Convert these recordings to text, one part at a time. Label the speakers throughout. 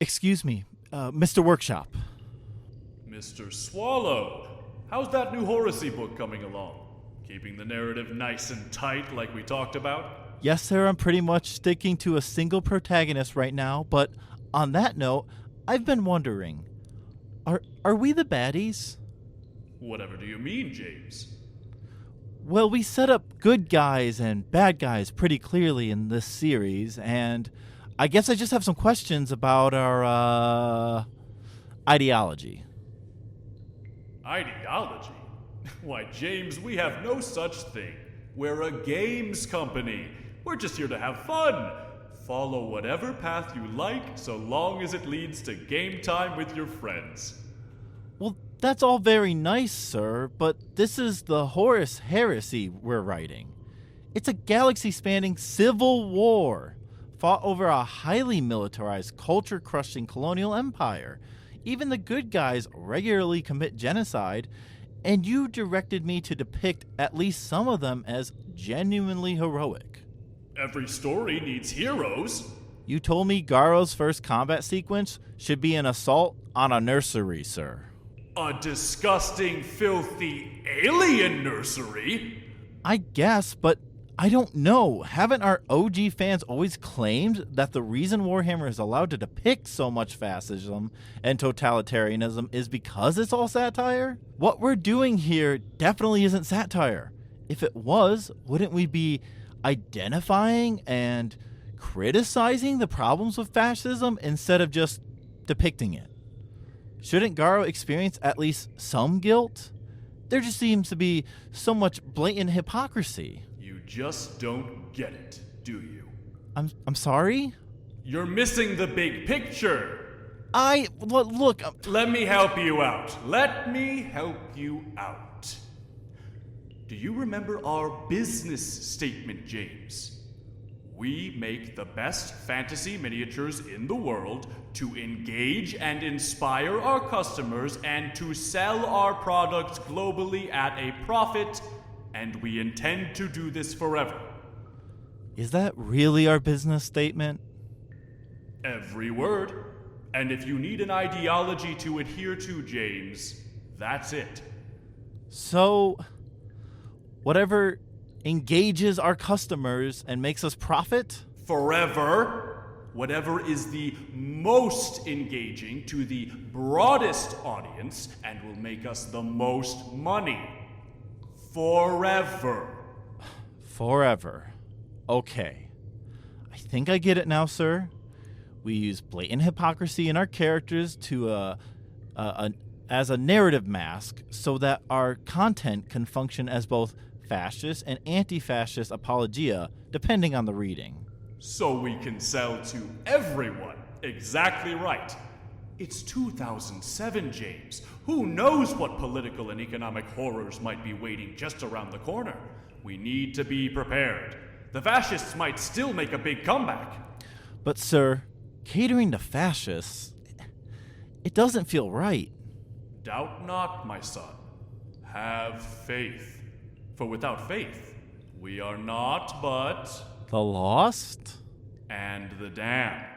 Speaker 1: Excuse me, Mr. Workshop.
Speaker 2: Mr. Swallow, how's that new Horus book coming along? Keeping the narrative nice and tight like we talked about?
Speaker 1: Yes, sir, I'm pretty much sticking to a single protagonist right now, but on that note, I've been wondering, are we the baddies?
Speaker 2: Whatever do you mean, James?
Speaker 1: Well, we set up good guys and bad guys pretty clearly in this series, and I guess I just have some questions about our, ideology.
Speaker 2: Ideology? Why, James, we have no such thing. We're a games company. We're just here to have fun. Follow whatever path you like, so long as it leads to game time with your friends.
Speaker 1: Well, that's all very nice, sir, but this is the Horus Heresy we're writing. It's a galaxy-spanning civil war fought over a highly militarized, culture-crushing colonial empire. Even the good guys regularly commit genocide, and you directed me to depict at least some of them as genuinely heroic.
Speaker 2: Every story needs heroes.
Speaker 1: You told me Garo's first combat sequence should be an assault on a nursery, sir.
Speaker 2: A disgusting, filthy alien nursery?
Speaker 1: I guess, but I don't know. Haven't our OG fans always claimed that the reason Warhammer is allowed to depict so much fascism and totalitarianism is because it's all satire? What we're doing here definitely isn't satire. If it was, wouldn't we be identifying and criticizing the problems with fascism instead of just depicting it? Shouldn't Garo experience at least some guilt? There just seems to be so much blatant hypocrisy.
Speaker 2: You just don't get it, do you?
Speaker 1: I'm sorry?
Speaker 2: You're missing the big picture.
Speaker 1: Look.
Speaker 2: Let me help you out. Do you remember our business statement, James? We make the best fantasy miniatures in the world to engage and inspire our customers and to sell our products globally at a profit, and we intend to do this forever.
Speaker 1: Is that really our business statement?
Speaker 2: Every word. And if you need an ideology to adhere to, James, that's it.
Speaker 1: So, whatever engages our customers and makes us profit?
Speaker 2: Forever. Whatever is the most engaging to the broadest audience and will make us the most money. Forever.
Speaker 1: Forever. Okay. I think I get it now, sir. We use blatant hypocrisy in our characters to as a narrative mask so that our content can function as both fascist and anti-fascist apologia, depending on the reading.
Speaker 2: So we can sell to everyone. Exactly right. It's 2007, James. Who knows what political and economic horrors might be waiting just around the corner? We need to be prepared. The fascists might still make a big comeback.
Speaker 1: But, sir, catering to fascists, it doesn't feel right.
Speaker 2: Doubt not, my son. Have faith. For without faith, we are naught but
Speaker 1: The lost?
Speaker 2: and the damned.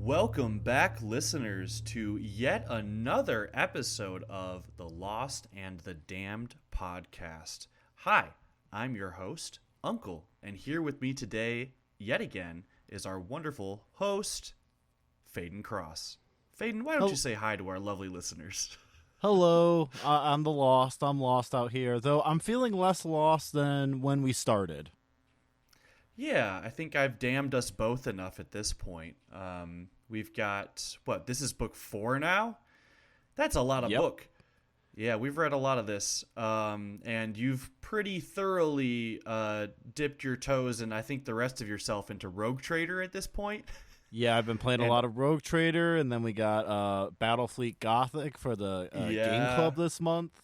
Speaker 2: Welcome back, listeners, to yet another episode of the Lost and the Damned podcast. Hi, I'm your host, Uncle, and here with me today, yet again, is our wonderful host, Faden Cross. Faden, why don't you say hi to our lovely listeners?
Speaker 1: Hello, I'm the Lost. I'm lost out here, though I'm feeling less lost than when we started.
Speaker 2: Yeah, I think I've damned us both enough at this point. We've got, this is book 4 now? That's a lot of book. Yeah, we've read a lot of this, and you've pretty thoroughly dipped your toes and I think the rest of yourself into Rogue Trader at this point.
Speaker 1: Yeah, I've been playing a lot of Rogue Trader, and then we got Battlefleet Gothic for the game club this month.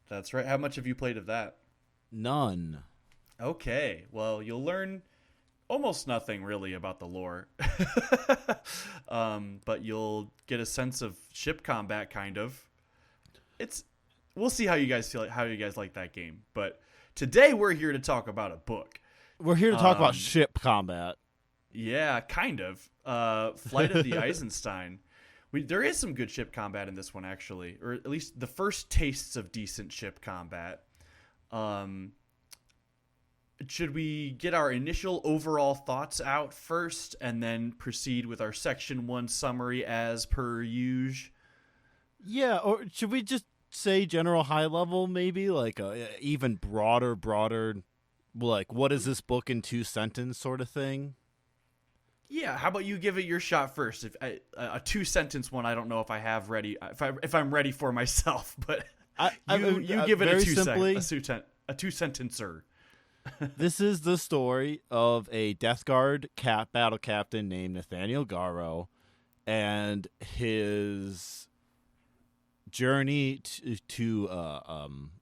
Speaker 2: That's right. How much have you played of that?
Speaker 1: None.
Speaker 2: Okay, well, you'll learn almost nothing really about the lore, but you'll get a sense of ship combat, kind of. We'll see how you guys feel, how you guys like that game. But today we're here to talk about a book.
Speaker 1: We're here to talk about ship combat.
Speaker 2: Yeah, kind of. Flight of the Eisenstein. There is some good ship combat in this one, actually, or at least the first tastes of decent ship combat. Should we get our initial overall thoughts out first and then proceed with our section 1 summary as per usual?
Speaker 1: Yeah, or should we just say general high level, maybe? Like even broader, like what is this book in 2 sentences sort of thing?
Speaker 2: Yeah, how about you give it your shot first? If a 2-sentence one, I don't know if I have ready. If I'm ready for myself, but you give it a 2-sentencer.
Speaker 1: This is the story of a Death Guard battle captain named Nathaniel Garrow and his journey to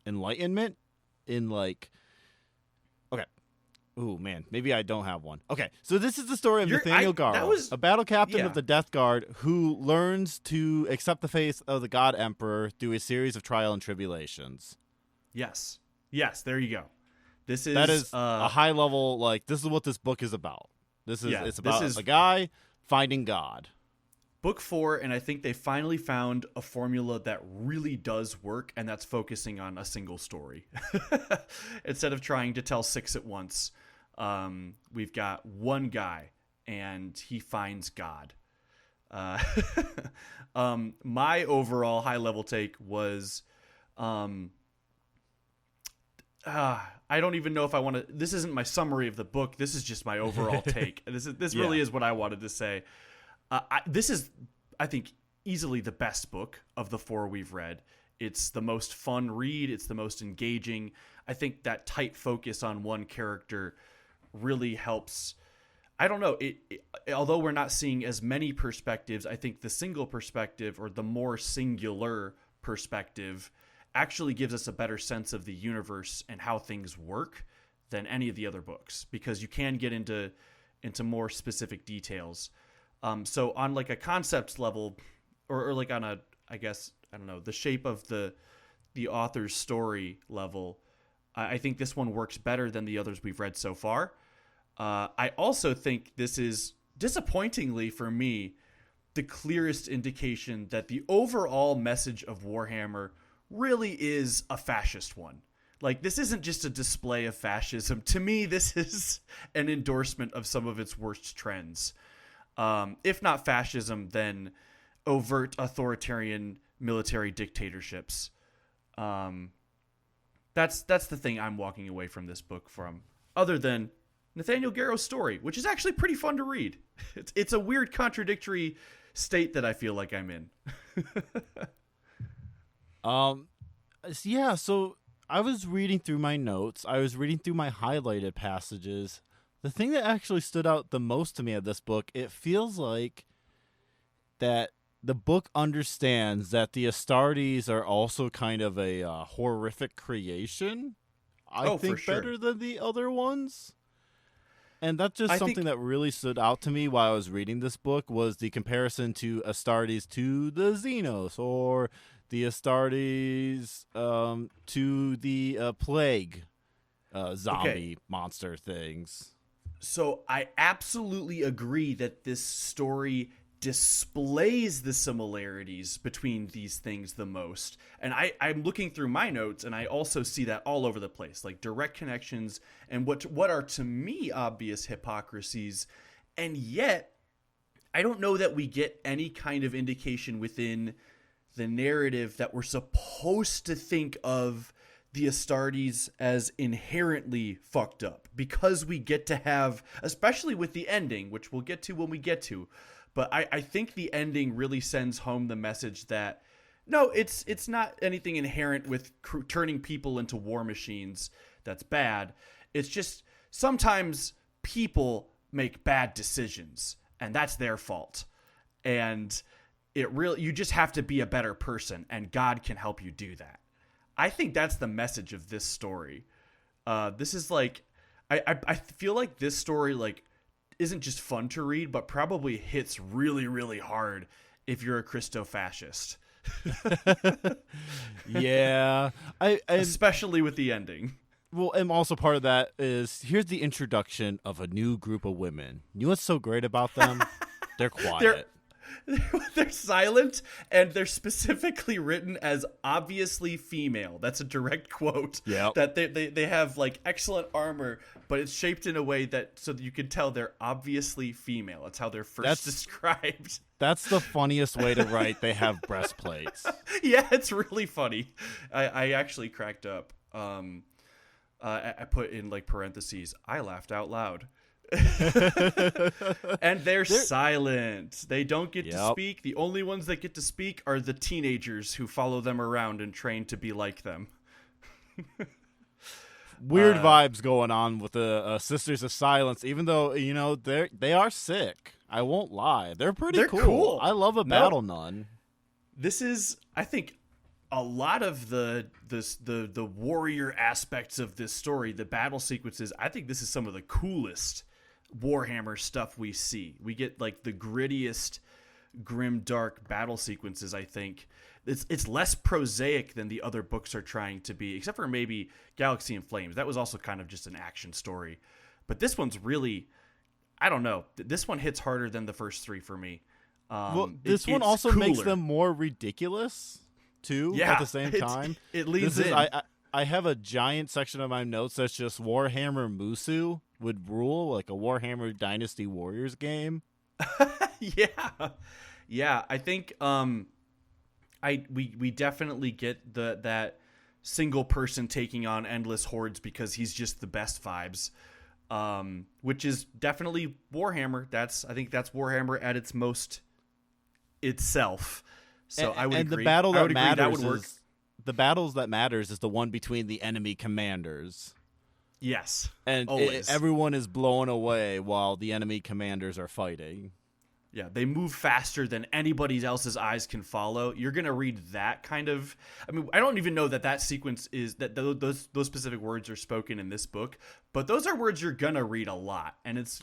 Speaker 1: enlightenment in like... Okay. Ooh, man. Maybe I don't have one. Okay. So this is the story of Nathaniel Garrow, a battle captain of the Death Guard who learns to accept the faith of the God Emperor through a series of trial and tribulations.
Speaker 2: Yes, there you go. That
Speaker 1: is a high level, like, this is what this book is about. It's about a guy finding God.
Speaker 2: Book 4, and I think they finally found a formula that really does work, and that's focusing on a single story. Instead of trying to tell 6 at once, we've got one guy, and he finds God. My overall high-level take was... I don't even know if I want to... This isn't my summary of the book. This is just my overall take. This really is what I wanted to say. This is, I think, easily the best book of the 4 we've read. It's the most fun read. It's the most engaging. I think that tight focus on one character really helps. I don't know. Although we're not seeing as many perspectives, I think the single perspective or the more singular perspective actually gives us a better sense of the universe and how things work than any of the other books, because you can get into more specific details. So on like a concept level, or like on a, I guess, I don't know, the shape of the author's story level, I think this one works better than the others we've read so far. I also think this is, disappointingly for me, the clearest indication that the overall message of Warhammer really is a fascist one. Like, this isn't just a display of fascism. To me, this is an endorsement of some of its worst trends. If not fascism, then overt authoritarian military dictatorships. That's the thing I'm walking away from this book from, other than Nathaniel Garrow's story, which is actually pretty fun to read. It's a weird contradictory state that I feel like I'm in.
Speaker 1: Yeah, so I was reading through my notes. I was reading through my highlighted passages. The thing that actually stood out the most to me of this book, it feels like that the book understands that the Astartes are also kind of a horrific creation. I think
Speaker 2: for sure.
Speaker 1: Better than the other ones. And that's just something that really stood out to me while I was reading this book, was the comparison to Astartes to the Xenos, or the Astartes to the plague zombie monster things.
Speaker 2: So I absolutely agree that this story displays the similarities between these things the most. And I'm looking through my notes, and I also see that all over the place, like direct connections and what are to me obvious hypocrisies. And yet, I don't know that we get any kind of indication within the narrative that we're supposed to think of the Astartes as inherently fucked up, because we get to have, especially with the ending, which we'll get to when we get to, but I think the ending really sends home the message that no, it's not anything inherent with turning people into war machines that's bad. It's just sometimes people make bad decisions, and that's their fault. And you just have to be a better person, and God can help you do that. I think that's the message of this story. This is like, I feel like this story like isn't just fun to read, but probably hits really, really hard if you're a Christo-fascist.
Speaker 1: Yeah.
Speaker 2: Especially with the ending.
Speaker 1: Well, and also part of that is, here's the introduction of a new group of women. You know what's so great about them? They're quiet.
Speaker 2: They're silent, and they're specifically written as obviously female. That's a direct quote.
Speaker 1: Yeah.
Speaker 2: That they have like excellent armor, but it's shaped in a way that so that you can tell they're obviously female. That's how they're first described.
Speaker 1: That's the funniest way to write. They have breastplates.
Speaker 2: Yeah, it's really funny. I actually cracked up. I put in like parentheses, I laughed out loud. And they're silent. They don't get to speak. The only ones that get to speak are the teenagers who follow them around and train to be like them.
Speaker 1: Weird vibes going on with the Sisters of Silence, even though, you know, they are sick. I won't lie. They're cool. I love a battle nun.
Speaker 2: This is, I think, a lot of the warrior aspects of this story, the battle sequences. I think this is some of the coolest Warhammer stuff we see. We get like the grittiest, grim, dark battle sequences. I think it's less prosaic than the other books are trying to be, except for maybe Galaxy in Flames. That was also kind of just an action story, but this one's really, I don't know. This one hits harder than the first three for me.
Speaker 1: Well, this one also makes them more ridiculous too. At the same time,
Speaker 2: it leads in.
Speaker 1: I have a giant section of my notes that's just Warhammer Musu would rule, like a Warhammer Dynasty Warriors game.
Speaker 2: Yeah. I think we definitely get that single person taking on endless hordes because he's just the best vibes, which is definitely Warhammer. I think that's Warhammer at its most itself. So I would agree.
Speaker 1: The battle that matters
Speaker 2: that would work.
Speaker 1: The battles that matters is the one between the enemy commanders.
Speaker 2: Yes.
Speaker 1: And everyone is blown away while the enemy commanders are fighting.
Speaker 2: Yeah, they move faster than anybody else's eyes can follow. You're going to read that kind of... I mean, I don't even know that sequence is... that those specific words are spoken in this book, but those are words you're going to read a lot. And it's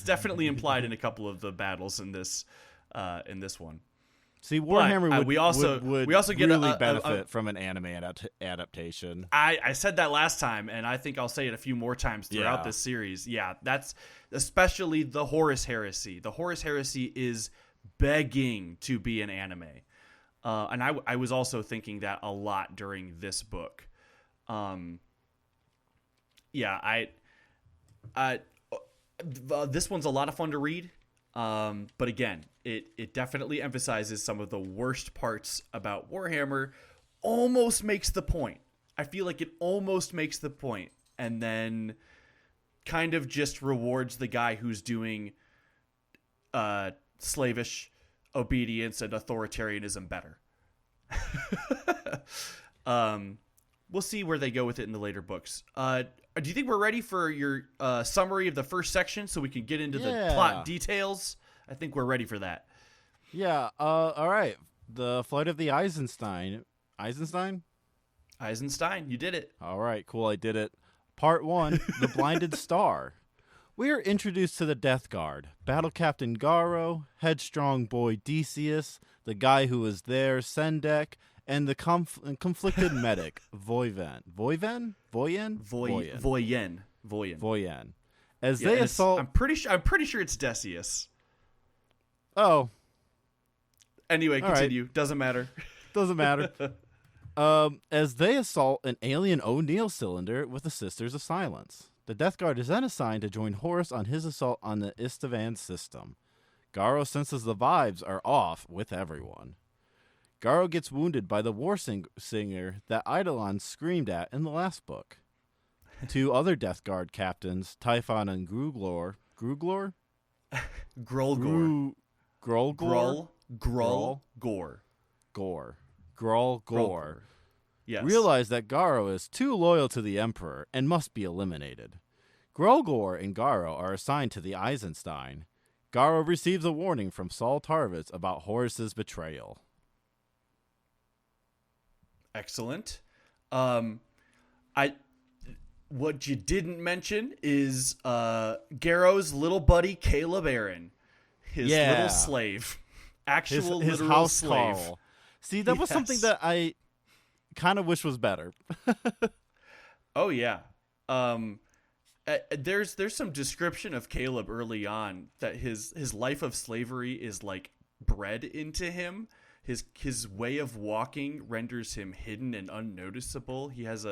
Speaker 2: definitely implied in a couple of the battles in this one.
Speaker 1: See, Warhammer would
Speaker 2: we also get
Speaker 1: really benefit from an anime adaptation.
Speaker 2: I said that last time, and I think I'll say it a few more times throughout this series. Yeah, that's especially the Horus Heresy. The Horus Heresy is begging to be an anime. And I was also thinking that a lot during this book. This one's a lot of fun to read. But again, it definitely emphasizes some of the worst parts about Warhammer, almost makes the point. I feel like it almost makes the point, and then kind of just rewards the guy who's doing slavish obedience and authoritarianism better. We'll see where they go with it in the later books. Do you think we're ready for your summary of the first section so we can get into the plot details? I think we're ready for that.
Speaker 1: Yeah. All right. The Flight of the Eisenstein. Eisenstein,
Speaker 2: you did it.
Speaker 1: All right, cool. I did it. Part 1, The Blinded Star. We are introduced to the Death Guard. Battle Captain Garo, headstrong boy Decius, the guy who was there, Sendek, and the conflicted medic, Voyen. As they assault,
Speaker 2: I'm pretty sure it's Decius.
Speaker 1: Oh,
Speaker 2: Anyway,
Speaker 1: All right.
Speaker 2: continue. Doesn't matter.
Speaker 1: Doesn't matter. As they assault an alien O'Neill cylinder with the Sisters of Silence. The Death Guard is then assigned to join Horus on his assault on the Istavan system. Garo senses the vibes are off with everyone. Garo gets wounded by the war singer that Eidolon screamed at in the last book. Two other Death Guard captains, Typhon and Gruglor. Gruglor?
Speaker 2: Grolgor.
Speaker 1: Grolgor?
Speaker 2: Grolgor.
Speaker 1: Grolgor.
Speaker 2: Yes.
Speaker 1: Realize that Garo is too loyal to the Emperor and must be eliminated. Grolgor and Garo are assigned to the Eisenstein. Garo receives a warning from Saul Tarvis about Horus's betrayal.
Speaker 2: Excellent. What you didn't mention is Garo's little buddy Caleb Aaron, his little slave, his
Speaker 1: literal house slave. Carl. See, that was something that I kind of wish was better.
Speaker 2: Oh yeah. There's some description of Caleb early on that his life of slavery is like bred into him. His way of walking renders him hidden and unnoticeable. He has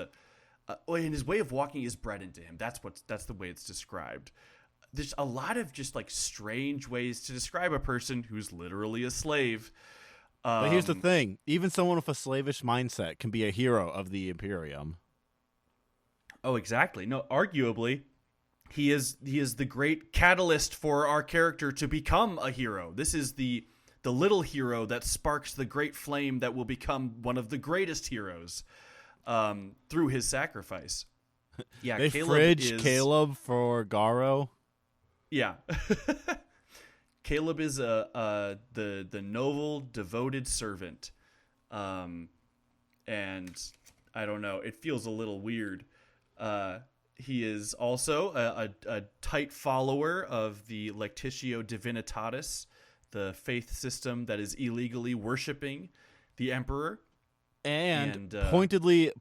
Speaker 2: and his way of walking is bred into him. That's the way it's described. There's a lot of just like strange ways to describe a person who's literally a slave.
Speaker 1: But here's the thing: even someone with a slavish mindset can be a hero of the Imperium.
Speaker 2: Oh, exactly. No, arguably, he is the great catalyst for our character to become a hero. This is the little hero that sparks the great flame that will become one of the greatest heroes through his sacrifice. Yeah,
Speaker 1: they Caleb for Garo.
Speaker 2: Yeah. Caleb is the noble, devoted servant. And I don't know, it feels a little weird. He is also a tight follower of the Lectitio Divinitatis, the faith system that is illegally worshiping the Emperor.
Speaker 1: And pointedly,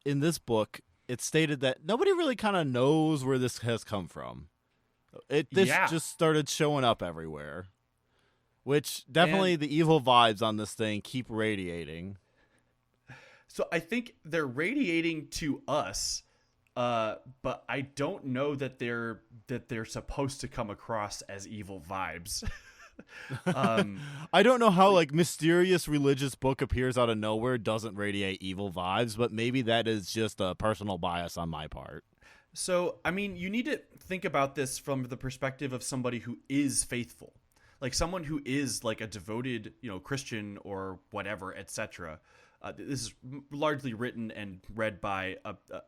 Speaker 1: in this book, it's stated that nobody really kind of knows where this has come from. This just started showing up everywhere, which definitely the evil vibes on this thing keep radiating.
Speaker 2: So I think they're radiating to us, but I don't know that they're supposed to come across as evil vibes.
Speaker 1: I don't know how like mysterious religious book appears out of nowhere doesn't radiate evil vibes, but maybe that is just a personal bias on my part.
Speaker 2: So, I mean, you need to think about this from the perspective of somebody who is faithful, like someone who is like a devoted, Christian or whatever, etc. This is largely written and read by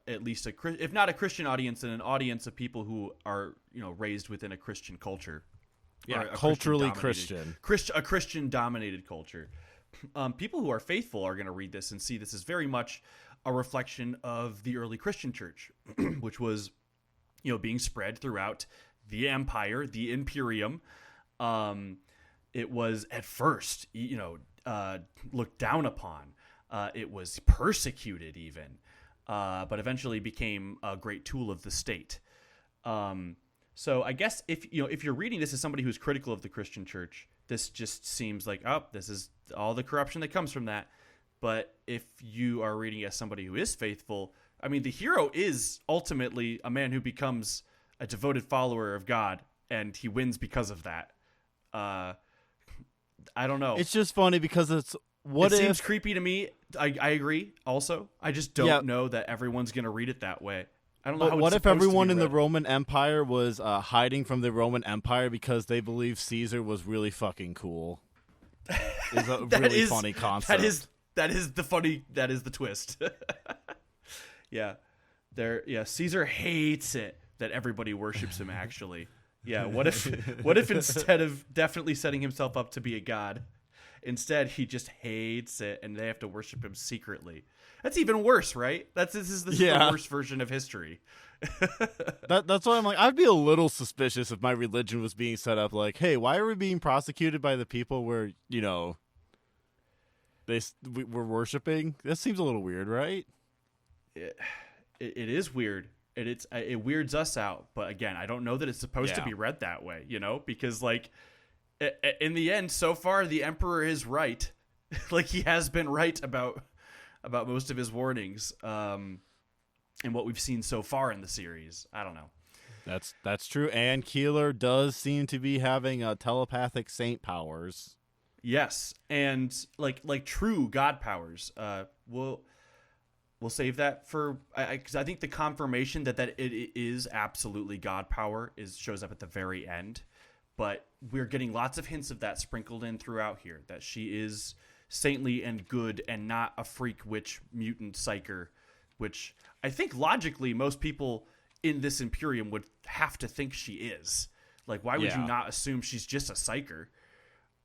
Speaker 2: at least if not a Christian audience, then an audience of people who are, raised within a Christian culture.
Speaker 1: Yeah, culturally Christian.
Speaker 2: A Christian-dominated culture. People who are faithful are going to read this and see this is very much a reflection of the early Christian church, which was, being spread throughout the empire, the Imperium. It was at first, looked down upon. It was persecuted even, but eventually became a great tool of the state. So I guess if you're reading this as somebody who's critical of the Christian church, this just seems like, this is all the corruption that comes from that. But if you are reading as somebody who is faithful, I mean, the hero is ultimately a man who becomes a devoted follower of God, and he wins because of that. I don't know.
Speaker 1: It's just funny because it
Speaker 2: seems creepy to me. I agree also. I just don't know that everyone's going to read it that way. I don't know.
Speaker 1: What if everyone in the Roman Empire was hiding from the Roman Empire because they believe Caesar was really fucking cool? It's a really funny concept.
Speaker 2: That is the twist. Yeah. Caesar hates it that everybody worships him actually. Yeah, what if instead of definitely setting himself up to be a god, instead he just hates it and they have to worship him secretly? That's even worse, right? This is the worst version of history.
Speaker 1: That's why I'm like, I'd be a little suspicious if my religion was being set up like, hey, why are we being prosecuted by the people we're worshiping? That seems a little weird, right?
Speaker 2: It is weird. It weirds us out. But again, I don't know that it's supposed to be read that way, because like in the end, so far, the Emperor is right. Like, he has been right about most of his warnings, and what we've seen so far in the series. I don't know.
Speaker 1: That's true. And Keeler does seem to be having telepathic saint powers.
Speaker 2: Yes, and like true god powers. We'll save that for, because I think the confirmation that it is absolutely god power shows up at the very end. But we're getting lots of hints of that sprinkled in throughout here, that she is saintly and good and not a freak witch mutant psyker, which I think logically most people in this Imperium would have to think she is. Like, why would you not assume she's just a psyker?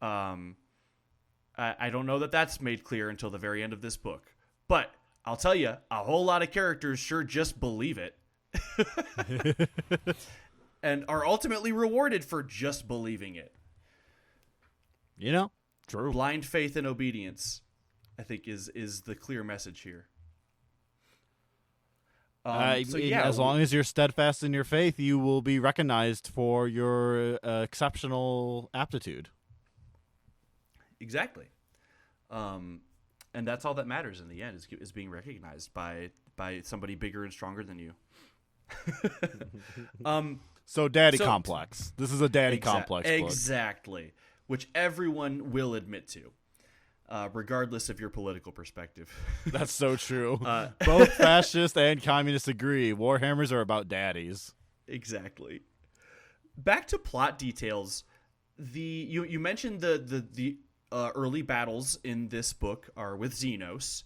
Speaker 2: I don't know that that's made clear until the very end of this book. But I'll tell you, a whole lot of characters sure just believe it. And are ultimately rewarded for just believing it.
Speaker 1: You know, true.
Speaker 2: Blind faith and obedience, I think, is the clear message here.
Speaker 1: As long as you're steadfast in your faith, you will be recognized for your exceptional aptitude.
Speaker 2: Exactly. And that's all that matters in the end, is being recognized by somebody bigger and stronger than you.
Speaker 1: So daddy complex. This is a daddy complex book.
Speaker 2: Exactly. Which everyone will admit to, regardless of your political perspective.
Speaker 1: That's so true. Both fascists and communists agree. Warhammers are about daddies.
Speaker 2: Exactly. Back to plot details. You mentioned the early battles in this book are with Xenos.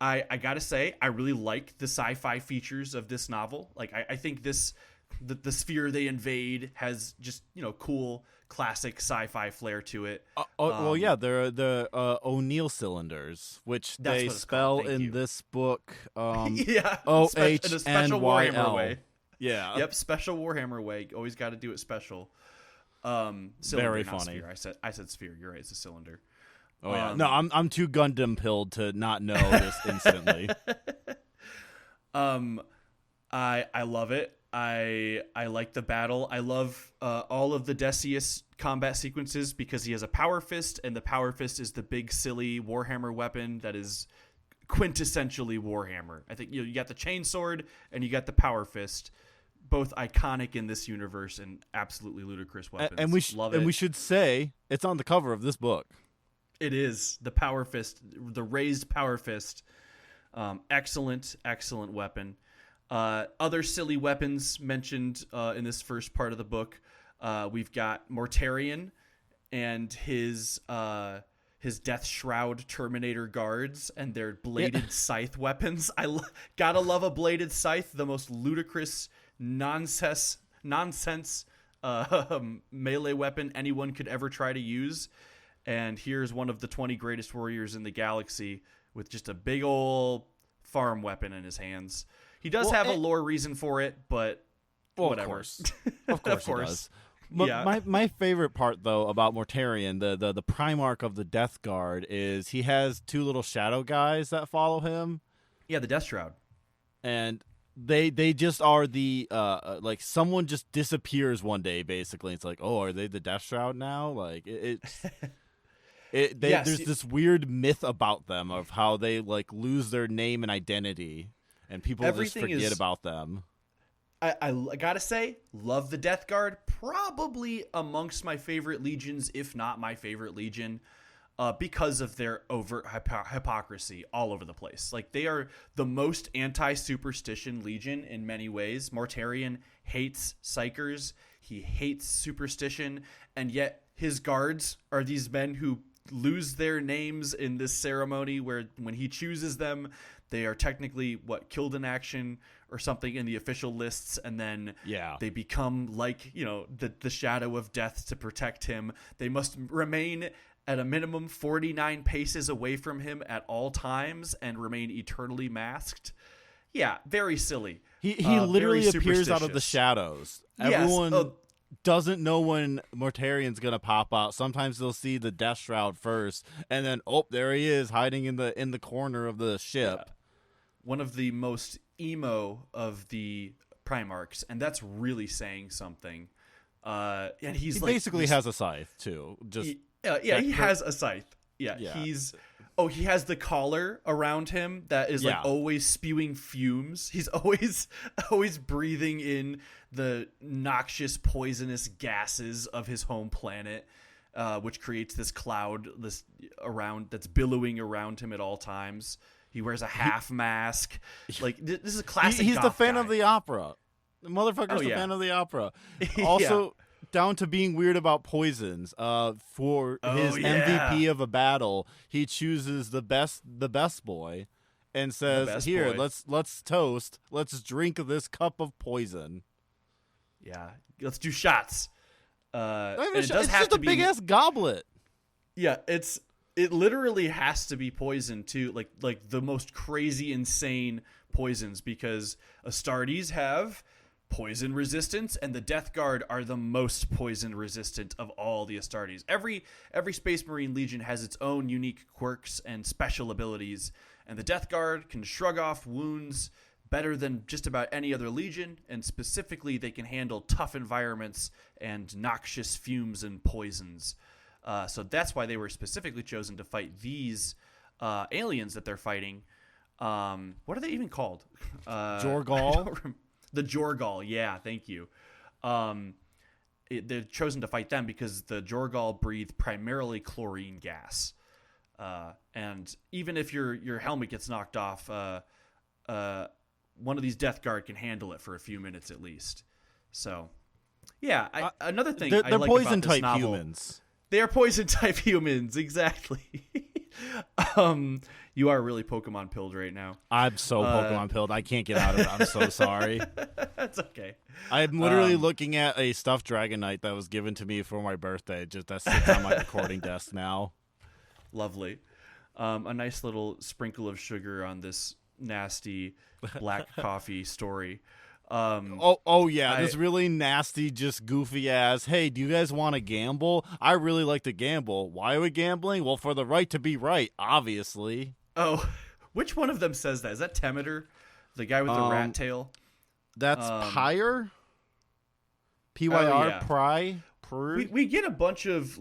Speaker 2: I gotta say, I really like the sci-fi features of this novel. Like, I think the sphere they invade has just, cool classic sci-fi flair to it.
Speaker 1: They're the O'Neill cylinders, which they spell in this book.
Speaker 2: Yeah,
Speaker 1: OHNYL.
Speaker 2: in a special Warhammer way.
Speaker 1: Yeah.
Speaker 2: Yep, special Warhammer way. Always got to do it special. Cylinder,
Speaker 1: very
Speaker 2: not
Speaker 1: funny.
Speaker 2: Sphere. I said sphere. You're right. It's a cylinder.
Speaker 1: Oh yeah. No, I'm too Gundam pilled to not know this instantly.
Speaker 2: I love it. I like the battle. I love all of the Decius combat sequences because he has a power fist, and the power fist is the big silly Warhammer weapon that is quintessentially Warhammer. I think you got the chainsword and you got the power fist, both iconic in this universe and absolutely ludicrous weapons.
Speaker 1: And we should say it's on the cover of this book.
Speaker 2: It is the power fist, the raised power fist. Excellent weapon. Other silly weapons mentioned in this first part of the book. We've got Mortarion and his Death Shroud Terminator guards and their bladed scythe weapons. Gotta love a bladed scythe, the most ludicrous nonsense melee weapon anyone could ever try to use. And here's one of the 20 greatest warriors in the galaxy with just a big old farm weapon in his hands. He does have a lore reason for it, but whatever.
Speaker 1: Of course he does. My favorite part, though, about Mortarion, the Primarch of the Death Guard, is he has two little shadow guys that follow him.
Speaker 2: Yeah, the Death Shroud.
Speaker 1: And they just are the like someone just disappears one day, basically. It's like, oh, are they the Death Shroud now? Like there's this weird myth about them of how they like lose their name and identity, and people just forget about them.
Speaker 2: I gotta say, love the Death Guard. Probably amongst my favorite legions, if not my favorite legion, because of their overt hypocrisy all over the place. Like, they are the most anti-superstition legion in many ways. Mortarion hates psychers. He hates superstition. And yet his guards are these men who lose their names in this ceremony where when he chooses them, they are technically killed in action or something in the official lists, and then they become like, the shadow of death to protect him. They must remain at a minimum 49 paces away from him at all times and remain eternally masked. Yeah, very silly.
Speaker 1: He literally appears out of the shadows. Everyone doesn't know when Mortarion's gonna pop out. Sometimes they'll see the Death Shroud first, and then there he is hiding in the corner of the ship.
Speaker 2: Yeah. One of the most emo of the Primarchs, and that's really saying something. And he's
Speaker 1: he
Speaker 2: like
Speaker 1: basically has a scythe too. Just
Speaker 2: he has a scythe. Yeah,
Speaker 1: Yeah.
Speaker 2: he has the collar around him that is like
Speaker 1: Yeah.
Speaker 2: always spewing fumes. He's always breathing in the noxious, poisonous gases of his home planet, which creates this cloud that's billowing around him at all times. He wears a half mask. Like this is a classic.
Speaker 1: He's the
Speaker 2: goth
Speaker 1: fan
Speaker 2: guy.
Speaker 1: of the opera. The motherfucker's the
Speaker 2: yeah.
Speaker 1: fan of the opera.
Speaker 2: Yeah.
Speaker 1: Also, down to being weird about poisons. For his MVP of a battle, he chooses the best boy, and says,
Speaker 2: best
Speaker 1: "Here,
Speaker 2: boy.
Speaker 1: let's toast. Let's drink this cup of poison."
Speaker 2: Yeah, let's do shots.
Speaker 1: Not
Speaker 2: And
Speaker 1: even
Speaker 2: it does
Speaker 1: it's
Speaker 2: have
Speaker 1: just
Speaker 2: to
Speaker 1: a
Speaker 2: be
Speaker 1: big ass goblet.
Speaker 2: Yeah, it literally has to be poison too, like the most crazy, insane poisons, because Astartes have poison resistance, and the Death Guard are the most poison resistant of all the Astartes. Every Space Marine Legion has its own unique quirks and special abilities, and the Death Guard can shrug off wounds better than just about any other legion, and specifically they can handle tough environments and noxious fumes and poisons. So that's why they were specifically chosen to fight these aliens that they're fighting. What are they even called?
Speaker 1: Jorgal?
Speaker 2: The Jorgal, yeah, thank you. They're chosen to fight them because the Jorgal breathe primarily chlorine gas. And even if your helmet gets knocked off, one of these Death Guard can handle it for a few minutes at least. So, yeah, another thing
Speaker 1: They're
Speaker 2: I like
Speaker 1: poison
Speaker 2: about this
Speaker 1: type
Speaker 2: novel,
Speaker 1: humans.
Speaker 2: They are poison type humans, exactly. You are really Pokemon pilled right now.
Speaker 1: I'm so Pokemon pilled. I can't get out of it. I'm so sorry.
Speaker 2: That's okay.
Speaker 1: I'm literally looking at a stuffed Dragonite that was given to me for my birthday. Just that sits on my recording desk now.
Speaker 2: Lovely. A nice little sprinkle of sugar on this nasty black coffee story.
Speaker 1: This really nasty, just goofy ass. Hey, do you guys want to gamble? I really like to gamble. Why are we gambling? Well, for the right to be right, obviously.
Speaker 2: Oh, which one of them says that? Is that Temeter, the guy with the rat tail?
Speaker 1: That's Pyre. PYR.
Speaker 2: yeah.
Speaker 1: Pry.
Speaker 2: We get a bunch of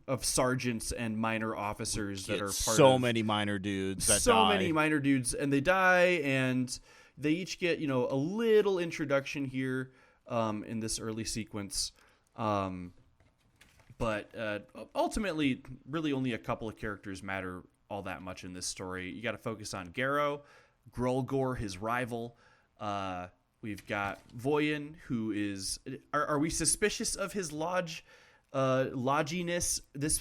Speaker 2: of sergeants and minor officers that are part
Speaker 1: so many minor dudes that die.
Speaker 2: Many minor dudes, and they die, and they each get a little introduction here in this early sequence, but ultimately, really only a couple of characters matter all that much in this story. You got to focus on Garrow, Grolgor, his rival. We've got Voyen, who is. Are we suspicious of his lodginess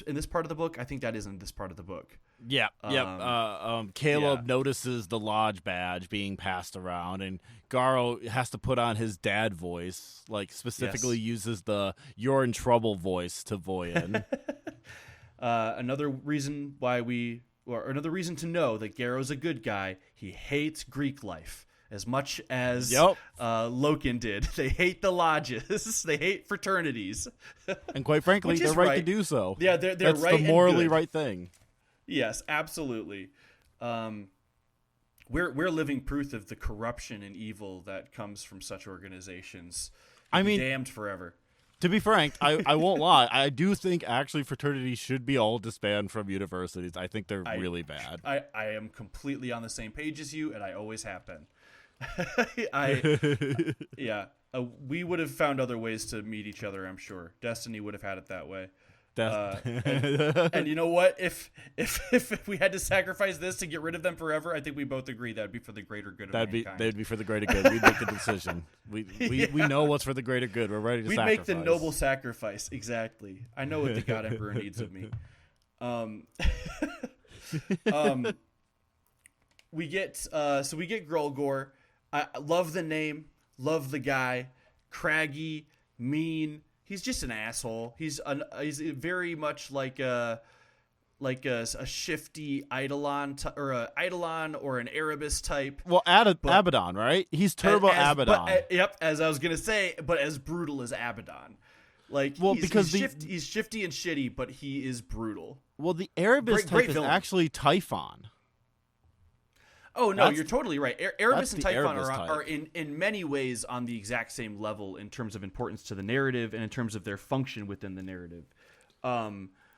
Speaker 2: in this part of the book? I think that is in this part of the book.
Speaker 1: Yeah, Caleb notices the lodge badge being passed around, and Garo has to put on his dad voice, specifically uses the "you're in trouble" voice to Voyen.
Speaker 2: Another reason to know that Garrow's a good guy. He hates Greek life as much as Loken did. They hate the lodges. They hate fraternities.
Speaker 1: And quite frankly, they're right to do so.
Speaker 2: Yeah, they're
Speaker 1: That's
Speaker 2: right.
Speaker 1: the morally
Speaker 2: and good.
Speaker 1: right thing.
Speaker 2: Yes, absolutely. We're living proof of the corruption and evil that comes from such organizations. Damned forever.
Speaker 1: To be frank, I won't lie. I do think actually fraternities should be all disbanded from universities. I think they're really bad.
Speaker 2: I am completely on the same page as you, and I always have been. We would have found other ways to meet each other, I'm sure. Destiny would have had it that way. And you know what? If we had to sacrifice this to get rid of them forever, I think we both agree that'd be for the greater good of mankind.
Speaker 1: They'd be for the greater good. We'd make the decision. We know what's for the greater good. We're ready to sacrifice.
Speaker 2: We'd make the noble sacrifice. Exactly. I know what the God Emperor needs of me. We get Grolgor. I love the name. Love the guy. Craggy, mean. He's just an asshole. He's very much like a shifty Eidolon or an Eidolon or an Erebus type.
Speaker 1: Well, Abaddon, right? He's Turbo Abaddon.
Speaker 2: As I was gonna say, but as brutal as Abaddon. He's shifty and shitty, but he is brutal.
Speaker 1: Well, the Erebus type is actually Typhon.
Speaker 3: Oh no, you're totally right. Erebus and Typhon
Speaker 1: Erebus
Speaker 3: are in many ways on the exact same level in terms of importance to the narrative and in terms of their function within the narrative.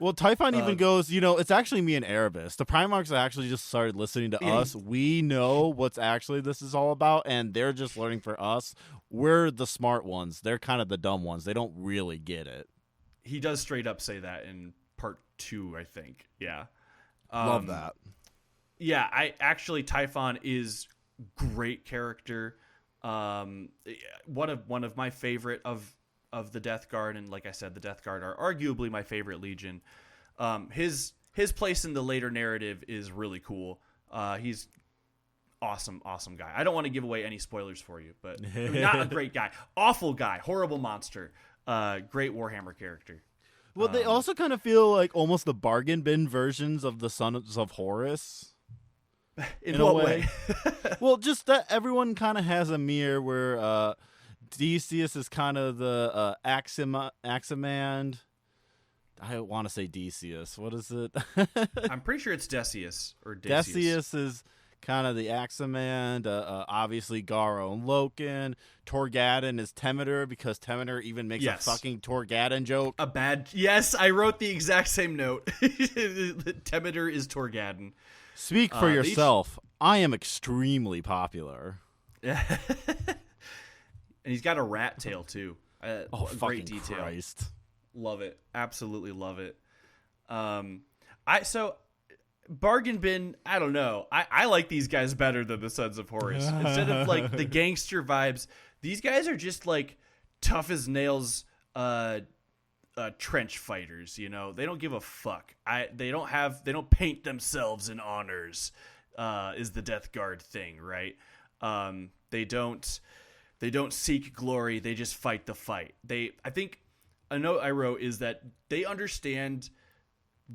Speaker 1: Well, Typhon even goes, it's actually me and Erebus. The Primarchs actually just started listening to us. We know what's actually this is all about, and they're just learning for us. We're the smart ones. They're kind of the dumb ones. They don't really get it.
Speaker 3: He does straight up say that in part 2, I think. Yeah.
Speaker 1: Love that.
Speaker 3: Yeah, Typhon is great character. One of my favorite of the Death Guard, and like I said, the Death Guard are arguably my favorite Legion. His place in the later narrative is really cool. He's awesome guy. I don't want to give away any spoilers for you, but not a great guy, awful guy, horrible monster. Great Warhammer character.
Speaker 1: Well, they also kind of feel like almost the bargain bin versions of the Sons of Horus.
Speaker 3: In what way?
Speaker 1: Well, just that everyone kind of has a mirror where Decius is kind of the Aximand. I want to say Decius. What is it?
Speaker 3: I'm pretty sure it's Decius or Decius.
Speaker 1: Decius is kind of the Aximand. Obviously, Garo and Loken. Torgadon is Temeter because Temeter even makes a fucking Torgadon joke.
Speaker 3: Yes, I wrote the exact same note. Temeter is Torgadon.
Speaker 1: Speak for yourself. I am extremely popular.
Speaker 3: And he's got a rat tail too.
Speaker 1: Great
Speaker 3: detail.
Speaker 1: Christ.
Speaker 3: Love it. Absolutely love it. Bargain bin, I don't know. I like these guys better than the Sons of Horus. Instead of like the gangster vibes, these guys are just like tough as nails trench fighters, They don't give a fuck. They don't paint themselves in honors, is the Death Guard thing, right? They don't seek glory, they just fight the fight. I think a note I wrote is that they understand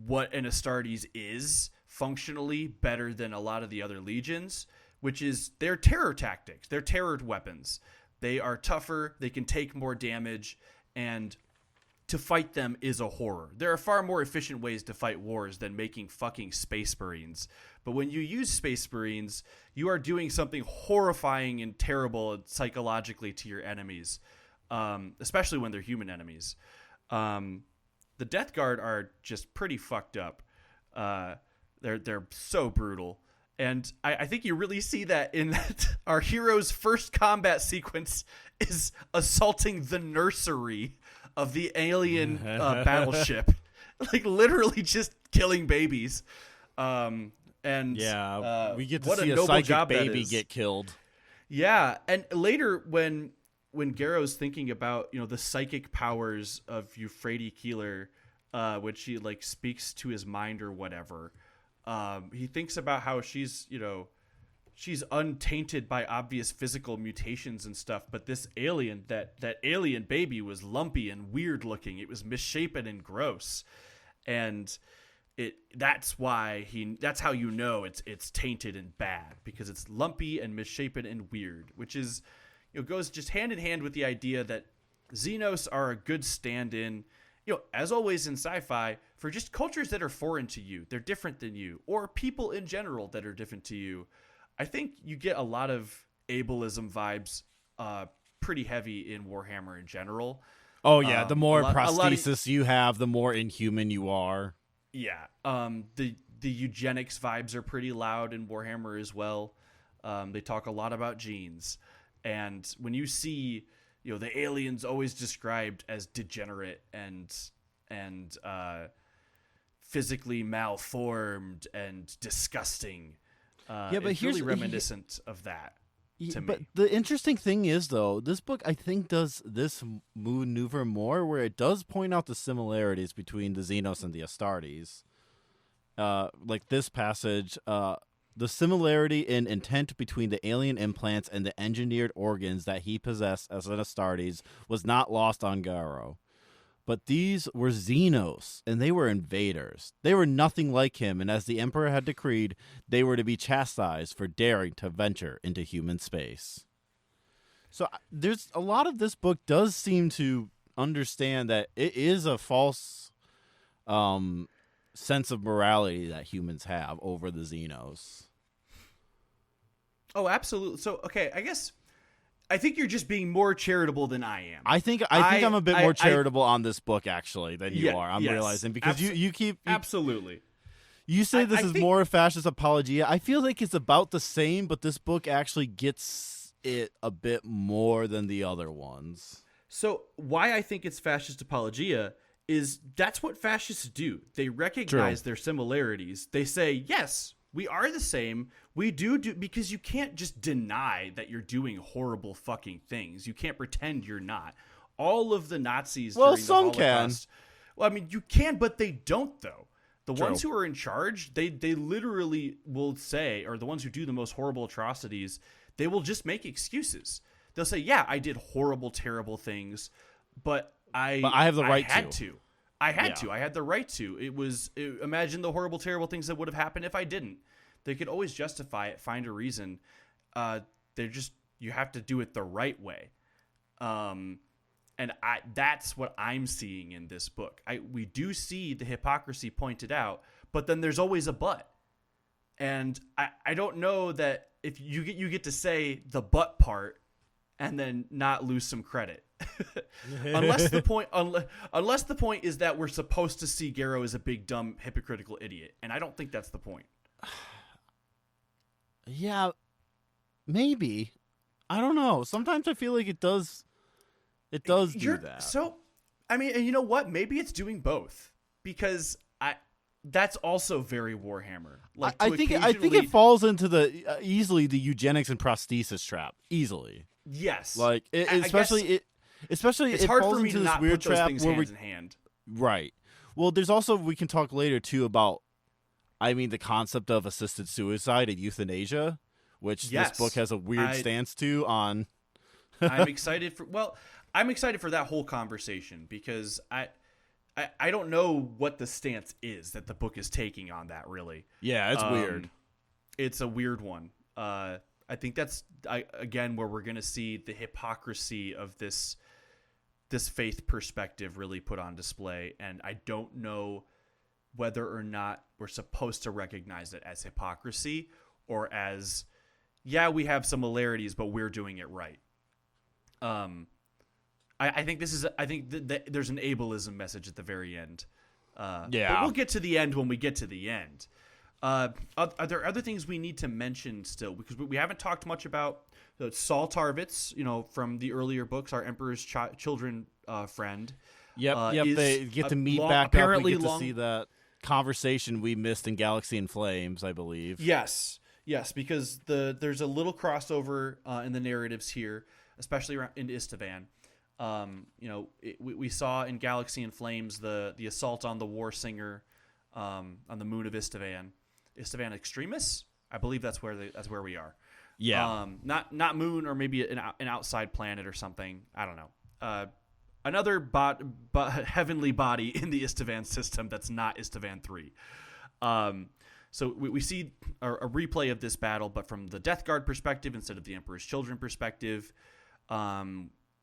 Speaker 3: what an Astartes is functionally better than a lot of the other legions, which is their terror tactics, their terror weapons. They are tougher, they can take more damage, and to fight them is a horror. There are far more efficient ways to fight wars than making fucking Space Marines. But when you use Space Marines, you are doing something horrifying and terrible psychologically to your enemies, especially when they're human enemies. The Death Guard are just pretty fucked up. They're so brutal. And I think you really see that in that our hero's first combat sequence is assaulting the nursery of the alien battleship. Like literally just killing babies. We get to see a psychic baby get killed. Yeah, and later when Garrow's thinking about, the psychic powers of Euphrates Keeler, which he like speaks to his mind or whatever, he thinks about how she's untainted by obvious physical mutations and stuff, but this alien, that alien baby was lumpy and weird looking. It was misshapen and gross. And that's how it's tainted and bad, because it's lumpy and misshapen and weird, which is, goes just hand in hand with the idea that Xenos are a good stand-in, as always in sci-fi, for just cultures that are foreign to you. They're different than you, or people in general that are different to you. I think you get a lot of ableism vibes pretty heavy in Warhammer in general.
Speaker 1: Oh, yeah. The more prosthesis you have, the more inhuman you are.
Speaker 3: Yeah. The eugenics vibes are pretty loud in Warhammer as well. They talk a lot about genes. And when you see, the aliens always described as degenerate and physically malformed and disgusting, but it's really reminiscent of that to me.
Speaker 1: But the interesting thing is, though, this book, I think, does this maneuver more, where it does point out the similarities between the Xenos and the Astartes. Like this passage, the similarity in intent between the alien implants and the engineered organs that he possessed as an Astartes was not lost on Garo. But these were Xenos, and they were invaders. They were nothing like him, and as the Emperor had decreed, they were to be chastised for daring to venture into human space. So there's a lot of this book does seem to understand that it is a false sense of morality that humans have over the Xenos.
Speaker 3: Oh, absolutely. So, okay, I think you're just being more charitable than I am.
Speaker 1: I think I'm a bit more charitable on this book actually than you are. I'm realizing because you
Speaker 3: absolutely.
Speaker 1: You say this is more a fascist apologia. I feel like it's about the same, but this book actually gets it a bit more than the other ones.
Speaker 3: So why I think it's fascist apologia is that's what fascists do. They recognize their similarities. They say, yes, we are the same. We do because you can't just deny that you're doing horrible fucking things. You can't pretend you're not. All of the Nazis during the Holocaust. Well, I mean, you can, but they don't, though. The ones who are in charge, they literally will say, or the ones who do the most horrible atrocities, they will just make excuses. They'll say, yeah, I did horrible, terrible things, but I
Speaker 1: have the right
Speaker 3: to. I had to. I had the right to. Imagine the horrible, terrible things that would have happened if I didn't. They could always justify it, find a reason. You have to do it the right way. And that's what I'm seeing in this book. We do see the hypocrisy pointed out, but then there's always a but. And I don't know that if you get to say the but part and then not lose some credit. unless the point is that we're supposed to see Garrow as a big, dumb, hypocritical idiot. And I don't think that's the point.
Speaker 1: Yeah, maybe. I don't know. Sometimes I feel like it does do that.
Speaker 3: So, I mean, and you know what? Maybe it's doing both because that's also very Warhammer. Like
Speaker 1: I think it falls into the easily the eugenics and prosthesis trap easily.
Speaker 3: Yes,
Speaker 1: like especially
Speaker 3: it's
Speaker 1: it
Speaker 3: hard
Speaker 1: falls
Speaker 3: for me
Speaker 1: into
Speaker 3: to
Speaker 1: this
Speaker 3: not
Speaker 1: weird
Speaker 3: put those
Speaker 1: trap
Speaker 3: things
Speaker 1: where
Speaker 3: hand in hand.
Speaker 1: Right. Well, there's also we can talk later too about the concept of assisted suicide and euthanasia, which this book has a weird stance to on.
Speaker 3: I'm excited for that whole conversation because I don't know what the stance is that the book is taking on that really.
Speaker 1: Yeah, it's weird.
Speaker 3: It's a weird one. I think that's again where we're going to see the hypocrisy of this faith perspective really put on display, and I don't know whether or not we're supposed to recognize it as hypocrisy or as we have similarities, but we're doing it right. I think there's an ableism message at the very end. But we'll get to the end when we get to the end. Are there other things we need to mention still? Because we haven't talked much about Saul Tarvitz, from the earlier books, our Emperor's Children friend.
Speaker 1: Yep. They get to meet back up. We get to see that conversation we missed in Galaxy in Flames, I believe.
Speaker 3: Yes, because there's a little crossover in the narratives here, especially in Istvan. We saw in Galaxy in Flames the assault on the War Singer on the moon of Istvan Extremis. I believe that's where we are.
Speaker 1: Yeah.
Speaker 3: Not moon, or maybe an outside planet or something. I don't know. Another heavenly body in the Istvan system that's not Istvan 3. So we see a replay of this battle, but from the Death Guard perspective instead of the Emperor's Children perspective.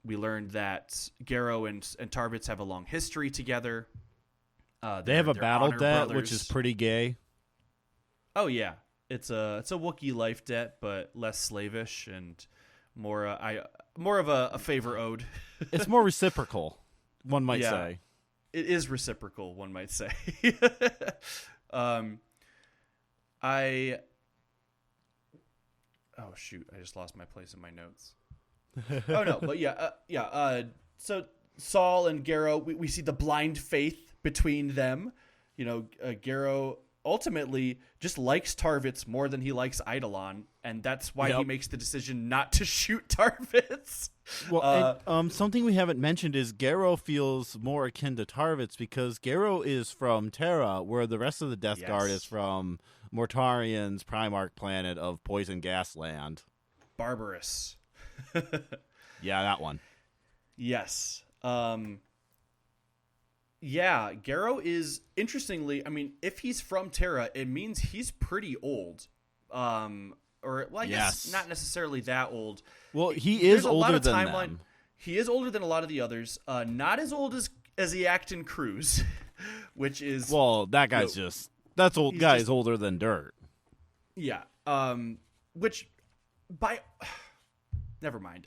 Speaker 3: We learned that Garrow and Tarvitz have a long history together.
Speaker 1: They have a battle debt, which is pretty gay.
Speaker 3: Oh yeah, it's a Wookiee life debt, but less slavish and more of a favor owed.
Speaker 1: It's more reciprocal, one might say.
Speaker 3: It is reciprocal, one might say. Oh shoot! I just lost my place in my notes. Oh no, but so Saul and Garrow, we see the blind faith between them. Garrow ultimately just likes Tarvitz more than he likes Eidolon, and that's why he makes the decision not to shoot Tarvitz.
Speaker 1: Well, something we haven't mentioned is Garrow feels more akin to Tarvitz because Garrow is from Terra, where the rest of the Death Guard is from Mortarian's Primarch planet of Poison Gas Land.
Speaker 3: Barbarous.
Speaker 1: Yeah, that one.
Speaker 3: Yes. Garrow is, interestingly, I mean, if he's from Terra, it means he's pretty old. I guess not necessarily that old.
Speaker 1: Well, he is older than them.
Speaker 3: He is older than a lot of the others. Not as old as the Acton Cruz, which is...
Speaker 1: Well, that guy's that old guy is older than dirt.
Speaker 3: Yeah. Which never mind.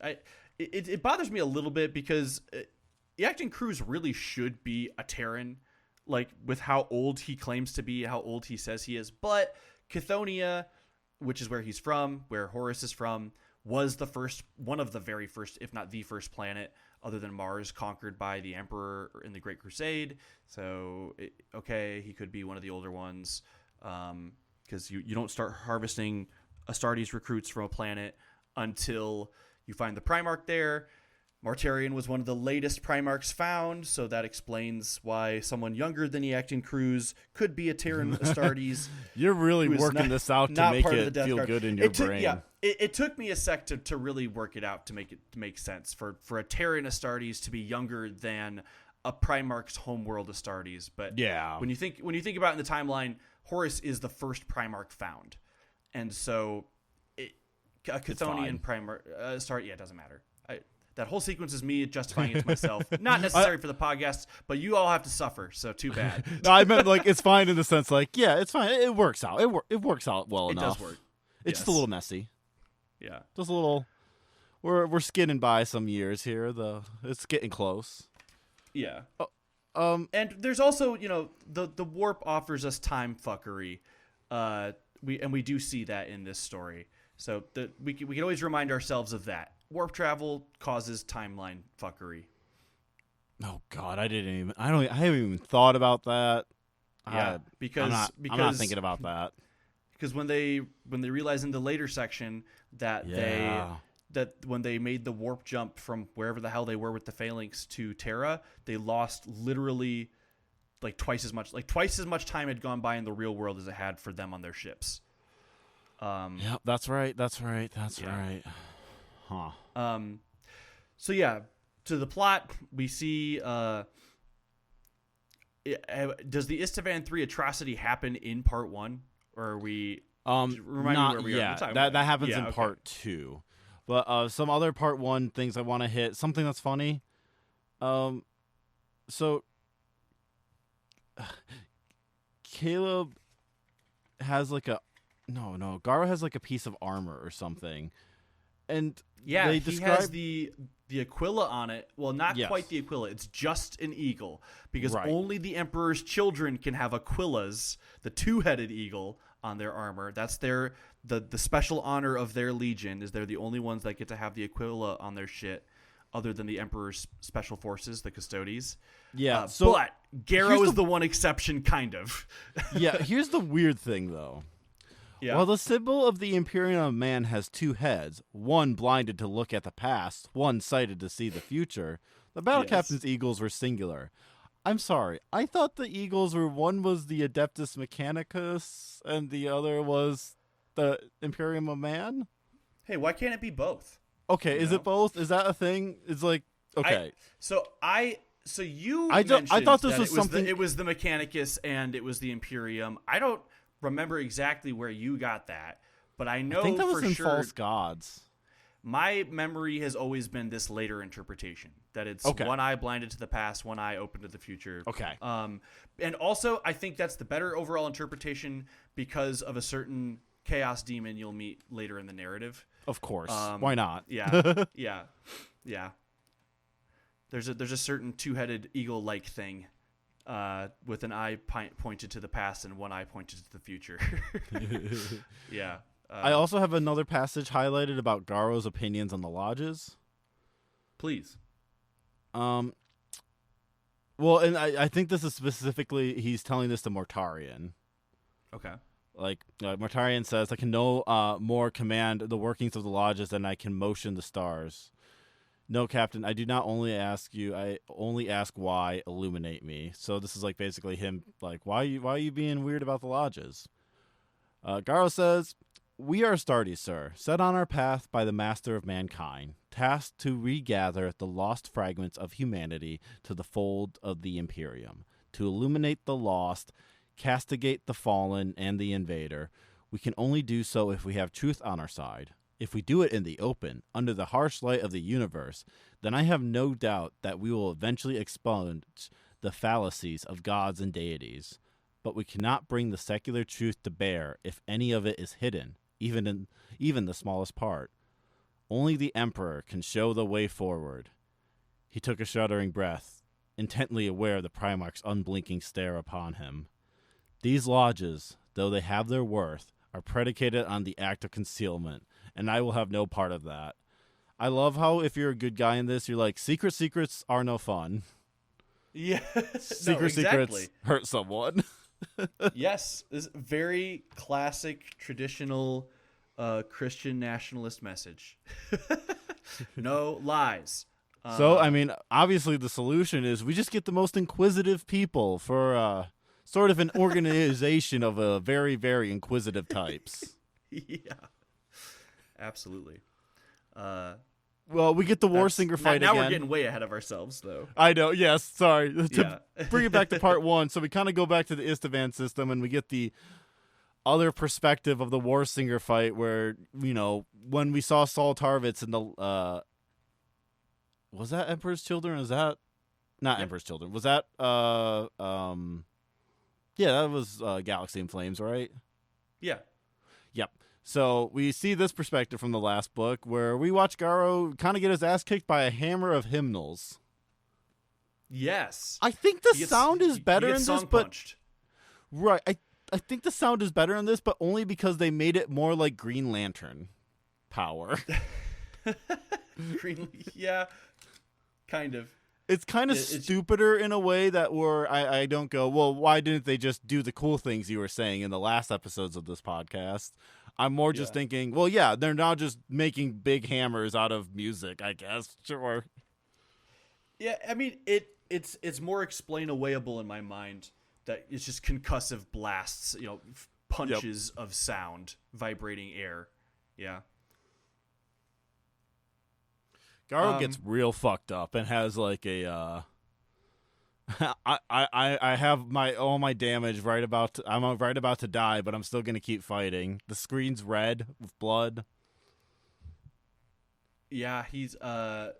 Speaker 3: It bothers me a little bit because the acting Cruz really should be a Terran, like with how old he claims to be, how old he says he is. But Chthonia, which is where he's from, where Horus is from, was one of the very first, if not the first planet other than Mars conquered by the Emperor in the Great Crusade. So, he could be one of the older ones, because you don't start harvesting Astartes recruits from a planet until you find the Primarch there. Mortarion was one of the latest Primarchs found, so that explains why someone younger than the acting Cruz could be a Terran Astartes.
Speaker 1: You're really working this out to make it feel good in your brain.
Speaker 3: Yeah, it took me a sec to really work it out to make sense for a Terran Astartes to be younger than a Primarch's homeworld Astartes. But
Speaker 1: yeah,
Speaker 3: when you think about it in the timeline, Horus is the first Primarch found, and so a Chthonian Primarch Astarte. Yeah, it doesn't matter. That whole sequence is me justifying it to myself. Not necessary for the podcast, but you all have to suffer, so too bad.
Speaker 1: No, I meant like it's fine in the sense like, yeah, it's fine. It works out. It works out well enough.
Speaker 3: It does work.
Speaker 1: It's just a little messy.
Speaker 3: Yeah.
Speaker 1: Just a little. We're skidding by some years here. It's getting close.
Speaker 3: Yeah. And there's also, the warp offers us time fuckery. We do see that in this story. So we can always remind ourselves of that. Warp travel causes timeline fuckery.
Speaker 1: Oh God, I haven't even thought about that.
Speaker 3: Yeah, because
Speaker 1: I'm not thinking about that.
Speaker 3: Because when they realize in the later section that when they made the warp jump from wherever the hell they were with the Phalanx to Terra, they lost literally like twice as much time had gone by in the real world as it had for them on their ships.
Speaker 1: Yeah, that's right. Right. Huh.
Speaker 3: So yeah, to the plot, we see. Does the Istvan 3 atrocity happen in part 1, or are we?
Speaker 1: Not yet. That happens in part 2, but some other part 1 things I want to hit. Something that's funny. So Caleb has like a Garo has like a piece of armor or something. And
Speaker 3: yeah, he has the Aquila on it. Well, not quite the Aquila. It's just an eagle, because only the Emperor's children can have Aquilas, the two-headed eagle, on their armor. That's the special honor of their legion, is they're the only ones that get to have the Aquila on their shit, other than the Emperor's special forces, the Custodes.
Speaker 1: Yeah,
Speaker 3: but Garo is the one exception, kind of.
Speaker 1: Yeah, here's the weird thing, though.
Speaker 3: Yeah.
Speaker 1: While the symbol of the Imperium of Man has 2 heads, one blinded to look at the past, one sighted to see the future, the battle captain's eagles were singular. I'm sorry, I thought the eagles were, one was the Adeptus Mechanicus and the other was the Imperium of Man?
Speaker 3: Hey, why can't it be both?
Speaker 1: Okay, is it both? Is that a thing? It's like, okay.
Speaker 3: I
Speaker 1: thought this was something.
Speaker 3: It was the Mechanicus and it was the Imperium. I don't remember exactly where you got that, but I know
Speaker 1: I think that was
Speaker 3: for
Speaker 1: in
Speaker 3: sure
Speaker 1: False Gods.
Speaker 3: My memory has always been this later interpretation, that it's one eye blinded to the past, one eye open to the future.
Speaker 1: Okay.
Speaker 3: And also I think that's the better overall interpretation because of a certain chaos demon you'll meet later in the narrative.
Speaker 1: Of course. Why not?
Speaker 3: Yeah. Yeah. There's a certain two-headed eagle-like thing with an eye pointed to the past and one eye pointed to the future. Yeah.
Speaker 1: I also have another passage highlighted about Garo's opinions on the lodges.
Speaker 3: Please.
Speaker 1: Well, and I think this is specifically, he's telling this to Mortarion.
Speaker 3: Okay.
Speaker 1: Like, Mortarion says, I can no more command the workings of the lodges than I can motion the stars. No, Captain, I do not only ask you, I only ask why, illuminate me. So this is like basically him, like, why are you being weird about the lodges? Garo says, we are Astartes, sir, set on our path by the master of mankind, tasked to regather the lost fragments of humanity to the fold of the Imperium, to illuminate the lost, castigate the fallen and the invader. We can only do so if we have truth on our side. If we do it in the open, under the harsh light of the universe, then I have no doubt that we will eventually expunge the fallacies of gods and deities. But we cannot bring the secular truth to bear if any of it is hidden, even the smallest part. Only the Emperor can show the way forward. He took a shuddering breath, intently aware of the Primarch's unblinking stare upon him. These lodges, though they have their worth, are predicated on the act of concealment, and I will have no part of that. I love how if you're a good guy in this, you're like, secrets are no fun.
Speaker 3: Yeah.
Speaker 1: Secrets hurt someone.
Speaker 3: Yes. This very classic, traditional Christian nationalist message. No lies.
Speaker 1: So, I mean, obviously the solution is we just get the most inquisitive people for sort of an organization of a very, very inquisitive types.
Speaker 3: Yeah. Absolutely.
Speaker 1: Well, we get the Warsinger fight
Speaker 3: now
Speaker 1: again.
Speaker 3: Now we're getting way ahead of ourselves, though.
Speaker 1: I know, yes, sorry.
Speaker 3: Yeah.
Speaker 1: Bring it back to part 1, so we kind of go back to the Istvan system, and we get the other perspective of the Warsinger fight where, you know, when we saw Saul Tarvitz in the... was that Emperor's Children? Is that... Not Emperor's Children. Was that... yeah, that was Galaxy in Flames, right?
Speaker 3: Yeah.
Speaker 1: Yep. So we see this perspective from the last book where we watch Garo kind of get his ass kicked by a hammer of hymnals.
Speaker 3: Yes.
Speaker 1: I think the sound is better in this, but
Speaker 3: punched.
Speaker 1: Right. I think the sound is better in this, but only because they made it more like Green Lantern power.
Speaker 3: Yeah, kind of.
Speaker 1: It's kind of stupider in a way that where I don't go, well, why didn't they just do the cool things you were saying in the last episodes of this podcast? I'm more just thinking, well, yeah, they're now just making big hammers out of music, I guess. Sure.
Speaker 3: Yeah, I mean, it's more explainawayable in my mind that it's just concussive blasts, you know, punches of sound, vibrating air. Yeah.
Speaker 1: Garo gets real fucked up and has like a I have all my damage I'm right about to die, but I'm still gonna keep fighting. The screen's red with blood.
Speaker 3: Yeah, he's I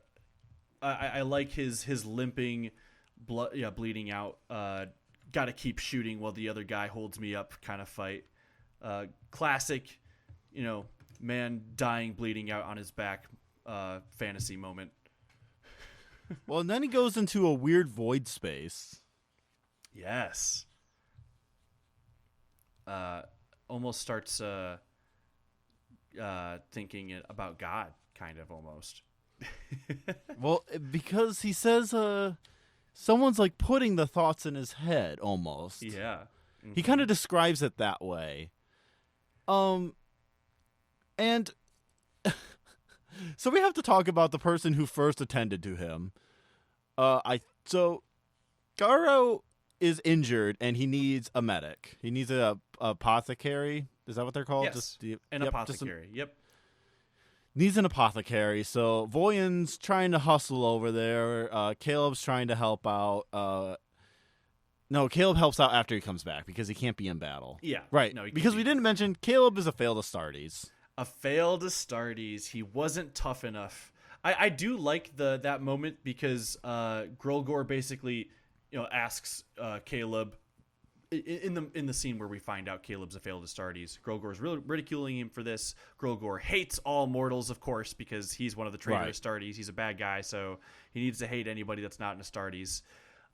Speaker 3: like his limping blood, bleeding out. Gotta keep shooting while the other guy holds me up kind of fight. Classic, you know, man dying, bleeding out on his back fantasy moment.
Speaker 1: Well, and then he goes into a weird void space.
Speaker 3: Yes. Almost starts thinking about God, kind of almost.
Speaker 1: Well, because he says someone's like putting the thoughts in his head almost.
Speaker 3: Yeah. Mm-hmm.
Speaker 1: He kind of describes it that way. And so we have to talk about the person who first attended to him. So Garo is injured and he needs a medic. He needs a apothecary. Is that what they're called?
Speaker 3: Yes. Apothecary. Yep.
Speaker 1: Needs an apothecary. So Voyan's trying to hustle over there. Caleb's trying to help out. No, Caleb helps out after he comes back because he can't be in battle.
Speaker 3: Yeah.
Speaker 1: Right.
Speaker 3: No,
Speaker 1: because we didn't mention Caleb is a failed Astartes.
Speaker 3: A failed Astartes. He wasn't tough enough. I do like that moment because Grolgor basically, you know, asks Caleb in the scene where we find out Caleb's a failed Astartes. Grolgor is really ridiculing him for this. Grolgor hates all mortals, of course, because he's one of the traitor Astartes. He's a bad guy, so he needs to hate anybody that's not an Astartes.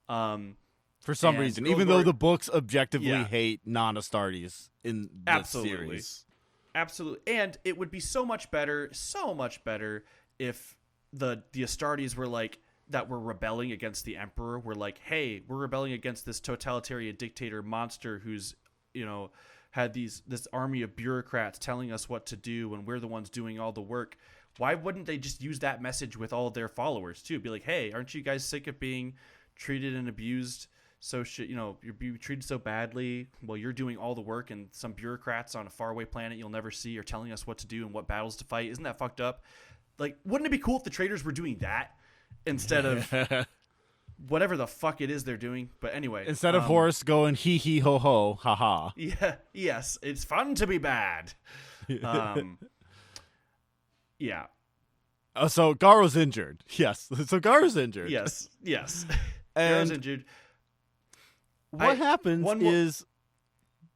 Speaker 1: For some reason, Grolgor, even though the books objectively hate non-Astartes in the series.
Speaker 3: Absolutely. And it would be so much better if the Astartes were like, that were rebelling against the Emperor were like, hey, we're rebelling against this totalitarian dictator monster who's, you know, had this army of bureaucrats telling us what to do when we're the ones doing all the work. Why wouldn't they just use that message with all of their followers too? Be like, hey, aren't you guys sick of being treated and abused? So you're being treated so badly. Well, you're doing all the work, and some bureaucrats on a faraway planet you'll never see are telling us what to do and what battles to fight. Isn't that fucked up? Like, wouldn't it be cool if the traitors were doing that instead of whatever the fuck it is they're doing? But anyway,
Speaker 1: instead of Horus going hee hee ho ho ha ha.
Speaker 3: Yeah. Yes, it's fun to be bad. Yeah.
Speaker 1: So Garo's injured. Yes. So Garo's injured.
Speaker 3: Yes.
Speaker 1: And
Speaker 3: Garo's injured.
Speaker 1: What happens is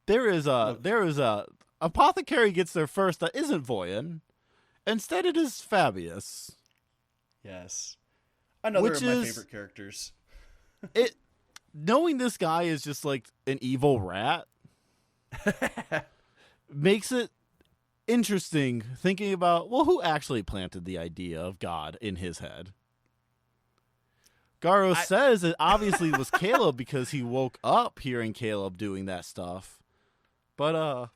Speaker 1: there is a
Speaker 4: Apothecary gets there first. That isn't Voyan. Instead, it is Fabius.
Speaker 3: Yes. Another
Speaker 4: Which
Speaker 3: of my
Speaker 4: is-
Speaker 3: favorite characters.
Speaker 4: Knowing this guy is just like an evil rat makes it interesting thinking about, well, who actually planted the idea of God in his head? Garo says it obviously was Caleb because he woke up hearing Caleb doing that stuff. But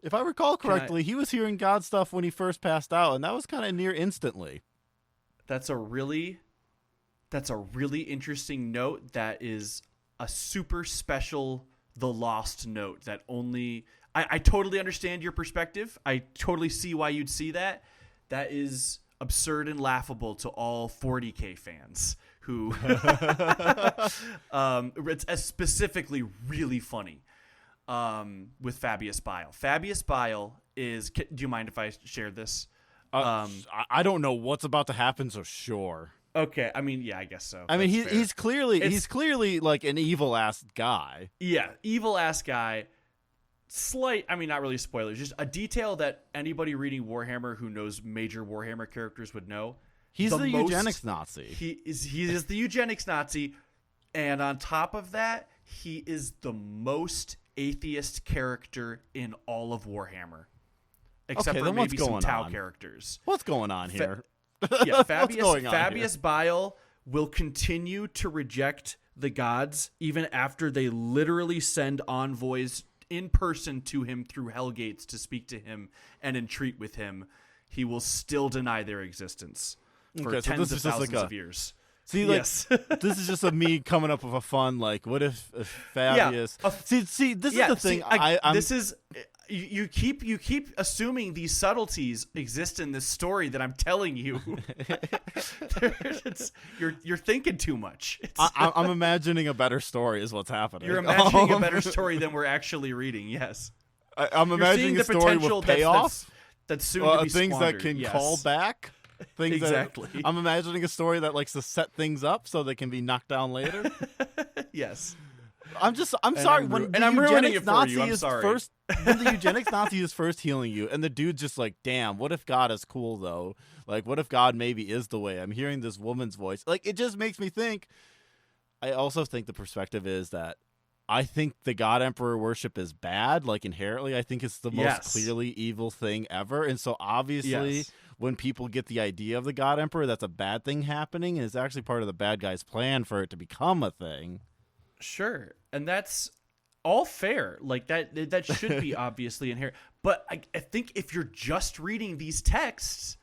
Speaker 4: if I recall correctly, he was hearing God stuff when he first passed out, and that was kind of near instantly.
Speaker 3: That's a really interesting note. That is a super special The Lost note that only I totally understand your perspective. I totally see why you'd see that. That is absurd and laughable to all 40K fans who it's specifically really funny with Fabius Bile. Fabius Bile is, do you mind if I share this?
Speaker 4: I don't know what's about to happen, so sure.
Speaker 3: Okay, I mean, yeah, I guess so.
Speaker 4: I mean,
Speaker 3: That's fair.
Speaker 4: he's clearly like an evil ass guy.
Speaker 3: Yeah, evil ass guy. Slight, I mean, not really spoilers, just a detail that anybody reading Warhammer who knows major Warhammer characters would know.
Speaker 4: He's the eugenics Nazi.
Speaker 3: He is the eugenics Nazi, and on top of that, he is the most atheist character in all of Warhammer, except for maybe some Tau characters.
Speaker 4: What's going on here?
Speaker 3: Yeah,
Speaker 4: going on
Speaker 3: Fabius Bile will continue to reject the gods even after they literally send envoys in person to him through Hellgates to speak to him and entreat with him. He will still deny their existence for tens of thousands of years.
Speaker 4: See, like, this is just me coming up with a fun, like, what if Fabius... Yeah. See, this is the thing.
Speaker 3: This is... You keep assuming these subtleties exist in this story that I'm telling you. You're thinking too much.
Speaker 4: I'm imagining a better story is what's happening.
Speaker 3: You're imagining a better story than we're actually reading. Yes,
Speaker 4: I'm imagining a story with payoff.
Speaker 3: That's soon to be
Speaker 4: things
Speaker 3: squandered.
Speaker 4: that can call back. Things
Speaker 3: exactly.
Speaker 4: I'm imagining a story that likes to set things up so they can be knocked down later.
Speaker 3: Yes.
Speaker 4: I'm sorry. When the eugenics Nazi is first, when the eugenics Nazi is first healing you, and the dude's just like, "Damn, what if God is cool though? Like, what if God maybe is the way?" I'm hearing this woman's voice. Like, it just makes me think. I also think the perspective is that I think the God Emperor worship is bad. Like, inherently, I think it's the most clearly evil thing ever. And so, obviously, when people get the idea of the God Emperor, that's a bad thing happening, and it's actually part of the bad guy's plan for it to become a thing.
Speaker 3: Sure, and that's all fair. Like that should be obviously inherent. But I think if you're just reading these texts,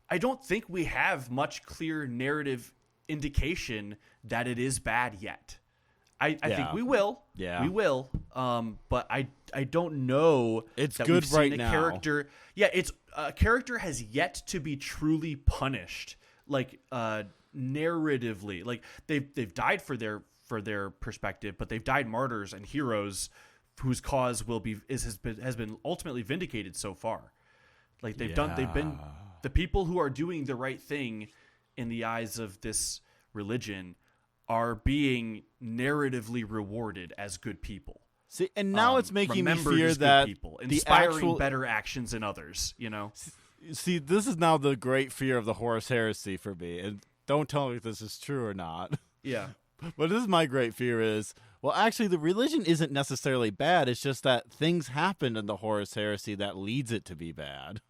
Speaker 3: I don't think we have much clear narrative indication that it is bad yet. I think we will.
Speaker 4: Yeah,
Speaker 3: we will. But I don't know.
Speaker 4: It's
Speaker 3: that
Speaker 4: good
Speaker 3: we've seen
Speaker 4: right
Speaker 3: a
Speaker 4: now.
Speaker 3: Character. Yeah, it's a character has yet to be truly punished. Like narratively, like they've died for their perspective, but they've died martyrs and heroes whose cause has been ultimately vindicated so far. Like they've been the people who are doing the right thing in the eyes of this religion are being narratively rewarded as good people.
Speaker 4: See, and now it's making me fear
Speaker 3: as
Speaker 4: that
Speaker 3: people, inspiring better actions in others, you know?
Speaker 4: See, this is now the great fear of the Horus Heresy for me, and don't tell me if this is true or not.
Speaker 3: Yeah.
Speaker 4: But this is my great fear is, well, actually, the religion isn't necessarily bad. It's just that things happened in the Horus Heresy that leads it to be bad.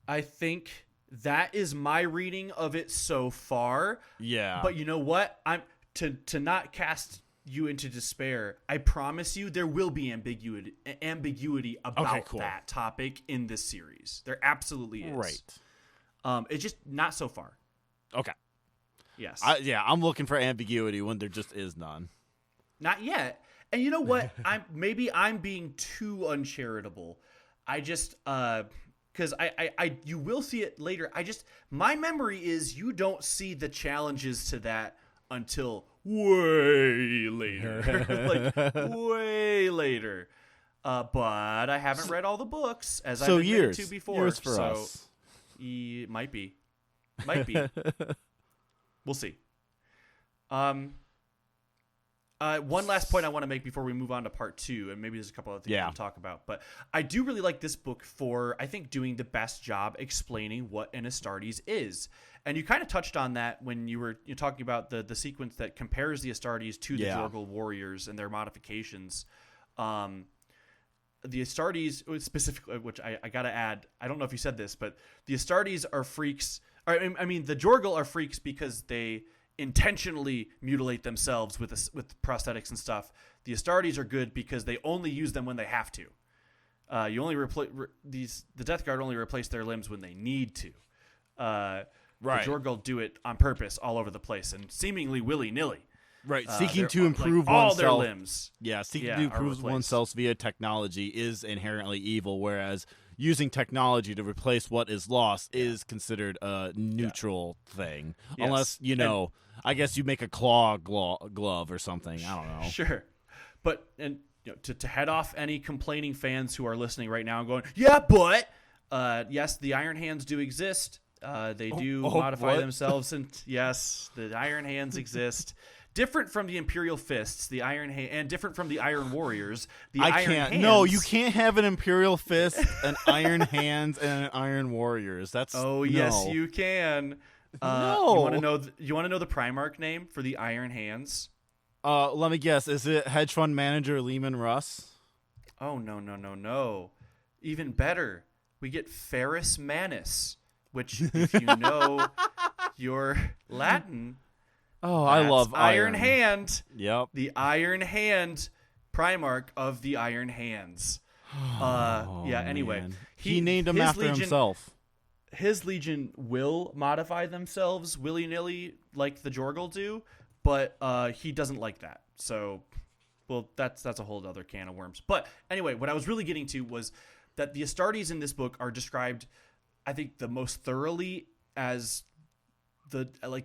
Speaker 3: I think that is my reading of it so far.
Speaker 4: Yeah.
Speaker 3: But you know what? I'm to not cast you into despair. I promise you there will be ambiguity about that topic in this series. There absolutely is.
Speaker 4: Right.
Speaker 3: It's just not so far.
Speaker 4: Okay.
Speaker 3: Yes.
Speaker 4: I'm looking for ambiguity when there just is none.
Speaker 3: Not yet. And you know what? I'm being too uncharitable. I just because I you will see it later. My memory is you don't see the challenges to that until way later. Like way later. But I haven't read all the books as I've admitted to before.
Speaker 4: Years for us.
Speaker 3: Might be. We'll see. One last point I want to make before we move on to part 2, and maybe there's a couple other things to talk about. But I do really like this book for, I think, doing the best job explaining what an Astartes is. And you kind of touched on that when you're talking about the sequence that compares the Astartes to the Jorgal warriors and their modifications. The Astartes, specifically, which I got to add, I don't know if you said this, but the Astartes are freaks. I mean, the Jorgal are freaks because they intentionally mutilate themselves with prosthetics and stuff. The Astartes are good because they only use them when they have to. You only the Death Guard only replace their limbs when they need to. Right. The Jorgal do it on purpose all over the place and seemingly willy-nilly.
Speaker 4: Right, seeking to improve
Speaker 3: all
Speaker 4: oneself.
Speaker 3: All their limbs.
Speaker 4: Yeah, seeking to improve oneself via technology is inherently evil, whereas using technology to replace what is lost is considered a neutral thing. Yes. Unless, I guess you make a claw glove or something. I don't know.
Speaker 3: Sure. But to head off any complaining fans who are listening right now and going, yeah, but yes, the Iron Hands do exist. They do modify themselves. And yes, the Iron Hands exist. Different from the Imperial Fists, the Iron and different from the Iron Warriors. No,
Speaker 4: you can't have an Imperial Fist, an Iron Hands, and an Iron Warriors.
Speaker 3: Yes, you can.
Speaker 4: No.
Speaker 3: You want to know the Primarch name for the Iron Hands?
Speaker 4: Let me guess. Is it hedge fund manager Lehman Russ?
Speaker 3: Oh no! Even better, we get Ferrus Manus, which, if you know your Latin.
Speaker 4: Oh, I love
Speaker 3: Iron Hand.
Speaker 4: Yep.
Speaker 3: The Iron Hand Primarch of the Iron Hands. Anyway.
Speaker 4: Man. He named him after himself.
Speaker 3: His legion will modify themselves willy-nilly like the Jorgal do, but he doesn't like that. So, that's a whole other can of worms. But anyway, what I was really getting to was that the Astartes in this book are described, I think, the most thoroughly as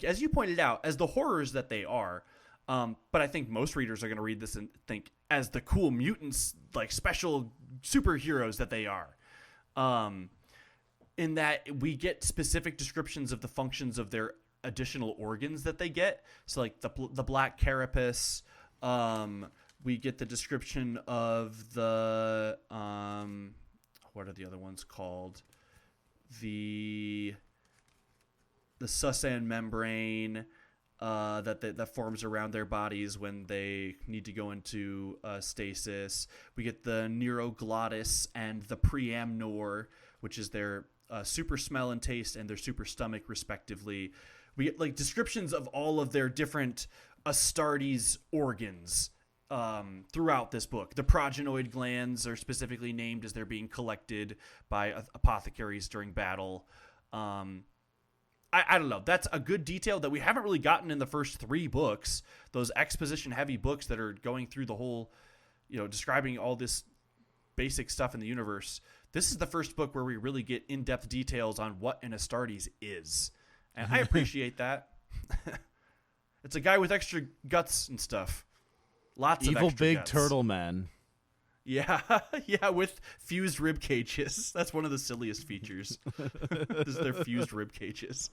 Speaker 3: as you pointed out, as the horrors that they are. But I think most readers are going to read this and think as the cool mutants, like special superheroes that they are. In that we get specific descriptions of the functions of their additional organs that they get. So like the black carapace, we get the description of the, what are the other ones called? The Susan membrane that forms around their bodies when they need to go into stasis. We get the neuroglottis and the preamnor, which is their super smell and taste and their super stomach, respectively. We get like descriptions of all of their different Astartes organs throughout this book. The progenoid glands are specifically named as they're being collected by apothecaries during battle. I don't know. That's a good detail that we haven't really gotten in the first 3 books. Those exposition-heavy books that are going through the whole, describing all this basic stuff in the universe. This is the first book where we really get in-depth details on what an Astartes is. And I appreciate that. It's a guy with extra guts and stuff. Lots of
Speaker 4: evil
Speaker 3: extra
Speaker 4: big
Speaker 3: guts.
Speaker 4: Turtle man.
Speaker 3: Yeah, with fused rib cages. That's one of the silliest features. This is their fused rib cages.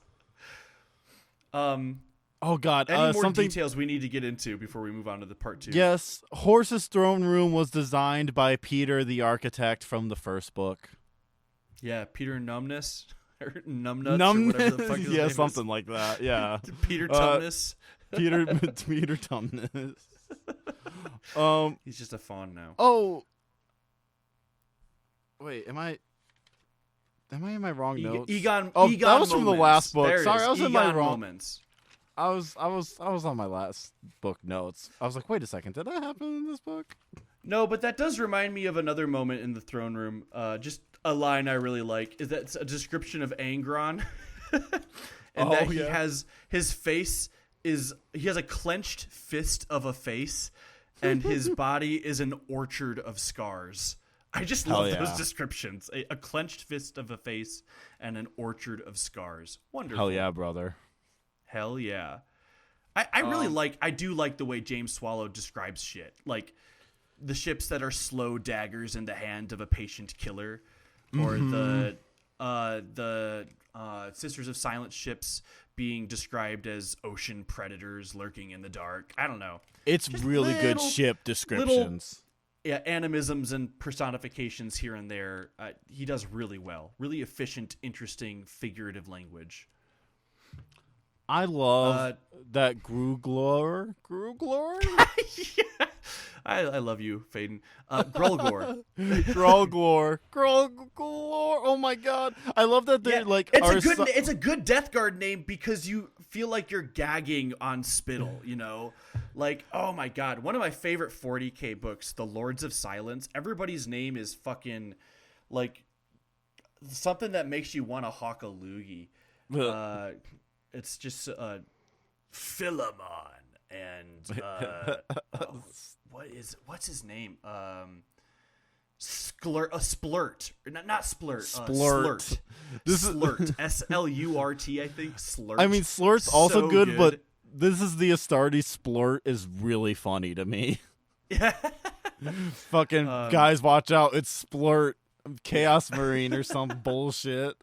Speaker 4: Oh God!
Speaker 3: Any more details we need to get into before we move on to the part 2?
Speaker 4: Yes, Horus's throne room was designed by Peter, the architect from the first book.
Speaker 3: Yeah, Peter Numbness or Numbnuts or whatever the fuck his name
Speaker 4: something
Speaker 3: is.
Speaker 4: Like that. Yeah,
Speaker 3: Peter Tumnus.
Speaker 4: Peter Tumnus.
Speaker 3: He's just a fawn now.
Speaker 4: Oh, wait, am I in my wrong notes?
Speaker 3: Egon
Speaker 4: that was
Speaker 3: moments.
Speaker 4: from the last book.
Speaker 3: There
Speaker 4: Sorry, I was
Speaker 3: Egon
Speaker 4: in my wrong
Speaker 3: moments.
Speaker 4: I was on my last book notes. I was like, wait a second, did that happen in this book?
Speaker 3: No, but that does remind me of another moment in the throne room. Just a line I really like is that a description of Angron, and he has his face he has a clenched fist of a face, and his body is an orchard of scars. I just love those descriptions. A clenched fist of a face and an orchard of scars. Wonderful.
Speaker 4: Hell yeah, brother.
Speaker 3: Hell yeah. I really I do like the way James Swallow describes shit. Like the ships that are slow daggers in the hand of a patient killer, or The Sisters of Silent ships being described as ocean predators lurking in the dark. I don't know.
Speaker 4: It's just really good ship descriptions.
Speaker 3: Animisms and personifications here and there. He does really well. Really efficient, interesting, figurative language.
Speaker 4: I love that Gruglor.
Speaker 3: Yeah. I love you, Faden. Grulgor.
Speaker 4: Grulgor. Oh my god. I love that they're
Speaker 3: it's a good Death Guard name because you feel like you're gagging on spittle, you know? Like, oh my god. One of my favorite 40K books, The Lords of Silence, everybody's name is fucking like something that makes you want to hawk a loogie. It's just Philemon and what's his name? Splurt. Not Splurt. Slurt. Slurt. Slurt. I think. Slurt.
Speaker 4: I mean, Slurt's also
Speaker 3: so
Speaker 4: good, but this is the Astartes Splurt is really funny to me.
Speaker 3: Yeah.
Speaker 4: Fucking guys, watch out! It's Splurt, Chaos Marine or some bullshit.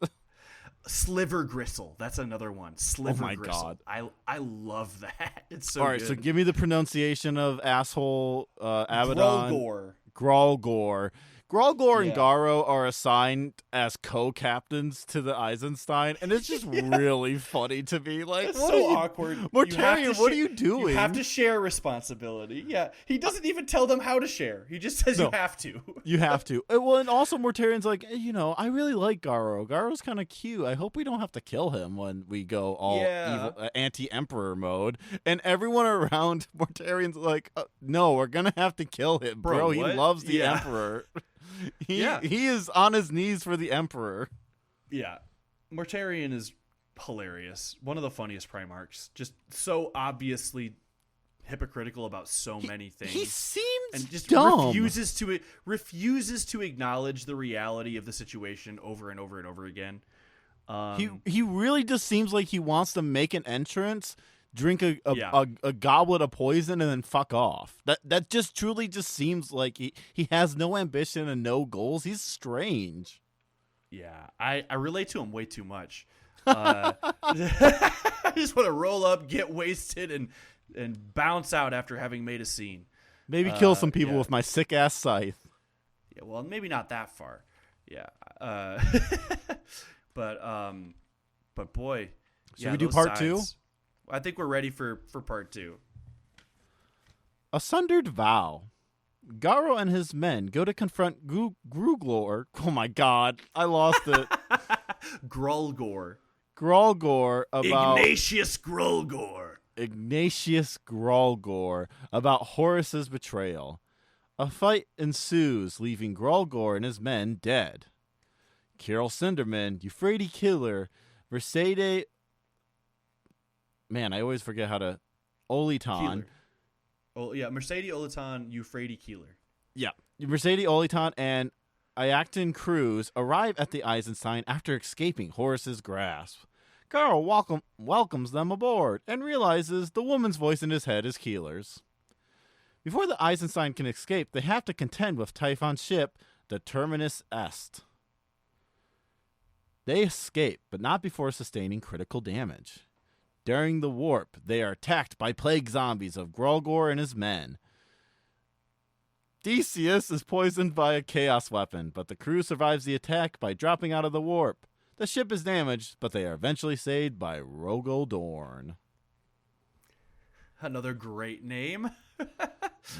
Speaker 3: Sliver Gristle. That's another one. Sliver
Speaker 4: Oh my
Speaker 3: Gristle.
Speaker 4: god.
Speaker 3: I love that. It's so
Speaker 4: All right,
Speaker 3: good.
Speaker 4: so give me the pronunciation of asshole Abaddon.
Speaker 3: Grulgor.
Speaker 4: Grulgor and Garo are assigned as co-captains to the Eisenstein, and it's just really funny to me. Like,
Speaker 3: it's so awkward.
Speaker 4: Mortarion, what are you doing?
Speaker 3: You have to share responsibility. Yeah, he doesn't even tell them how to share. He just says you have to.
Speaker 4: You have to. Well, and also Mortarion's like, I really like Garo. Garo's kind of cute. I hope we don't have to kill him when we go all evil, anti-emperor mode. And everyone around Mortarion's like, no, we're gonna have to kill him, bro. He loves the emperor. He is on his knees for the emperor.
Speaker 3: Yeah. Mortarion is hilarious. One of the funniest Primarchs. Just so obviously hypocritical about so many things.
Speaker 4: He seems
Speaker 3: and just
Speaker 4: dumb.
Speaker 3: refuses to acknowledge the reality of the situation over and over and over again.
Speaker 4: He really just seems like he wants to make an entrance, drink a goblet of poison, and then fuck off. That just truly just seems like he has no ambition and no goals. He's strange.
Speaker 3: Yeah, I relate to him way too much. I just want to roll up, get wasted, and bounce out after having made a scene.
Speaker 4: Maybe kill some people with my sick ass scythe.
Speaker 3: Yeah, well, maybe not that far. Yeah, but boy,
Speaker 4: should we do part 2?
Speaker 3: I think we're ready for part 2.
Speaker 4: A sundered vow. Garo and his men go to confront Gruglor. Oh my god, I lost it.
Speaker 3: Grulgor
Speaker 4: about
Speaker 3: Ignatius Grulgor
Speaker 4: about Horus's betrayal. A fight ensues, leaving Grulgor and his men dead. Kirill Cinderman, Euphrates Killer, Mercedes. Man, I always forget how to. Olitan.
Speaker 3: Mercedes Olitan, Euphrates Keeler.
Speaker 4: Yeah, Mercedes Olitan and Iacton Cruz arrive at the Eisenstein after escaping Horus's grasp. Garo welcomes them aboard and realizes the woman's voice in his head is Keeler's. Before the Eisenstein can escape, they have to contend with Typhon's ship, the Terminus Est. They escape, but not before sustaining critical damage. During the warp, they are attacked by plague zombies of Grulgor and his men. Theseus is poisoned by a chaos weapon, but the crew survives the attack by dropping out of the warp. The ship is damaged, but they are eventually saved by Rogol Dorn.
Speaker 3: Another great name.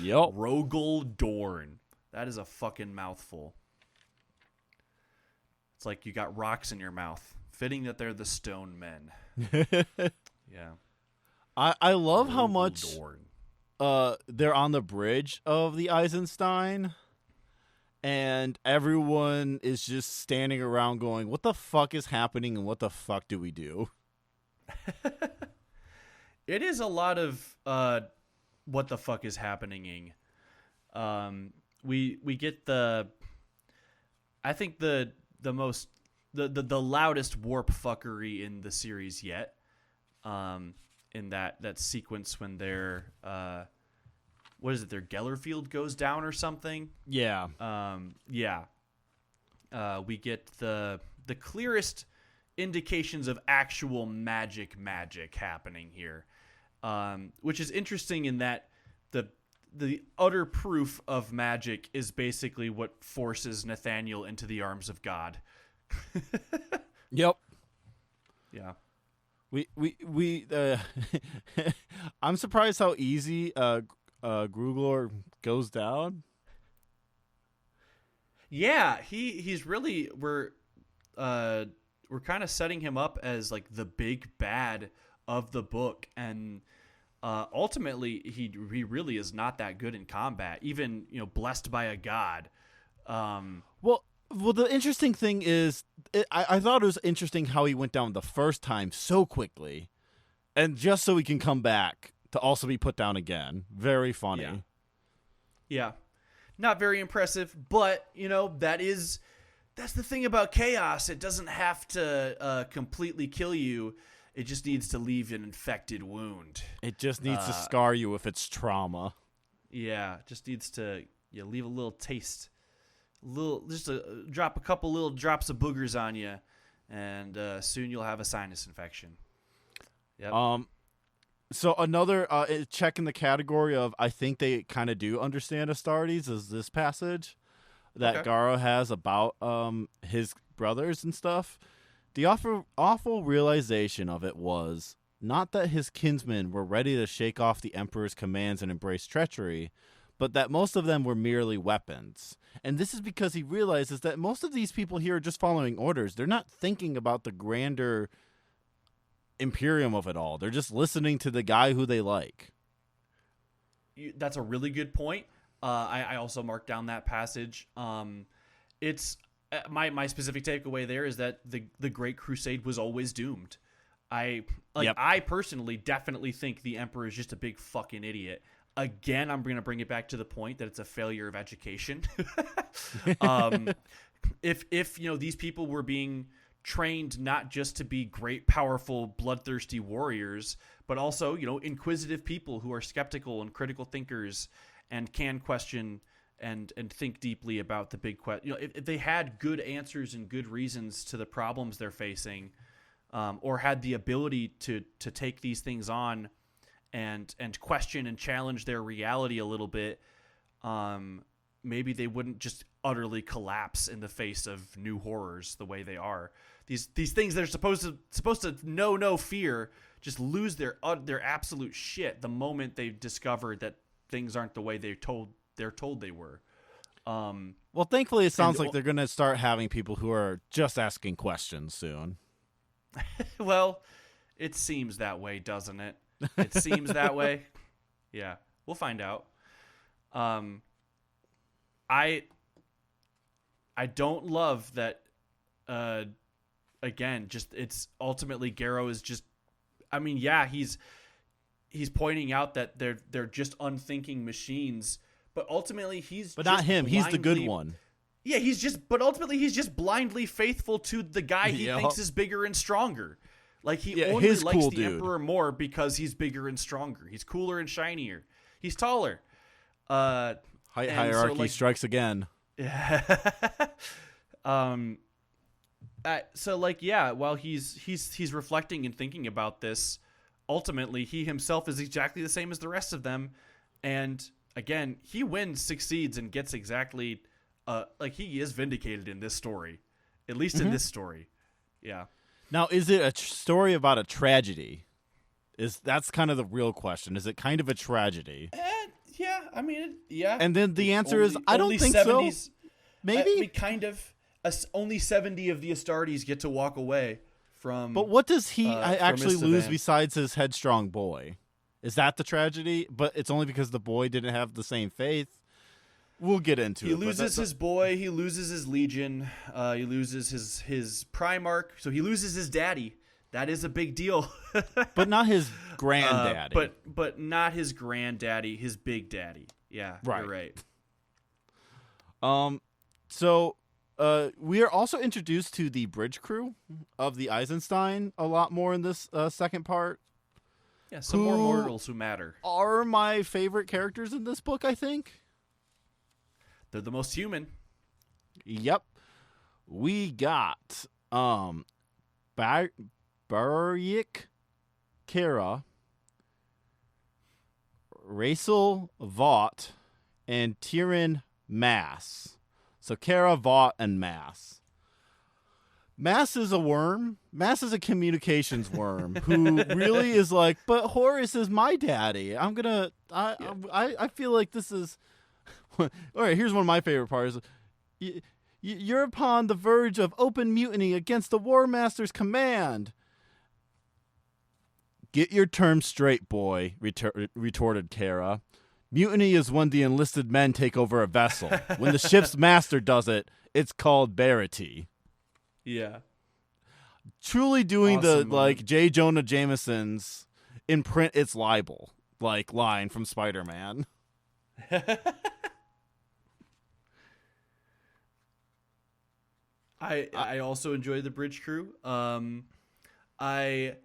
Speaker 4: Yep.
Speaker 3: Rogol Dorn. That is a fucking mouthful. It's like you got rocks in your mouth. Fitting that they're the stone men. Yeah.
Speaker 4: I love how
Speaker 3: Rogol
Speaker 4: much
Speaker 3: Dorn.
Speaker 4: they're on the bridge of the Eisenstein, and everyone is just standing around going, what the fuck is happening and what the fuck do we do?
Speaker 3: It is a lot of what the fuck is happening. We get the loudest warp fuckery in the series yet. In that sequence when their what is it? Their Gellerfield goes down or something.
Speaker 4: Yeah.
Speaker 3: We get the the clearest indications of actual magic happening here, which is interesting in that the utter proof of magic is basically what forces Nathaniel into the arms of God.
Speaker 4: Yep.
Speaker 3: Yeah.
Speaker 4: We I'm surprised how easy Gruglor goes down.
Speaker 3: Yeah, he's really we're kind of setting him up as like the big bad of the book, and ultimately he really is not that good in combat, even blessed by a god.
Speaker 4: Well, the interesting thing is, I thought it was interesting how he went down the first time so quickly, and just so he can come back to also be put down again. Very funny.
Speaker 3: Yeah. Not very impressive, but that's the thing about chaos. It doesn't have to completely kill you. It just needs to leave an infected wound.
Speaker 4: It just needs to scar you if it's trauma.
Speaker 3: Yeah, just needs to leave a little taste, drop a couple little drops of boogers on you, and soon you'll have a sinus infection. Yep.
Speaker 4: So another check in the category of I think they kind of do understand Astartes is this passage that Garo has about his brothers and stuff. The awful realization of it was not that his kinsmen were ready to shake off the Emperor's commands and embrace treachery, but that most of them were merely weapons. And this is because he realizes that most of these people here are just following orders. They're not thinking about the grander imperium of it all. They're just listening to the guy who they like.
Speaker 3: That's a really good point. I also marked down that passage. It's my specific takeaway there is that the Great Crusade was always doomed. I personally definitely think the Emperor is just a big fucking idiot. Again, I'm going to bring it back to the point that it's a failure of education. If these people were being trained not just to be great, powerful, bloodthirsty warriors, but also, inquisitive people who are skeptical and critical thinkers and can question and think deeply about the big question. If they had good answers and good reasons to the problems they're facing, or had the ability to take these things on and question and challenge their reality a little bit, maybe they wouldn't just utterly collapse in the face of new horrors the way they are. These things that are supposed to know no fear just lose their absolute shit the moment they discover that things aren't the way they're told they were.
Speaker 4: Well, thankfully, it sounds like they're going to start having people who are just asking questions soon.
Speaker 3: Well, it seems that way, doesn't it? It seems that way. Yeah, we'll find out. I don't love that. Again, just it's ultimately Garo is just. I mean, yeah, he's pointing out that they're just unthinking machines, but ultimately he's.
Speaker 4: But not him. He's the good one.
Speaker 3: Yeah, but ultimately he's just blindly faithful to the guy he thinks is bigger and stronger. Like he only likes the Emperor more because he's bigger and stronger. He's cooler and shinier. He's taller.
Speaker 4: Hierarchy strikes again.
Speaker 3: While he's reflecting and thinking about this, ultimately he himself is exactly the same as the rest of them, and again he succeeds and gets exactly he is vindicated in this story, at least in this story. Yeah.
Speaker 4: Now, is it a story about a tragedy? That's kind of the real question. Is it kind of a tragedy?
Speaker 3: Yeah, I mean, yeah.
Speaker 4: And then the answer is, I don't think 70s, so. Maybe
Speaker 3: kind of. Only 70 of the Astartes get to walk away from.
Speaker 4: But what does he actually lose besides his headstrong boy? Is that the tragedy? But it's only because the boy didn't have the same faith. We'll get into it.
Speaker 3: He loses his boy. He loses his legion. He loses his Primarch. So he loses his daddy. That is a big deal.
Speaker 4: But not his granddaddy.
Speaker 3: But not his granddaddy. His big daddy. Yeah, right. You're right.
Speaker 4: So we are also introduced to the bridge crew of the Eisenstein a lot more in this second part.
Speaker 3: Yeah, some more mortals who matter.
Speaker 4: Are my favorite characters in this book, I think.
Speaker 3: They're the most human.
Speaker 4: Yep. We got Baryik, Kara, Rachel Vaught, and Tyrion Mass. So Kara, Vaught, and Mass. Mass is a worm. Mass is a communications worm who really is like, but Horus is my daddy. I feel like this is... All right, here's one of my favorite parts. You're upon the verge of open mutiny against the War Master's command. Get your terms straight, boy, retorted Kara. Mutiny is when the enlisted men take over a vessel. When the ship's master does it, it's called barity.
Speaker 3: Yeah.
Speaker 4: Truly doing
Speaker 3: Awesome
Speaker 4: the, like, J. Jonah Jameson's in print, it's libel, like, line from Spider-Man.
Speaker 3: I also enjoy the bridge crew. I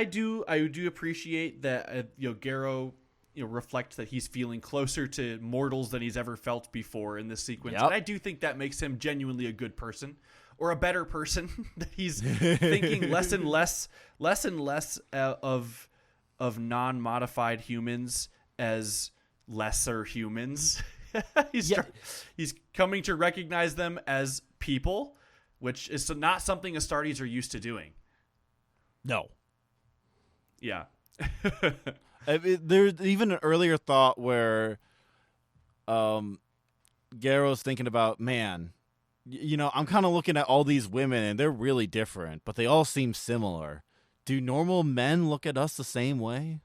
Speaker 3: do appreciate that Garrow reflects that he's feeling closer to mortals than he's ever felt before in this sequence.
Speaker 4: Yep.
Speaker 3: And I do think that makes him genuinely a good person or a better person. That he's thinking less and less of non-modified humans as lesser humans. He's coming to recognize them as people, which is not something Astartes are used to doing.
Speaker 4: No.
Speaker 3: Yeah.
Speaker 4: There's even an earlier thought where Garrow's thinking about, man, I'm kind of looking at all these women and they're really different, but they all seem similar. Do normal men look at us the same way?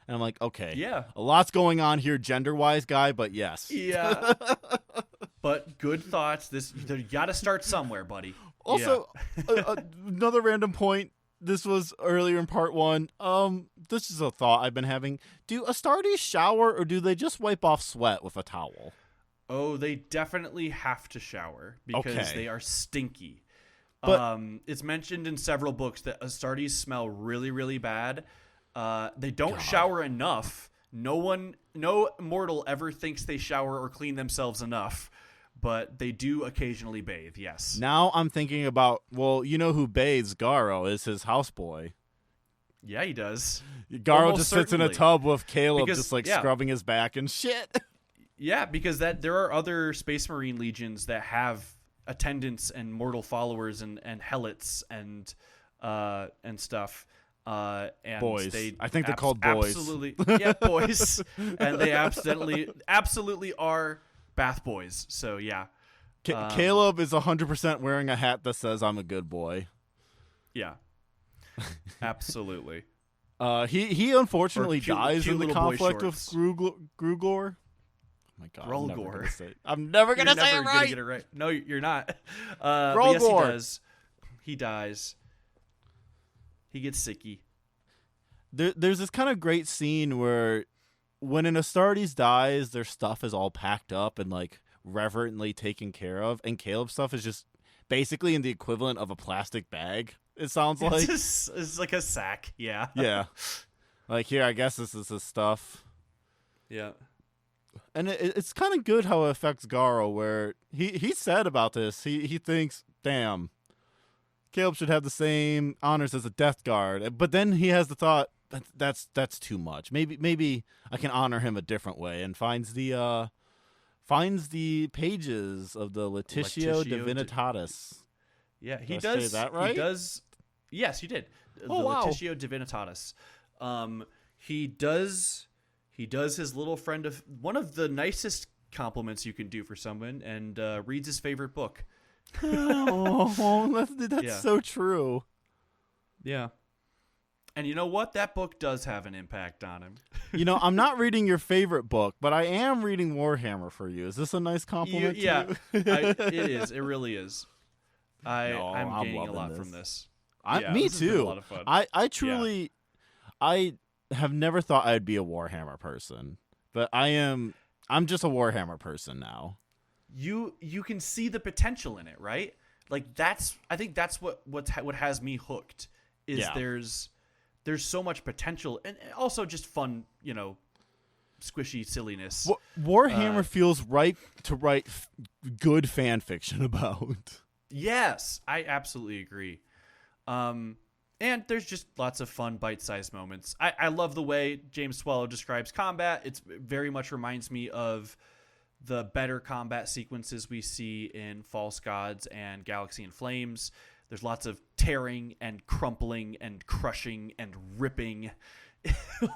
Speaker 4: And I'm like, okay,
Speaker 3: yeah,
Speaker 4: a lot's going on here gender-wise, guy, but yes.
Speaker 3: Yeah. But good thoughts. You got to start somewhere, buddy.
Speaker 4: Also, another random point. This was earlier in part 1. This is a thought I've been having. Do Astartes shower or do they just wipe off sweat with a towel?
Speaker 3: Oh, they definitely have to shower because they are stinky.
Speaker 4: But,
Speaker 3: it's mentioned in several books that Astartes smell really, really bad. They don't shower enough. No mortal ever thinks they shower or clean themselves enough. But they do occasionally bathe, yes.
Speaker 4: Now I'm thinking about, well, you know who bathes Garo is his houseboy.
Speaker 3: Yeah, he does.
Speaker 4: Garo just sits in a tub with Caleb
Speaker 3: because,
Speaker 4: scrubbing his back and shit.
Speaker 3: Yeah, because there are other Space Marine legions that have attendants and mortal followers and helots and stuff. And
Speaker 4: boys. I think they're called boys.
Speaker 3: Absolutely. Yeah, boys. And they absolutely are bath boys. So yeah.
Speaker 4: Caleb is 100% wearing a hat that says I'm a good boy.
Speaker 3: Yeah. Absolutely.
Speaker 4: He unfortunately dies in the conflict with Grugor. Oh my god.
Speaker 3: Grulgor.
Speaker 4: I'm never going to say it right.
Speaker 3: Get it right. No, you're not. But yes, he does. He dies. He gets sicky.
Speaker 4: There's this kind of great scene where when an Astartes dies, their stuff is all packed up and like reverently taken care of, and Caleb's stuff is just basically in the equivalent of a plastic bag. It sounds like
Speaker 3: it's like a sack. Yeah.
Speaker 4: Yeah. Like, here, I guess this is his stuff.
Speaker 3: Yeah.
Speaker 4: And it's kind of good how it affects Garo, where he said about this. He thinks, damn, Caleb should have the same honors as a Death Guard. But then he has the thought, that's too much. Maybe I can honor him a different way, and finds the pages of the Lectitio Divinitatis.
Speaker 3: Yeah, he
Speaker 4: Did I
Speaker 3: does.
Speaker 4: say that right?
Speaker 3: He does. Yes, you did.
Speaker 4: Oh,
Speaker 3: the
Speaker 4: wow.
Speaker 3: Lectitio Divinitatis. He does his little friend of one of the nicest compliments you can do for someone, and reads his favorite book.
Speaker 4: Oh, that's so true.
Speaker 3: Yeah. And you know what? That book does have an impact on him.
Speaker 4: I'm not reading your favorite book, but I am reading Warhammer for you. Is this a nice compliment?
Speaker 3: Yeah,
Speaker 4: to you?
Speaker 3: it is. It really is. I'm gaining a lot from this.
Speaker 4: Me
Speaker 3: this has been
Speaker 4: too.
Speaker 3: a lot of fun.
Speaker 4: I truly, I have never thought I'd be a Warhammer person, but I'm just a Warhammer person now.
Speaker 3: You can see the potential in it, right? Like I think that's what has me hooked is there's so much potential and also just fun, squishy silliness.
Speaker 4: Warhammer feels ripe to write good fan fiction about.
Speaker 3: Yes, I absolutely agree. And there's just lots of fun bite-sized moments. I love the way James Swallow describes combat. It very much reminds me of the better combat sequences we see in False Gods and Galaxy in Flames. There's lots of tearing and crumpling and crushing and ripping.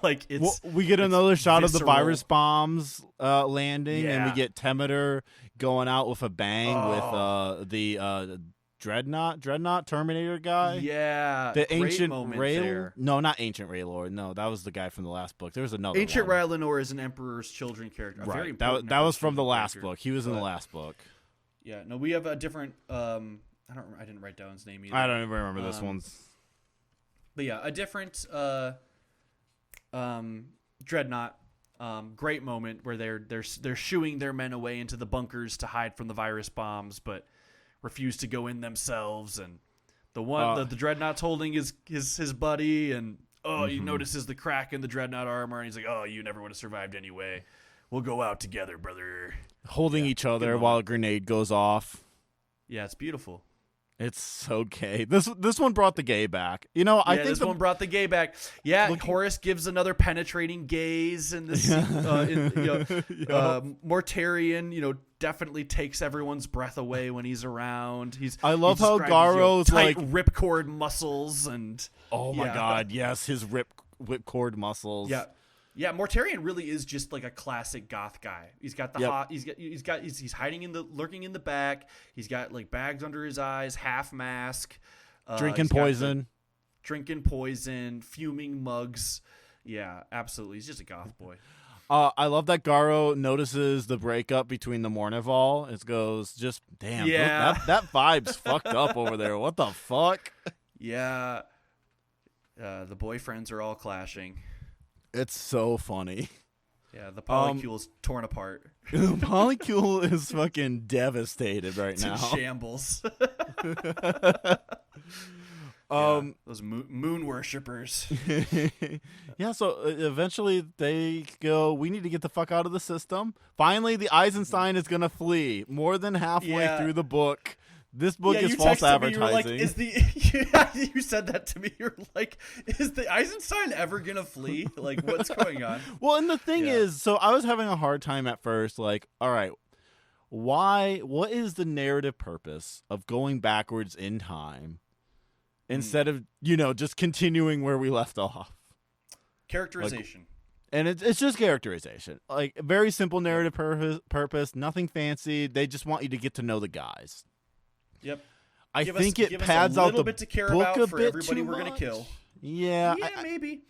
Speaker 3: Like
Speaker 4: we get another shot of the virus bombs landing, and we get Temeter going out with a bang with the Dreadnought Terminator guy.
Speaker 3: Yeah,
Speaker 4: the ancient
Speaker 3: Rail.
Speaker 4: No, not ancient Raylord. No, that was the guy from the last book. There was another
Speaker 3: Ancient
Speaker 4: one.
Speaker 3: Raylanor is an Emperor's Children character.
Speaker 4: Right. That was from the last book. He was in the last book.
Speaker 3: Yeah. No, we have a different. I didn't write down his name either.
Speaker 4: I don't even remember this one.
Speaker 3: But yeah, a different Dreadnought. Great moment where they're shooing their men away into the bunkers to hide from the virus bombs, but refuse to go in themselves. And the Dreadnought's holding his buddy, and he notices the crack in the Dreadnought armor, and he's like, "Oh, you never would have survived anyway. We'll go out together, brother."
Speaker 4: Holding each other while a grenade goes off.
Speaker 3: Yeah, it's beautiful.
Speaker 4: It's so gay. This one brought the gay back. I think
Speaker 3: this one brought the gay back. Yeah, Horus gives another penetrating gaze in this. Mortarion, definitely takes everyone's breath away when he's around.
Speaker 4: I love how Garo's
Speaker 3: tight ripcord muscles and.
Speaker 4: Oh my god! Yes, his ripcord muscles.
Speaker 3: Yeah. Yeah, Mortarion really is just like a classic goth guy. He's got the he's hiding lurking in the back. He's got like bags under his eyes, half mask,
Speaker 4: drinking poison,
Speaker 3: fuming mugs. Yeah, absolutely. He's just a goth boy.
Speaker 4: I love that Garo notices the breakup between the Mournival. It goes, just damn, look, that vibe's fucked up over there. What the fuck?
Speaker 3: Yeah, the boyfriends are all clashing.
Speaker 4: It's so funny.
Speaker 3: Yeah, the polycule's torn apart.
Speaker 4: The polycule is fucking devastated right now.
Speaker 3: In shambles. Those moon worshippers.
Speaker 4: Yeah, so eventually they go, we need to get the fuck out of the system. Finally, the Eisenstein is going to flee. More than halfway through the book. This book is false advertising.
Speaker 3: You said that to me. You're like, is the Eisenstein ever gonna flee? Like, what's going on?
Speaker 4: Well, and the thing is, so I was having a hard time at first. Like, all right, what is the narrative purpose of going backwards in time instead of just continuing where we left off?
Speaker 3: Characterization.
Speaker 4: And it's just characterization. Like, very simple narrative purpose, nothing fancy. They just want you to get to know the guys.
Speaker 3: Yep.
Speaker 4: I think it pads out the
Speaker 3: bit to care
Speaker 4: book
Speaker 3: about
Speaker 4: a
Speaker 3: for
Speaker 4: bit
Speaker 3: everybody
Speaker 4: too
Speaker 3: we're
Speaker 4: much.
Speaker 3: gonna kill.
Speaker 4: Yeah,
Speaker 3: maybe.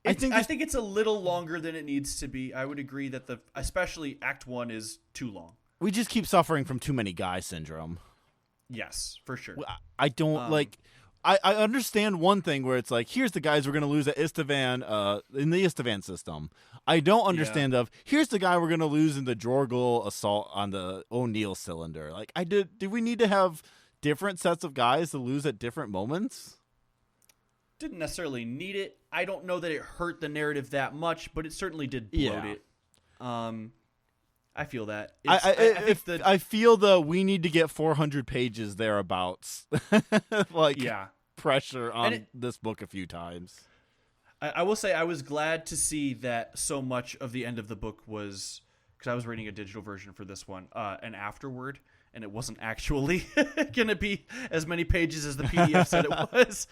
Speaker 4: I think
Speaker 3: it's a little longer than it needs to be. I would agree that especially Act 1 is too long.
Speaker 4: We just keep suffering from too many guy syndrome.
Speaker 3: Yes, for sure.
Speaker 4: I don't like. I understand one thing where it's like, here's the guys we're going to lose at Istavan in the Istavan system. I don't understand here's the guy we're going to lose in the Jorgul assault on the O'Neill cylinder. Like, do we need to have different sets of guys to lose at different moments?
Speaker 3: Didn't necessarily need it. I don't know that it hurt the narrative that much, but it certainly did bloat it. I feel that.
Speaker 4: I feel we need to get 400 pages thereabouts. Pressure on this book a few times.
Speaker 3: I will say I was glad to see that so much of the end of the book was, because I was reading a digital version for this one, an afterword, and it wasn't actually going to be as many pages as the PDF said it was.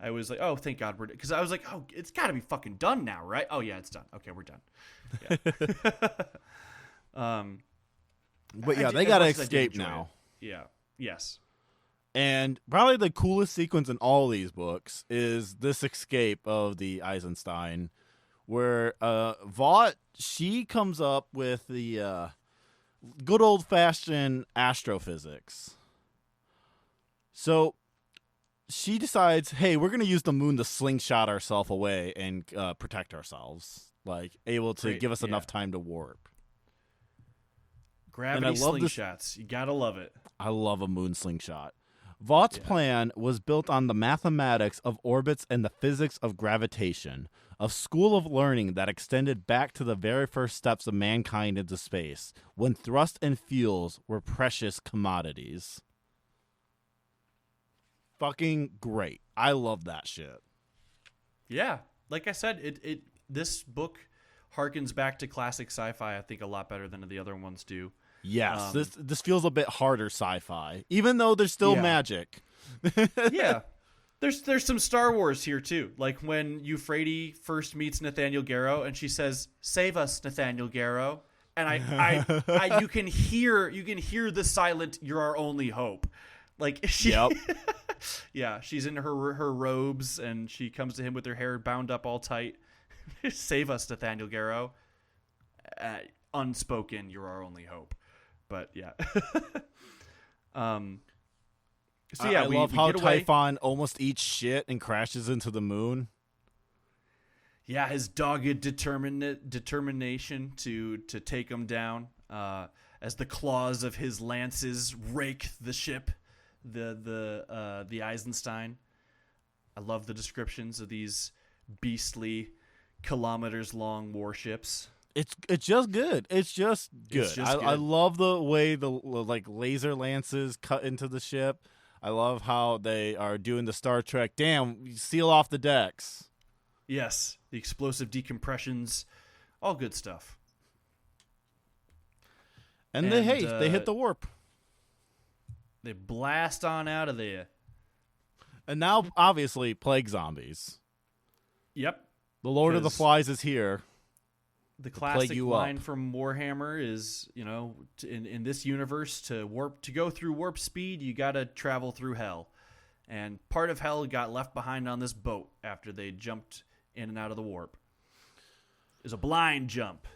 Speaker 3: I was like, oh, thank God because I was like, oh, it's got to be fucking done now, right? Oh, yeah, it's done. Okay, we're done. Yeah.
Speaker 4: But yeah, they got to escape now.
Speaker 3: Yeah. Yes.
Speaker 4: And probably the coolest sequence in all these books is this escape of the Eisenstein, where Vought, she comes up with the good old-fashioned astrophysics. So she decides, hey, we're going to use the moon to slingshot ourselves away and protect ourselves, able to give us enough time to warp.
Speaker 3: Gravity slingshots. You got to love it.
Speaker 4: I love a moon slingshot. Vaught's plan was built on the mathematics of orbits and the physics of gravitation, a school of learning that extended back to the very first steps of mankind into space, when thrust and fuels were precious commodities. fucking great. I love that shit.
Speaker 3: Yeah, like I said, this book harkens back to classic sci-fi. I think a lot better than the other ones do.
Speaker 4: Yes, this feels a bit harder sci-fi, even though there's still magic.
Speaker 3: Yeah, there's some Star Wars here too. Like when Euphrates first meets Nathaniel Garrow, and she says, "Save us, Nathaniel Garrow," and I you can hear the silent, "You're our only hope." Like she, yeah, she's in her robes, and she comes to him with her hair bound up all tight. Save us, Nathaniel Garrow. Unspoken, "You're our only hope." But yeah. So yeah,
Speaker 4: I love how Typhon almost eats shit and crashes into the moon.
Speaker 3: Yeah, his dogged determination to take him down, as the claws of his lances rake the ship, the Eisenstein. I love the descriptions of these beastly, kilometers-long warships.
Speaker 4: It's just good. It's just good. I love the way the laser lances cut into the ship. I love how they are doing the Star Trek. Damn, seal off the decks.
Speaker 3: Yes, the explosive decompressions, all good stuff.
Speaker 4: And they hit the warp.
Speaker 3: They blast on out of there.
Speaker 4: And now, obviously, plague zombies.
Speaker 3: Yep.
Speaker 4: The Lord of the Flies is here.
Speaker 3: The classic line from Warhammer is, in this universe, to go through warp speed, you got to travel through hell. And part of hell got left behind on this boat after they jumped in and out of the warp. There's a blind jump,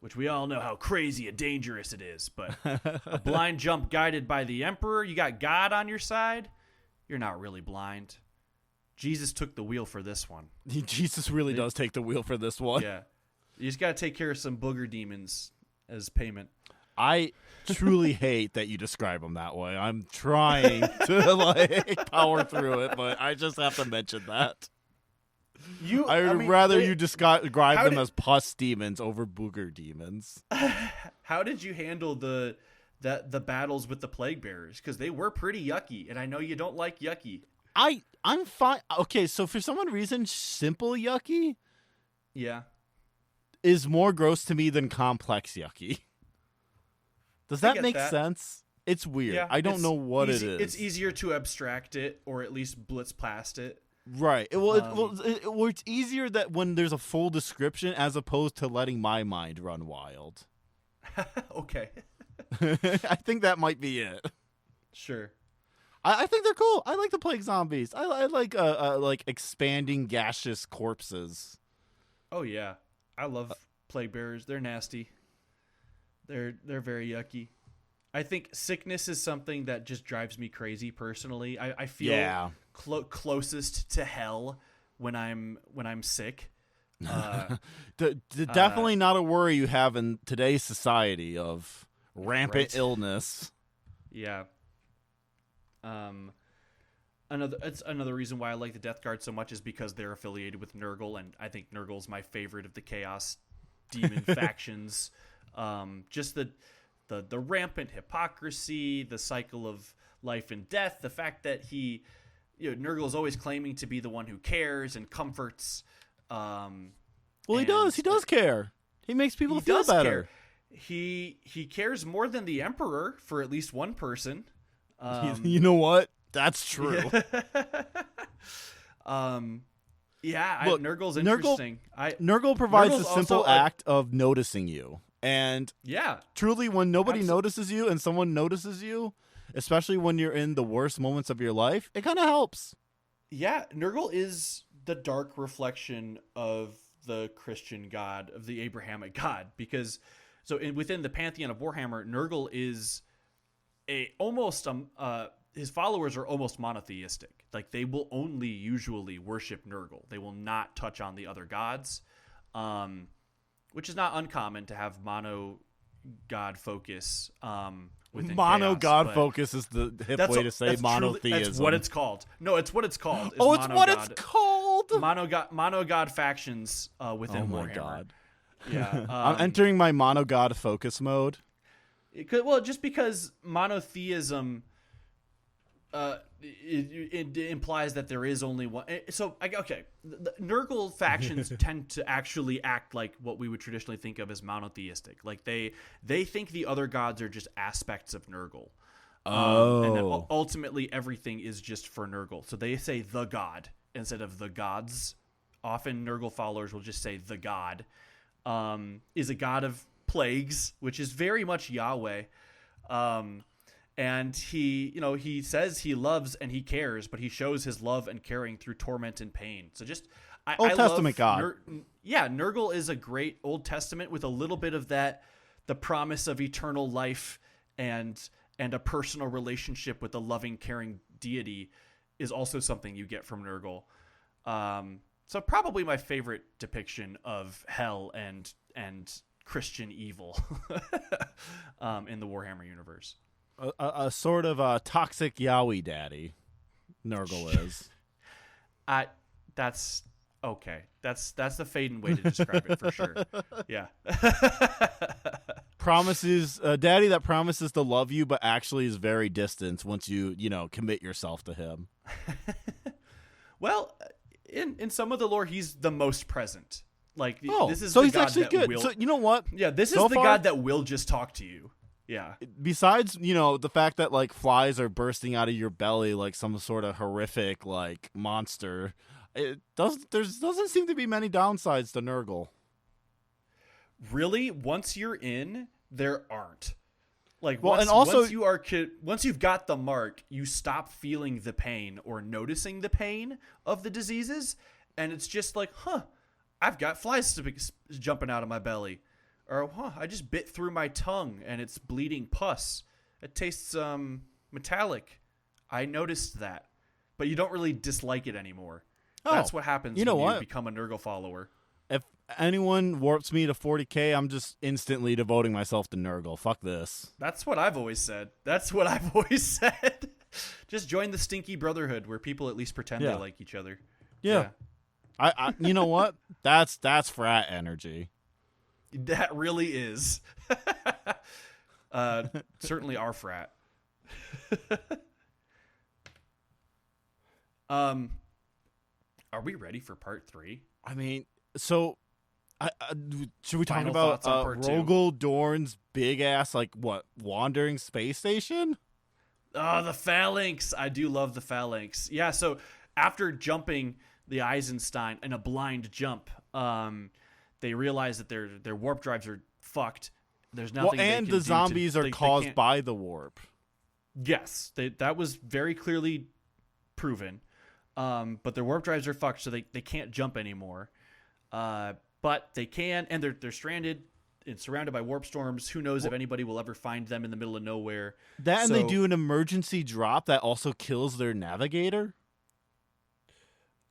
Speaker 3: which we all know how crazy and dangerous it is. But a blind jump guided by the Emperor, you got God on your side, you're not really blind. Jesus took the wheel for this one.
Speaker 4: Jesus really does take the wheel for this one.
Speaker 3: Yeah. You just got to take care of some booger demons as payment.
Speaker 4: I truly hate that you describe them that way. I'm trying to power through it, but I just have to mention that. I would rather you describe them as pus demons over booger demons.
Speaker 3: How did you handle the battles with the plague bearers? Because they were pretty yucky, and I know you don't like yucky.
Speaker 4: I'm fine. Okay, so for some reason, simple yucky, is more gross to me than complex yucky. Does that make sense? It's weird. Yeah, I don't know what it is.
Speaker 3: It's easier to abstract it, or at least blitz past it.
Speaker 4: Right. It's easier that when there's a full description as opposed to letting my mind run wild.
Speaker 3: Okay.
Speaker 4: I think that might be it.
Speaker 3: Sure.
Speaker 4: I think they're cool. I like the plague zombies. I like expanding gaseous corpses.
Speaker 3: Oh yeah, I love plague bearers. They're nasty. They're very yucky. I think sickness is something that just drives me crazy personally. I feel closest to hell when I'm sick.
Speaker 4: Definitely not a worry you have in today's society of rampant illness.
Speaker 3: Yeah. Another reason why I like the Death Guard so much is because they're affiliated with Nurgle, and I think Nurgle's my favorite of the Chaos Demon factions. Just the rampant hypocrisy, the cycle of life and death, the fact that Nurgle is always claiming to be the one who cares and comforts.
Speaker 4: He does. He does care. He makes people feel better.
Speaker 3: Care. He cares more than the Emperor for at least one person.
Speaker 4: You know what? That's true.
Speaker 3: Nurgle's interesting.
Speaker 4: Nurgle provides the simple act of noticing you. And truly, when nobody notices you and someone notices you, especially when you're in the worst moments of your life, it kind of helps.
Speaker 3: Yeah, Nurgle is the dark reflection of the Christian God, of the Abrahamic God, because within the pantheon of Warhammer, Nurgle is his followers are almost monotheistic. Like, they will only usually worship Nurgle. They will not touch on the other gods, which is not uncommon to have mono god focus.
Speaker 4: Mono god focus is the hip way to say monotheism.
Speaker 3: That's what it's called. No, it's what it's called.
Speaker 4: It's called.
Speaker 3: Mono god factions within Warhammer. Oh my god. Yeah,
Speaker 4: I'm entering my mono god focus mode.
Speaker 3: Just because monotheism, it implies that there is only one. So, okay, the Nurgle factions tend to actually act like what we would traditionally think of as monotheistic. Like they think the other gods are just aspects of Nurgle. And that ultimately everything is just for Nurgle. So they say the god instead of the gods. Often Nurgle followers will just say the god is a god of plagues, which is very much Yahweh. And he says he loves and he cares, but he shows his love and caring through torment and pain. So just
Speaker 4: Old Testament God.
Speaker 3: Nurgle is a great Old Testament with a little bit of that, the promise of eternal life and a personal relationship with a loving, caring deity is also something you get from Nurgle. So probably my favorite depiction of hell and Christian evil in the Warhammer universe.
Speaker 4: A sort of a toxic Yowie daddy, Nurgle is.
Speaker 3: That's okay. That's the Faden way to describe it for sure. Yeah.
Speaker 4: Promises a daddy that promises to love you, but actually is very distant once you commit yourself to him.
Speaker 3: Well, in some of the lore, he's the most present. Like this is
Speaker 4: so
Speaker 3: the
Speaker 4: he's
Speaker 3: god
Speaker 4: actually
Speaker 3: that
Speaker 4: good.
Speaker 3: will.
Speaker 4: So you know what?
Speaker 3: Yeah, this
Speaker 4: so
Speaker 3: is the
Speaker 4: far,
Speaker 3: god that will just talk to you. Yeah.
Speaker 4: Besides, the fact that like flies are bursting out of your belly like some sort of horrific like monster, there doesn't seem to be many downsides to Nurgle.
Speaker 3: Really, once you're in, there aren't. Like once you've got the mark, you stop feeling the pain or noticing the pain of the diseases, and it's just like, I've got flies jumping out of my belly. Or, I just bit through my tongue and it's bleeding pus. It tastes metallic. I noticed that. But you don't really dislike it anymore. That's what happens when you become a Nurgle follower.
Speaker 4: If anyone warps me to 40k, I'm just instantly devoting myself to Nurgle. Fuck this.
Speaker 3: That's what I've always said. Just join the Stinky Brotherhood where people at least pretend they like each other.
Speaker 4: Yeah. I you know what? That's frat energy.
Speaker 3: That really is. Certainly our frat. Are we ready for part 3?
Speaker 4: I mean, so should we talk
Speaker 3: Final
Speaker 4: about
Speaker 3: thoughts on part 2?
Speaker 4: Rogel Dorn's big ass wandering space station?
Speaker 3: Oh, the phalanx. I do love the phalanx. Yeah, so after jumping the Eisenstein in a blind jump, they realize that their warp drives are fucked. There's nothing. Well,
Speaker 4: and the zombies are caused by the warp.
Speaker 3: Yes, that was very clearly proven. But their warp drives are fucked, so they can't jump anymore. But they can, and they're stranded and surrounded by warp storms. Who knows if anybody will ever find them in the middle of nowhere?
Speaker 4: And they do an emergency drop that also kills their navigator.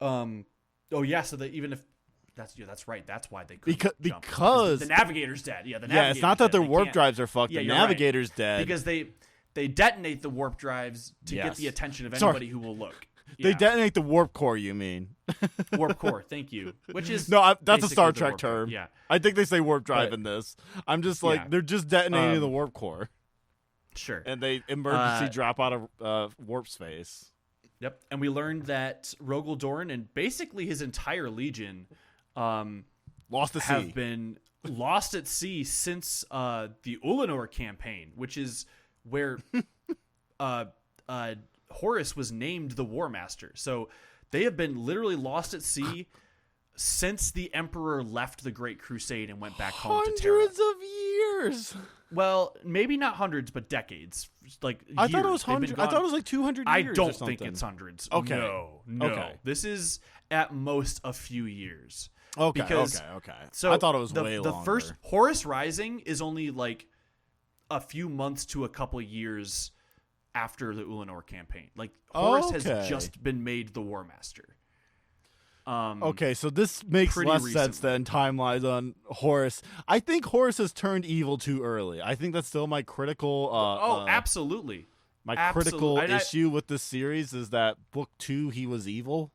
Speaker 3: Oh yeah, so that even if. That's right. That's why they couldn't jump.
Speaker 4: Because
Speaker 3: the navigator's dead. Yeah, the navigator's
Speaker 4: it's not that
Speaker 3: dead.
Speaker 4: their warp drives are fucked.
Speaker 3: Yeah,
Speaker 4: the navigator's dead.
Speaker 3: Because they detonate the warp drives to get the attention of anybody who will look. Yeah.
Speaker 4: They detonate the warp core, you mean?
Speaker 3: Warp core, thank you. Which is
Speaker 4: that's a Star Trek term.
Speaker 3: Yeah.
Speaker 4: I think they say warp drive in this. I'm just like, they're just detonating the warp core.
Speaker 3: Sure.
Speaker 4: And they emergency drop out of warp space.
Speaker 3: Yep. And we learned that Rogel Dorn and basically his entire legion
Speaker 4: lost at sea.
Speaker 3: Have been lost at sea since the Ulanor campaign, which is where Horus was named the War Master. So they have been literally lost at sea since the Emperor left the Great Crusade and went back home to Terra.
Speaker 4: Hundreds of years.
Speaker 3: Well, maybe not hundreds, but decades. Like
Speaker 4: I thought it was hundreds. I thought it was like 200 years.
Speaker 3: I don't think it's hundreds.
Speaker 4: Okay.
Speaker 3: No.
Speaker 4: Okay.
Speaker 3: This is at most a few years.
Speaker 4: Okay.
Speaker 3: Because,
Speaker 4: okay.
Speaker 3: So
Speaker 4: I thought it was way
Speaker 3: longer. The first Horus Rising is only like a few months to a couple years after the Ulanor campaign. Like Horus has just been made the War Master.
Speaker 4: Okay, so this makes less sense than timelines on Horus. I think Horus has turned evil too early. I think that's still my critical.
Speaker 3: Absolutely.
Speaker 4: Critical issue with this series is that book 2 he was evil.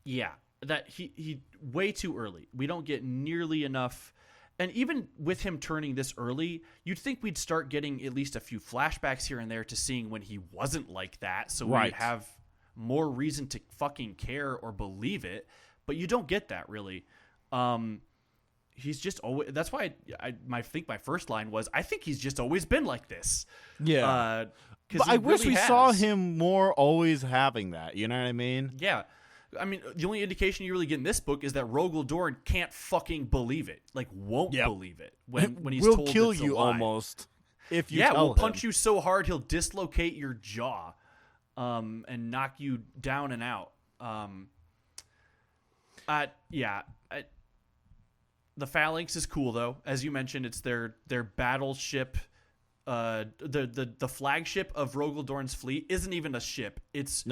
Speaker 3: Yeah, that he way too early. We don't get nearly enough And even with him turning this early, you'd think we'd start getting at least a few flashbacks here and there to seeing when he wasn't like that. So we'd have more reason to fucking care or believe it. But you don't get that, really. He's just always... That's why I think my first line was, I think he's just always been like this.
Speaker 4: Yeah. But I wish we saw him more always having that. You know what I mean?
Speaker 3: Yeah. I mean, the only indication you really get in this book is that Rogel Dorn can't fucking believe it. Like, won't believe it when he's told
Speaker 4: we'll kill
Speaker 3: it's a
Speaker 4: you
Speaker 3: lie.
Speaker 4: Almost. If you
Speaker 3: we'll
Speaker 4: him.
Speaker 3: Punch you so hard he'll dislocate your jaw, and knock you down and out. The Phalanx is cool though, as you mentioned. It's their battleship. The flagship of Rogel Dorn's fleet isn't even a ship. It's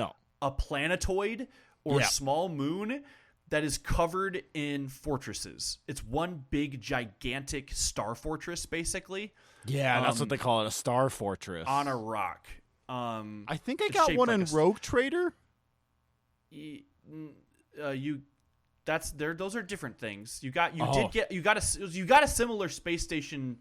Speaker 3: a planetoid or small moon that is covered in fortresses. It's one big gigantic star fortress, basically.
Speaker 4: Yeah, that's what they call it, a star fortress
Speaker 3: on a rock.
Speaker 4: I think I got one in Rogue Trader.
Speaker 3: Those are different things. You got a similar space station,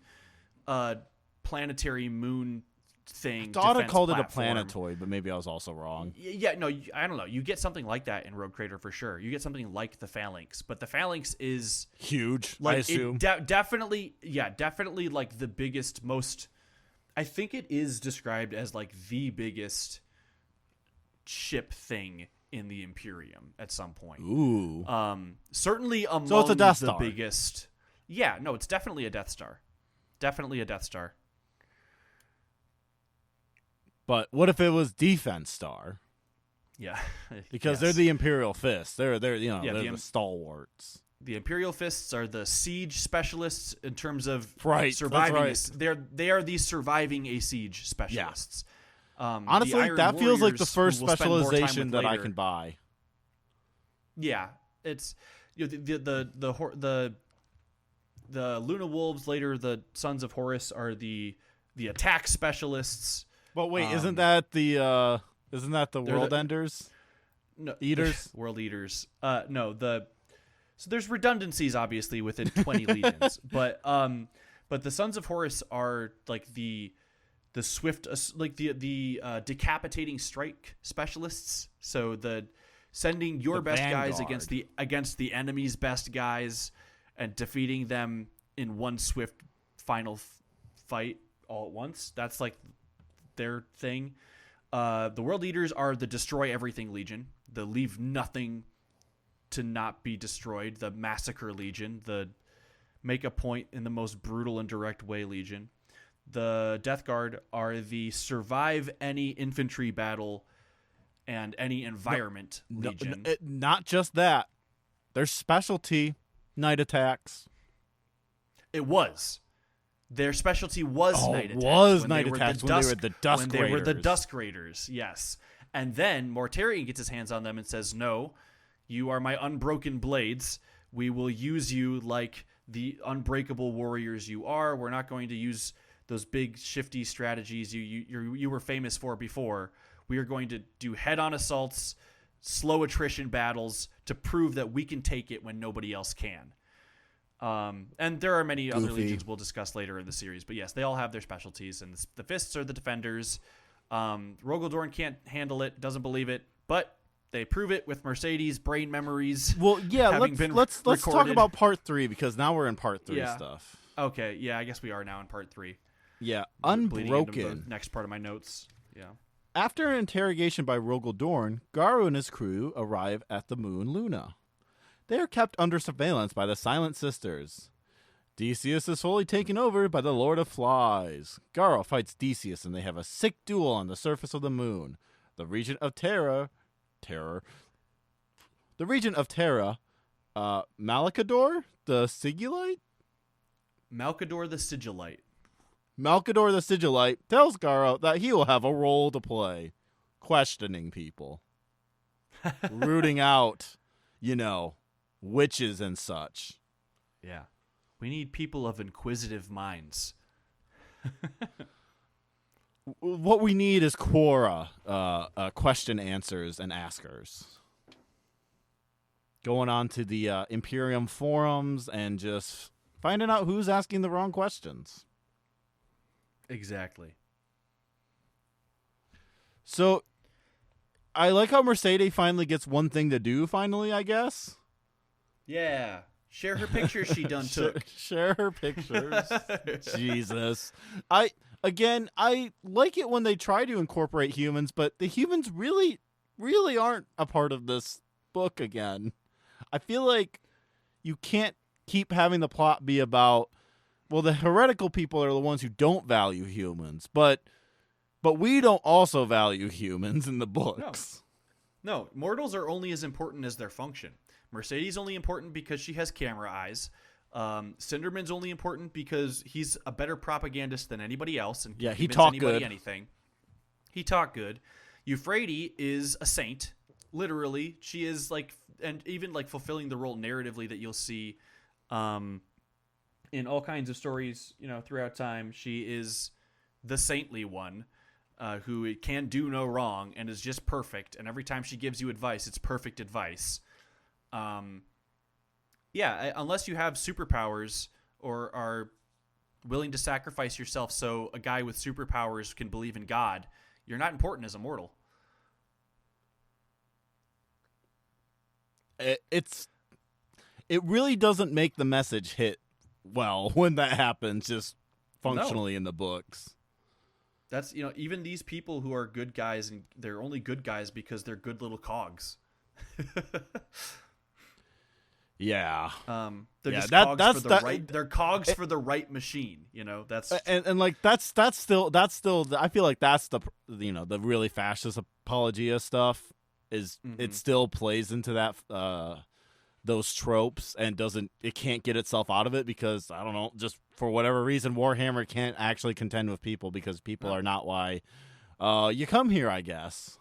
Speaker 3: planetary moon thing.
Speaker 4: I thought I called it a planetoid, but maybe I was also wrong.
Speaker 3: Yeah, no, I don't know. You get something like that in Rogue Trader for sure. You get something like the Phalanx, but the Phalanx is
Speaker 4: huge.
Speaker 3: Like,
Speaker 4: I assume
Speaker 3: definitely like the biggest, most. I think it is described as like the biggest ship thing in the Imperium at some point.
Speaker 4: Ooh.
Speaker 3: Certainly among
Speaker 4: so it's a Death
Speaker 3: the
Speaker 4: Star.
Speaker 3: biggest. Yeah, no, it's definitely a Death Star. Definitely a Death Star.
Speaker 4: But what if it was Defense Star?
Speaker 3: Yeah.
Speaker 4: Because they're the Imperial Fists. They're they're the stalwarts.
Speaker 3: The Imperial Fists are the siege specialists in terms of
Speaker 4: surviving.
Speaker 3: They are the surviving a siege specialists.
Speaker 4: Yeah. Honestly, that feels like the first specialization that I can buy.
Speaker 3: Yeah, it's the Luna Wolves, later the Sons of Horus, are the attack specialists.
Speaker 4: But wait, isn't that the World Enders?
Speaker 3: No,
Speaker 4: Eaters?
Speaker 3: World Eaters. So there's redundancies obviously within 20 legions, but the Sons of Horus are like the swift, like the decapitating strike specialists. So sending your best
Speaker 4: Vanguard.
Speaker 3: guys against the enemy's best guys and defeating them in one swift final fight all at once. That's like their thing. The World Eaters are the destroy everything legion, the leave nothing to not be destroyed, the massacre legion, the make a point in the most brutal and direct way legion. The Death Guard are the survive any infantry battle and any environment legion.
Speaker 4: Not just that. Their specialty, night attacks.
Speaker 3: It was. Their specialty was night attacks.
Speaker 4: Was night attacks when they were the Dusk Raiders.
Speaker 3: When they were the Dusk Raiders, yes. And then Mortarion gets his hands on them and says, no, you are my unbroken blades. We will use you like the unbreakable warriors you are. We're not going to use those big shifty strategies you were famous for before. We are going to do head-on assaults, slow attrition battles to prove that we can take it when nobody else can. And there are many other legions we'll discuss later in the series. But yes, they all have their specialties. And the Fists are the defenders. Rogel Dorn can't handle it, doesn't believe it. But they prove it with Mercedes' brain memories.
Speaker 4: Well, yeah, let's talk about part 3, because now we're in part 3 stuff.
Speaker 3: Okay, yeah, I guess we are now in part 3.
Speaker 4: Yeah, Unbroken.
Speaker 3: The next part of my notes. Yeah.
Speaker 4: After an interrogation by Rogel Dorn, Garu and his crew arrive at the moon Luna. They are kept under surveillance by the Silent Sisters. Decius is fully taken over by the Lord of Flies. Garu fights Decius, and they have a sick duel on the surface of the moon. The region of Terra, Malachador the Sigillite?
Speaker 3: Malchador the Sigillite.
Speaker 4: Malchador the Sigillite tells Garu that he will have a role to play, questioning people, rooting out, witches and such.
Speaker 3: Yeah. We need people of inquisitive minds.
Speaker 4: What we need is Quora, question answers and askers. Going on to the Imperium forums and just finding out who's asking the wrong questions.
Speaker 3: Exactly.
Speaker 4: So, I like how Mercedes finally gets one thing to do, finally, I guess.
Speaker 3: Yeah. Share her pictures she done took.
Speaker 4: Share her pictures. Jesus. I like it when they try to incorporate humans, but the humans really, really aren't a part of this book again. I feel like you can't keep having the plot be about, well, the heretical people are the ones who don't value humans, but we don't also value humans in the books.
Speaker 3: No, mortals are only as important as their function. Mercedes only important because she has camera eyes. Cinderman's only important because he's a better propagandist than anybody else and can
Speaker 4: he
Speaker 3: convince
Speaker 4: talked
Speaker 3: anybody
Speaker 4: good.
Speaker 3: Anything. He talked good. Euphrates is a saint. Literally, she is like, and even like fulfilling the role narratively that you'll see in all kinds of stories, throughout time. She is the saintly one. Who can do no wrong and is just perfect, and every time she gives you advice, it's perfect advice. Unless you have superpowers or are willing to sacrifice yourself so a guy with superpowers can believe in God, you're not important as a mortal.
Speaker 4: It really doesn't make the message hit well when that happens, just functionally in the books.
Speaker 3: That's, even these people who are good guys, and they're only good guys because they're good little cogs.
Speaker 4: Yeah.
Speaker 3: They're just cogs for the right. They're cogs for the right machine. That's
Speaker 4: and like that's still I feel like that's the the really fascist apologia stuff is it still plays into that those tropes and it can't get itself out of it because I don't know, just for whatever reason Warhammer can't actually contend with people because people are not why you come here, I guess.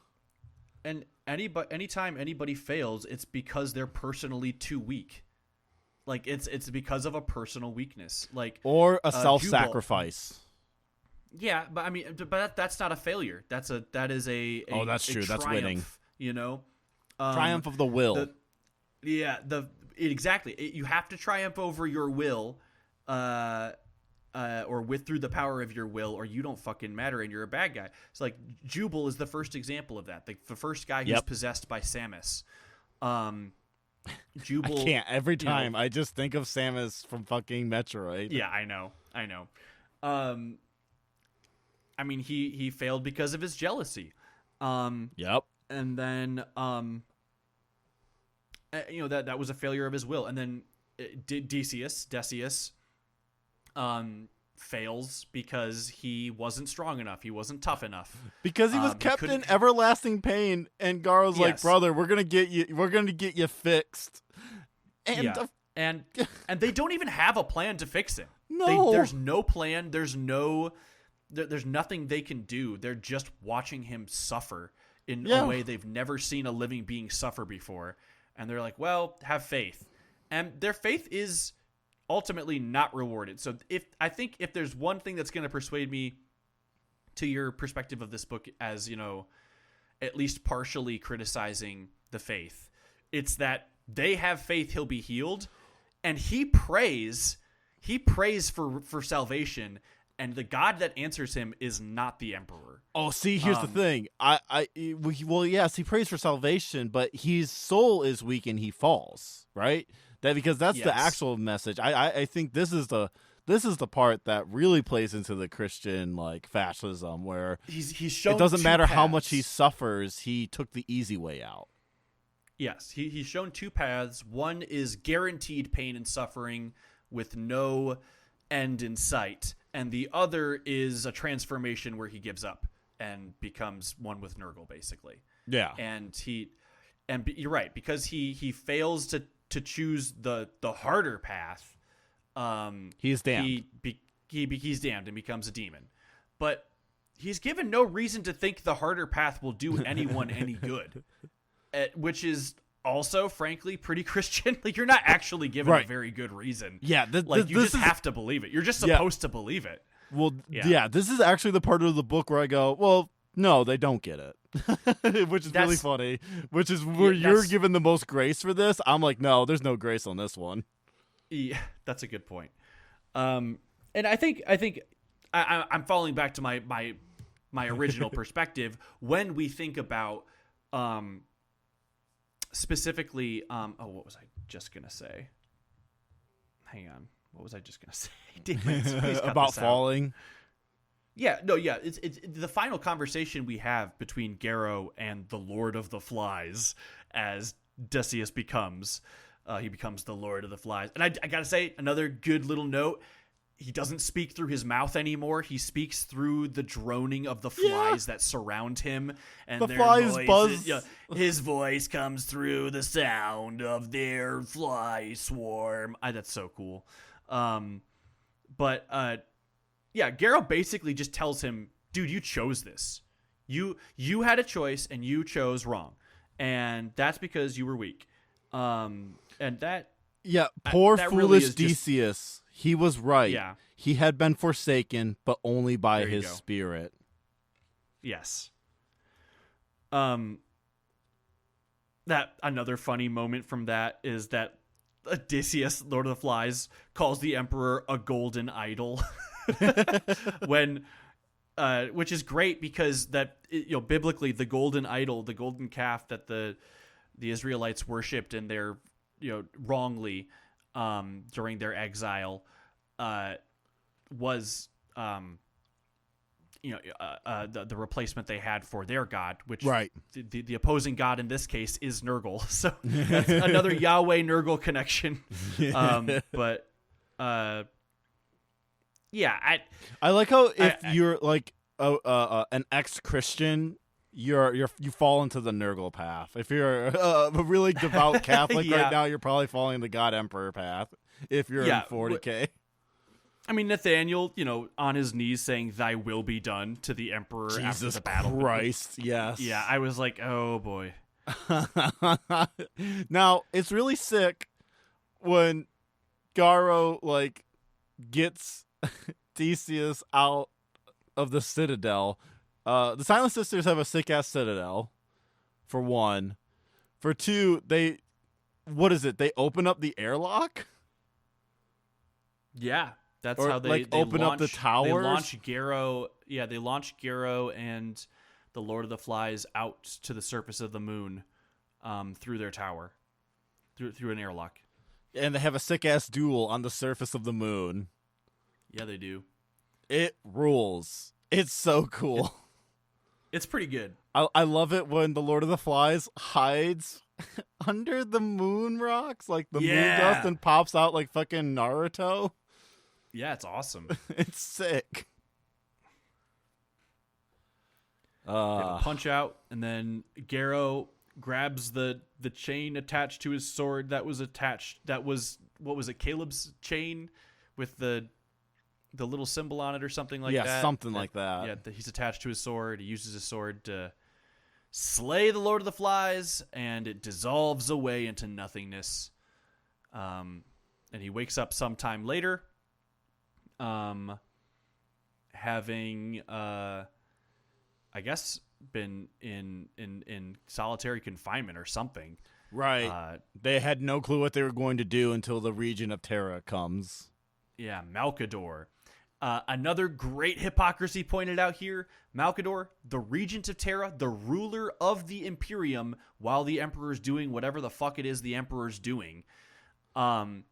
Speaker 3: And anytime anybody fails, it's because they're personally too weak. Like it's because of a personal weakness, like
Speaker 4: or a self-sacrifice.
Speaker 3: Yeah, but that's not a failure. That is a
Speaker 4: oh, that's true. That's winning.
Speaker 3: Triumph
Speaker 4: of the will.
Speaker 3: Exactly. You have to triumph over your will, or through the power of your will, or you don't fucking matter and you're a bad guy. It's like Jubal is the first example of that. The first guy who's possessed by Samus. Jubal.
Speaker 4: I can't. Every time I just think of Samus from fucking Metroid.
Speaker 3: Yeah, I know. He failed because of his jealousy.
Speaker 4: Yep.
Speaker 3: And then that was a failure of his will. And then Decius fails because he wasn't strong enough. He wasn't tough enough.
Speaker 4: Because he was kept in everlasting pain, and Garo's like, "Brother, we're gonna get you fixed." And
Speaker 3: and they don't even have a plan to fix it.
Speaker 4: No,
Speaker 3: there's no plan. There's nothing they can do. They're just watching him suffer in a way they've never seen a living being suffer before. And they're like, well, have faith. And their faith is ultimately not rewarded. So I think if there's one thing that's going to persuade me to your perspective of this book as, at least partially criticizing the faith, it's that they have faith he'll be healed, and he prays for salvation, and the God that answers him is not the Emperor.
Speaker 4: Oh, see, here's the thing. Yes, he prays for salvation, but his soul is weak and he falls, right? Because that's the actual message. I think this is the part that really plays into the Christian fascism, where
Speaker 3: he's shown
Speaker 4: it doesn't matter
Speaker 3: paths.
Speaker 4: How much he suffers, he took the easy way out.
Speaker 3: Yes, he's shown two paths. One is guaranteed pain and suffering with no end in sight, and the other is a transformation where he gives up and becomes one with Nurgle, basically.
Speaker 4: Yeah,
Speaker 3: and you're right, because he fails to choose the harder path.
Speaker 4: He's damned.
Speaker 3: He's damned and becomes a demon, but he's given no reason to think the harder path will do anyone any good, which is also, frankly, pretty Christian. You're not actually given a very good reason.
Speaker 4: Yeah,
Speaker 3: you just have to believe it. You're just supposed to believe it.
Speaker 4: Well, this is actually the part of the book where I go, well, no, they don't get it. Which is really funny. Which is where you're given the most grace for this. I'm like, no, there's no grace on this one.
Speaker 3: Yeah, that's a good point. And I think I'm falling back to my original perspective when we think about specifically. What was I just gonna say? Hang on. What was I just gonna say? Please cut
Speaker 4: about
Speaker 3: this out.
Speaker 4: falling.
Speaker 3: Yeah, no, yeah. It's the final conversation we have between Garrow and the Lord of the Flies as Decius becomes. He becomes the Lord of the Flies. And I gotta say, another good little note, he doesn't speak through his mouth anymore. He speaks through the droning of the flies that surround him. And
Speaker 4: the
Speaker 3: their
Speaker 4: flies
Speaker 3: voices,
Speaker 4: buzz.
Speaker 3: His voice comes through the sound of their fly swarm. That's so cool. Yeah, Garrow basically just tells him, dude, you chose this. You had a choice and you chose wrong. And that's because you were weak. And that...
Speaker 4: Yeah, poor
Speaker 3: that
Speaker 4: foolish
Speaker 3: really is
Speaker 4: Decius. He was right.
Speaker 3: Yeah.
Speaker 4: He had been forsaken, but only by
Speaker 3: There you
Speaker 4: his
Speaker 3: go.
Speaker 4: spirit.
Speaker 3: Yes. That another funny moment from that is that Odysseus, Lord of the Flies, calls the Emperor a golden idol. When which is great because that biblically the golden idol, the golden calf that the Israelites worshipped in their wrongly during their exile was the replacement they had for their god, which
Speaker 4: Right.
Speaker 3: the opposing god in this case is Nurgle. So that's another Yahweh Nurgle connection. Yeah,
Speaker 4: I like how if you're like an ex-Christian, you fall into the Nurgle path. If you're a really devout Catholic
Speaker 3: Yeah.
Speaker 4: right now, you're probably falling the God Emperor path. If you're in 40K.
Speaker 3: I mean, Nathaniel, on his knees saying "Thy will be done" to the Emperor after
Speaker 4: Jesus
Speaker 3: the battle.
Speaker 4: Christ, yes.
Speaker 3: Yeah, I was like, oh boy.
Speaker 4: Now, it's really sick when Garrow gets Decius out of the Citadel. The Silent Sisters have a sick-ass Citadel, for one. For two, they open up the airlock?
Speaker 3: Yeah, that's
Speaker 4: Or,
Speaker 3: how they
Speaker 4: open
Speaker 3: launch,
Speaker 4: up the towers?
Speaker 3: They launch Garrow. Yeah, they launch Garrow and the Lord of the Flies out to the surface of the moon, through their tower, through an airlock.
Speaker 4: And they have a sick-ass duel on the surface of the moon.
Speaker 3: Yeah, they do.
Speaker 4: It rules. It's so cool.
Speaker 3: It's pretty good.
Speaker 4: I love it when the Lord of the Flies hides under the moon rocks, like the moon dust, and pops out like fucking Naruto.
Speaker 3: Yeah, it's awesome.
Speaker 4: It's sick.
Speaker 3: They have a punch out, and then Garrow grabs the chain attached to his sword that was attached. That was, what was it, Caleb's chain with the little symbol on it or something like that?
Speaker 4: Yeah, something like that.
Speaker 3: Yeah, he's attached to his sword. He uses his sword to slay the Lord of the Flies, and it dissolves away into nothingness. And he wakes up sometime later, having, I guess, been in solitary confinement or something.
Speaker 4: Right. They had no clue what they were going to do until the region of Terra comes.
Speaker 3: Yeah, Malkador. Another great hypocrisy pointed out here. Malkador, the regent of Terra, the ruler of the Imperium, while the Emperor's doing whatever the fuck it is the Emperor's doing.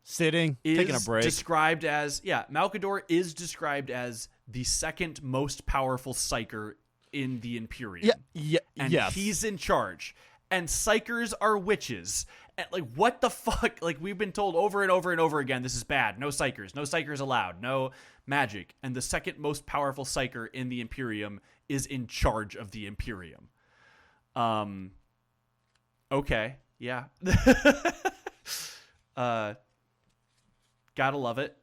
Speaker 4: Sitting, taking a break.
Speaker 3: Described as, Malkador is described as the second most powerful psyker in the Imperium. And
Speaker 4: yes.
Speaker 3: he's in charge. And psykers are witches. And, what the fuck? We've been told over and over and over again, this is bad. No psykers allowed. No magic. And the second most powerful psyker in the Imperium is in charge of the Imperium. Okay. Yeah. Gotta love it.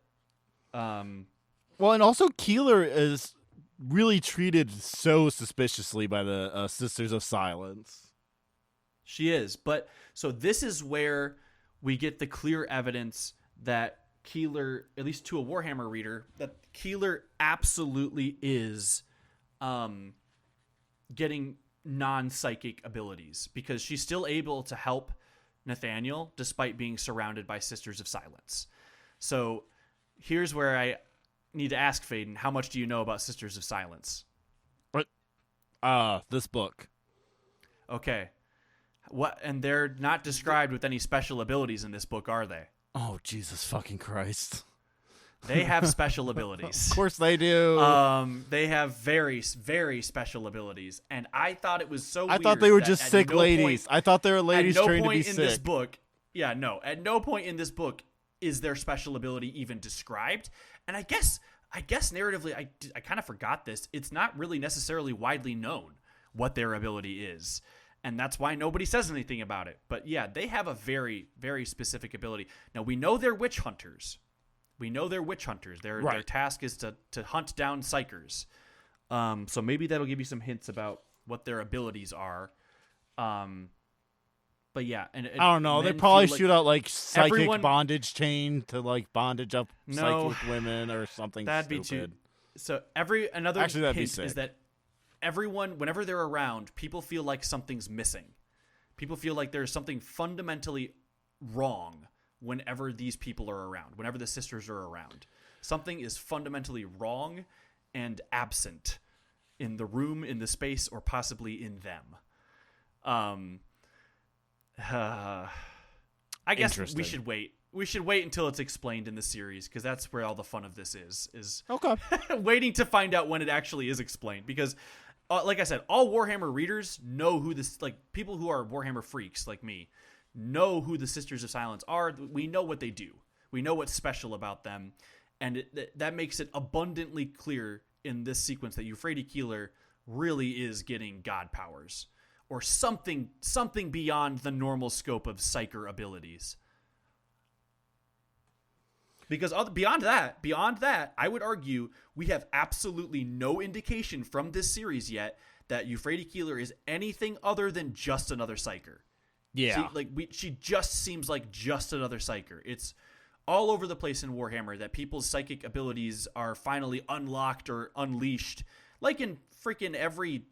Speaker 4: Well, and also Keeler is really treated so suspiciously by the Sisters of Silence.
Speaker 3: She is. But so this is where we get the clear evidence that Keeler, at least to a Warhammer reader, that Keeler absolutely is getting non-psychic abilities, because she's still able to help Nathaniel despite being surrounded by Sisters of Silence. So here's where I need to ask Faden, how much do you know about Sisters of Silence?
Speaker 4: What? This book.
Speaker 3: Okay. What? And they're not described with any special abilities in this book, are they?
Speaker 4: Oh, Jesus fucking Christ.
Speaker 3: They have special abilities.
Speaker 4: Of course they do.
Speaker 3: They have very, very special abilities. And I thought it was so weird.
Speaker 4: I thought they were just sick ladies. I thought they were ladies trained to be sick.
Speaker 3: At no point in this book, at no point in this book is their special ability even described. And I guess narratively, I kind of forgot this. It's not really necessarily widely known what their ability is. And that's why nobody says anything about it. But yeah, they have a very, very specific ability. Now, we know they're witch hunters. Their task is to hunt down psychers. So maybe that'll give you some hints about what their abilities are. But yeah, and
Speaker 4: I don't know. They probably shoot out like psychic bondage chain to like bondage up psychic women or something.
Speaker 3: That'd be too. So another hint is that everyone, whenever they're around, people feel like something's missing. People feel like there's something fundamentally wrong whenever these people are around, whenever the sisters are around. Something is fundamentally wrong and absent in the room, in the space, or possibly in them. I guess we should wait. We should wait until it's explained in the series, because that's where all the fun of this is
Speaker 4: okay.
Speaker 3: Waiting to find out when it actually is explained. Because, like I said, all Warhammer readers know who this, like people who are Warhammer freaks like me, know who the Sisters of Silence are. We know what they do. We know what's special about them, and that makes it abundantly clear in this sequence that Euphrates Keeler really is getting god powers, or something beyond the normal scope of psyker abilities. Because beyond that, I would argue we have absolutely no indication from this series yet that Euphrates Keeler is anything other than just another psyker.
Speaker 4: Yeah.
Speaker 3: She just seems like just another psyker. It's all over the place in Warhammer that people's psychic abilities are finally unlocked or unleashed, like in freaking every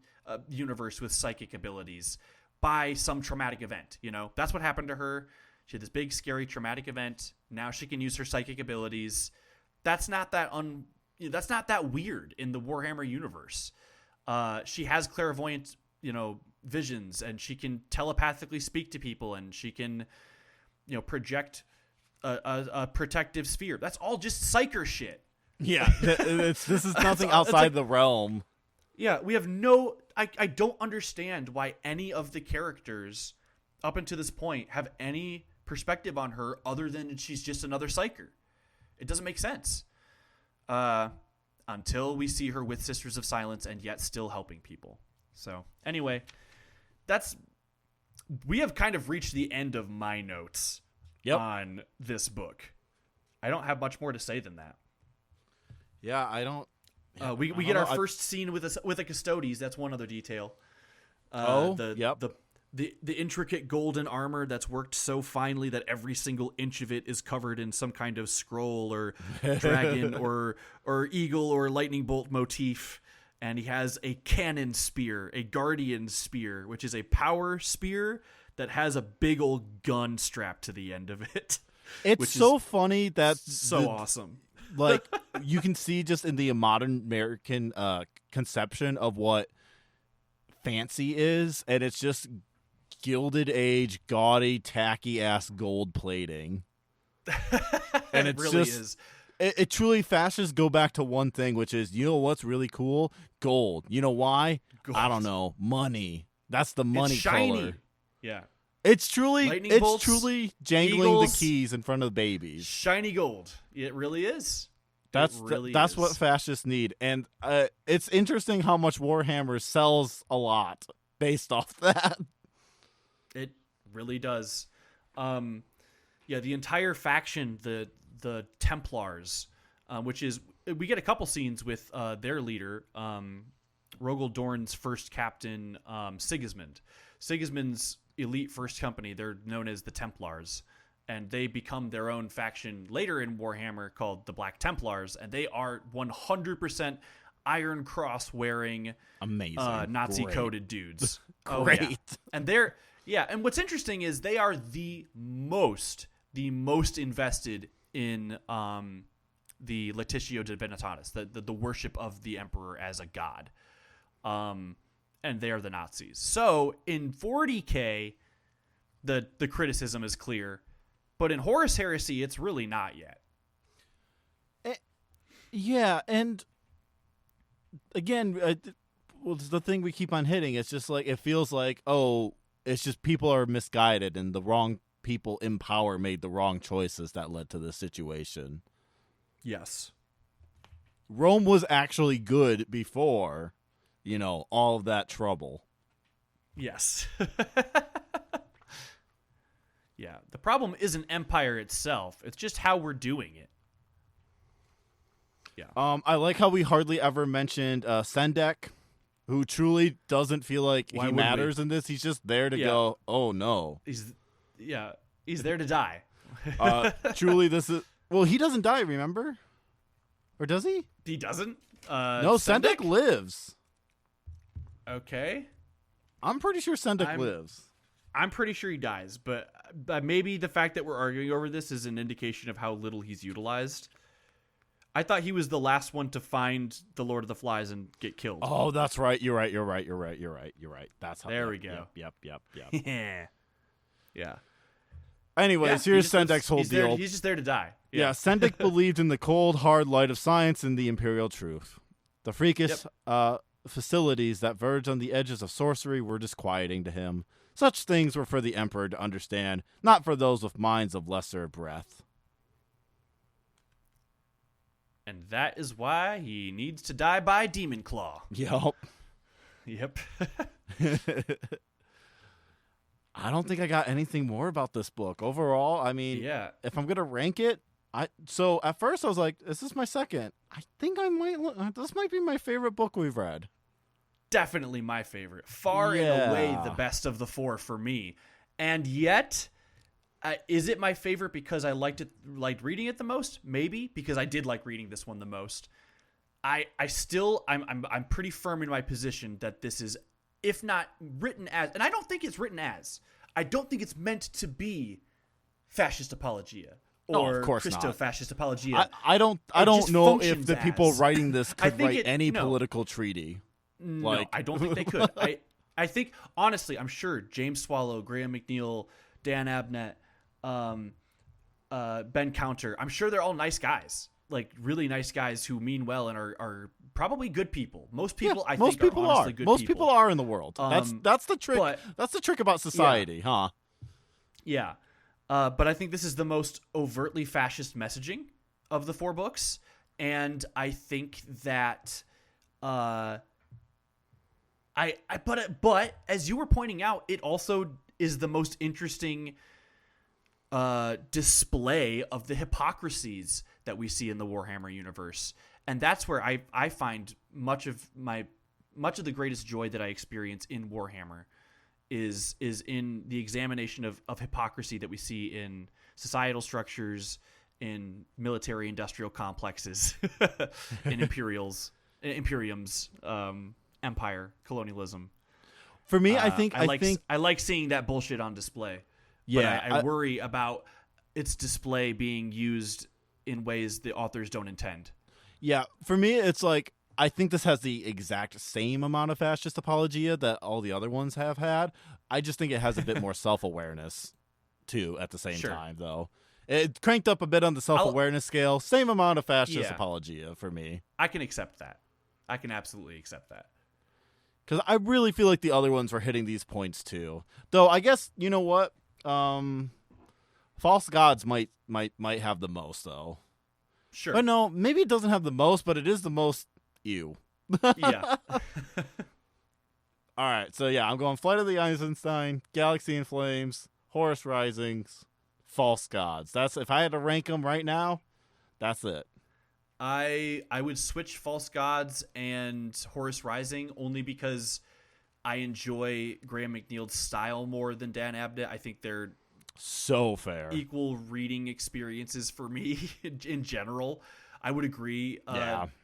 Speaker 3: universe with psychic abilities, by some traumatic event. You know, that's what happened to her. She had this big, scary, traumatic event. Now she can use her psychic abilities. That's not that weird in the Warhammer universe. She has clairvoyant, visions, and she can telepathically speak to people, and she can, project a protective sphere. That's all just psyker shit.
Speaker 4: Yeah, this is nothing outside the realm.
Speaker 3: Yeah, we have I don't understand why any of the characters up until this point have any perspective on her other than she's just another psyker. It doesn't make sense. Until we see her with Sisters of Silence and yet still helping people. So anyway, we have kind of reached the end of my notes on this book. I don't have much more to say than that.
Speaker 4: Yeah, I don't.
Speaker 3: We get our first scene with a Custodes. That's one other detail. The intricate golden armor that's worked so finely that every single inch of it is covered in some kind of scroll or dragon or eagle or lightning bolt motif. And he has a cannon spear, a guardian spear, which is a power spear that has a big old gun strapped to the end of it.
Speaker 4: It's so funny that
Speaker 3: awesome.
Speaker 4: Like, you can see just in the modern American conception of what fancy is, and it's just Gilded Age, gaudy, tacky-ass gold plating. And it's
Speaker 3: really is.
Speaker 4: It truly fascists go back to one thing, which is, you know what's really cool? Gold. You know why?
Speaker 3: Gold.
Speaker 4: I don't know. Money. That's the money
Speaker 3: color. Yeah.
Speaker 4: It's truly
Speaker 3: bolts,
Speaker 4: jangling
Speaker 3: eagles,
Speaker 4: the keys in front of the babies.
Speaker 3: Shiny gold. It really is.
Speaker 4: That's what fascists need. And it's interesting how much Warhammer sells a lot based off that.
Speaker 3: It really does. The entire faction, the Templars, which is, we get a couple scenes with their leader, Rogel Dorn's first captain, Sigismund. Sigismund's elite first company, they're known as the Templars, and they become their own faction later in Warhammer called the Black Templars, and they are 100% Iron Cross wearing,
Speaker 4: amazing,
Speaker 3: Nazi coded dudes.
Speaker 4: Great.
Speaker 3: Oh, yeah. And what's interesting is they are the most invested in the Laetitio Divinitatis, the worship of the emperor as a god. And they are the Nazis. So in 40K, the criticism is clear, but in Horus Heresy, it's really not yet.
Speaker 4: Yeah, and again, the thing we keep on hitting, it's just like, it feels like, it's just people are misguided and the wrong people in power made the wrong choices that led to this situation.
Speaker 3: Yes.
Speaker 4: Rome was actually good before, all of that trouble.
Speaker 3: Yes. Yeah. The problem isn't empire itself. It's just how we're doing it. Yeah.
Speaker 4: I like how we hardly ever mentioned Sendek, who truly doesn't feel like he matters in this. He's just there to go, oh no.
Speaker 3: He's there to die.
Speaker 4: Truly, this is... Well, he doesn't die, remember? Or does he?
Speaker 3: He doesn't?
Speaker 4: No, Sendek lives.
Speaker 3: Okay.
Speaker 4: I'm pretty sure Sendek lives.
Speaker 3: I'm pretty sure he dies, but maybe the fact that we're arguing over this is an indication of how little he's utilized. I thought he was the last one to find the Lord of the Flies and get killed.
Speaker 4: Oh, that's right. You're right. That's how.
Speaker 3: There we go.
Speaker 4: Yep.
Speaker 3: Yeah.
Speaker 4: Anyways, here's Sendek's whole deal.
Speaker 3: He's just there to die.
Speaker 4: Yeah, Sendek believed in the cold, hard light of science and the imperial truth. The freakish facilities that verged on the edges of sorcery were disquieting to him. Such things were for the emperor to understand, not for those with minds of lesser breadth.
Speaker 3: And that is why he needs to die by demon claw.
Speaker 4: Yep. I don't think I got anything more about this book. Overall, I mean, if I'm going to rank it, so at first I was like, is this my second? I think this might be my favorite book we've read.
Speaker 3: Definitely my favorite. Far and away the best of the four for me. And yet... is it my favorite because I liked reading it the most? Maybe because I did like reading this one the most. I'm pretty firm in my position that this is, if not written as, and I don't think it's written as. I don't think it's meant to be fascist apologia or Christo-fascist apologia.
Speaker 4: I don't know if the people writing this could write any political treaty.
Speaker 3: No, I don't think they could. I think honestly, I'm sure James Swallow, Graham McNeil, Dan Abnett, Ben Counter, I'm sure they're all nice guys, like really nice guys who mean well and are probably good people. Most people, I think, are honestly good people.
Speaker 4: Most people are in the world. That's the trick. That's the trick about society, huh?
Speaker 3: Yeah. But I think this is the most overtly fascist messaging of the four books, and I think that, but as you were pointing out, it also is the most interesting display of the hypocrisies that we see in the Warhammer universe. And that's where I find much of the greatest joy that I experience in Warhammer is in the examination of hypocrisy that we see in societal structures, in military industrial complexes, in imperiums, empire, colonialism.
Speaker 4: For me, I
Speaker 3: like seeing that bullshit on display.
Speaker 4: Yeah,
Speaker 3: but I worry about its display being used in ways the authors don't intend.
Speaker 4: Yeah, for me, it's like, I think this has the exact same amount of fascist apologia that all the other ones have had. I just think it has a bit more self-awareness, too, at the same time, though. It cranked up a bit on the self-awareness scale. Same amount of fascist apologia for me.
Speaker 3: I can accept that. I can absolutely accept that.
Speaker 4: Because I really feel like the other ones were hitting these points, too. Though, I guess, you know what? False Gods might have the most, though.
Speaker 3: Sure.
Speaker 4: But no, maybe it doesn't have the most, but it is the most ew.
Speaker 3: Yeah.
Speaker 4: All right, so yeah, I'm going Flight of the Eisenstein, Galaxy in Flames, Horus Risings, False Gods. That's, if I had to rank them right now, that's it.
Speaker 3: I would switch False Gods and Horus Rising only because I enjoy Graham McNeil's style more than Dan Abnett. I think they're
Speaker 4: so fair,
Speaker 3: equal reading experiences for me in general. I would agree.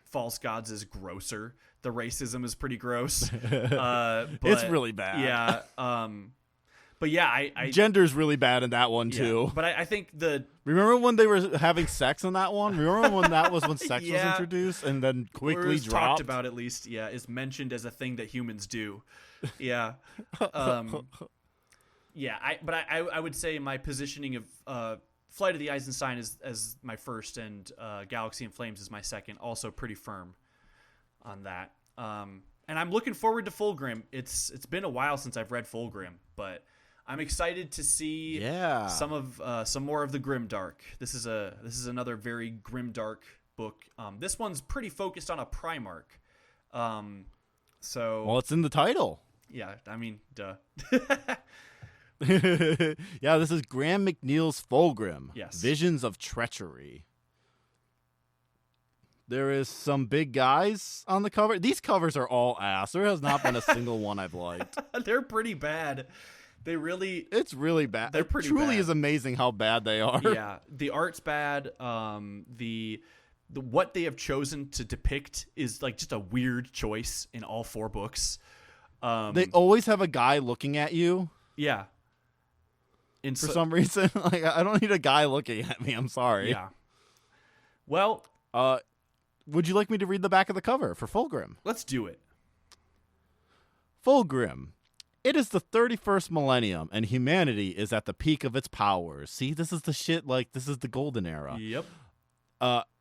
Speaker 3: False Gods is grosser. The racism is pretty gross. But
Speaker 4: it's really bad.
Speaker 3: Yeah. But yeah, I
Speaker 4: gender's really bad in that one too.
Speaker 3: Yeah, but I think
Speaker 4: remember when they were having sex in that one? Remember when that was when sex was introduced and then quickly dropped?
Speaker 3: Talked about at least, yeah, is mentioned as a thing that humans do. Yeah. Yeah, I would say my positioning of Flight of the Eisenstein is as my first and Galaxy in Flames is my second, also pretty firm on that. And I'm looking forward to Fulgrim. It's been a while since I've read Fulgrim, but I'm excited to see some more of the grimdark. This is another very grimdark book. This one's pretty focused on a Primarch.
Speaker 4: Well, it's in the title.
Speaker 3: Yeah, I mean, duh.
Speaker 4: Yeah, this is Graham McNeil's Fulgrim.
Speaker 3: Yes.
Speaker 4: Visions of Treachery. There is some big guys on the cover. These covers are all ass. There has not been a single one I've liked.
Speaker 3: They're pretty bad.
Speaker 4: It's really bad.
Speaker 3: They're pretty
Speaker 4: truly
Speaker 3: bad.
Speaker 4: Is amazing how bad they are.
Speaker 3: Yeah, the art's bad. The what they have chosen to depict is like just a weird choice in all 4 books.
Speaker 4: They always have a guy looking at you.
Speaker 3: Yeah.
Speaker 4: For some reason, like I don't need a guy looking at me. I'm sorry.
Speaker 3: Yeah. Well,
Speaker 4: would you like me to read the back of the cover for Fulgrim?
Speaker 3: Let's do it.
Speaker 4: Fulgrim. It is the 31st millennium, and humanity is at the peak of its powers. See, this is the shit, like, this is the golden era.
Speaker 3: Yep.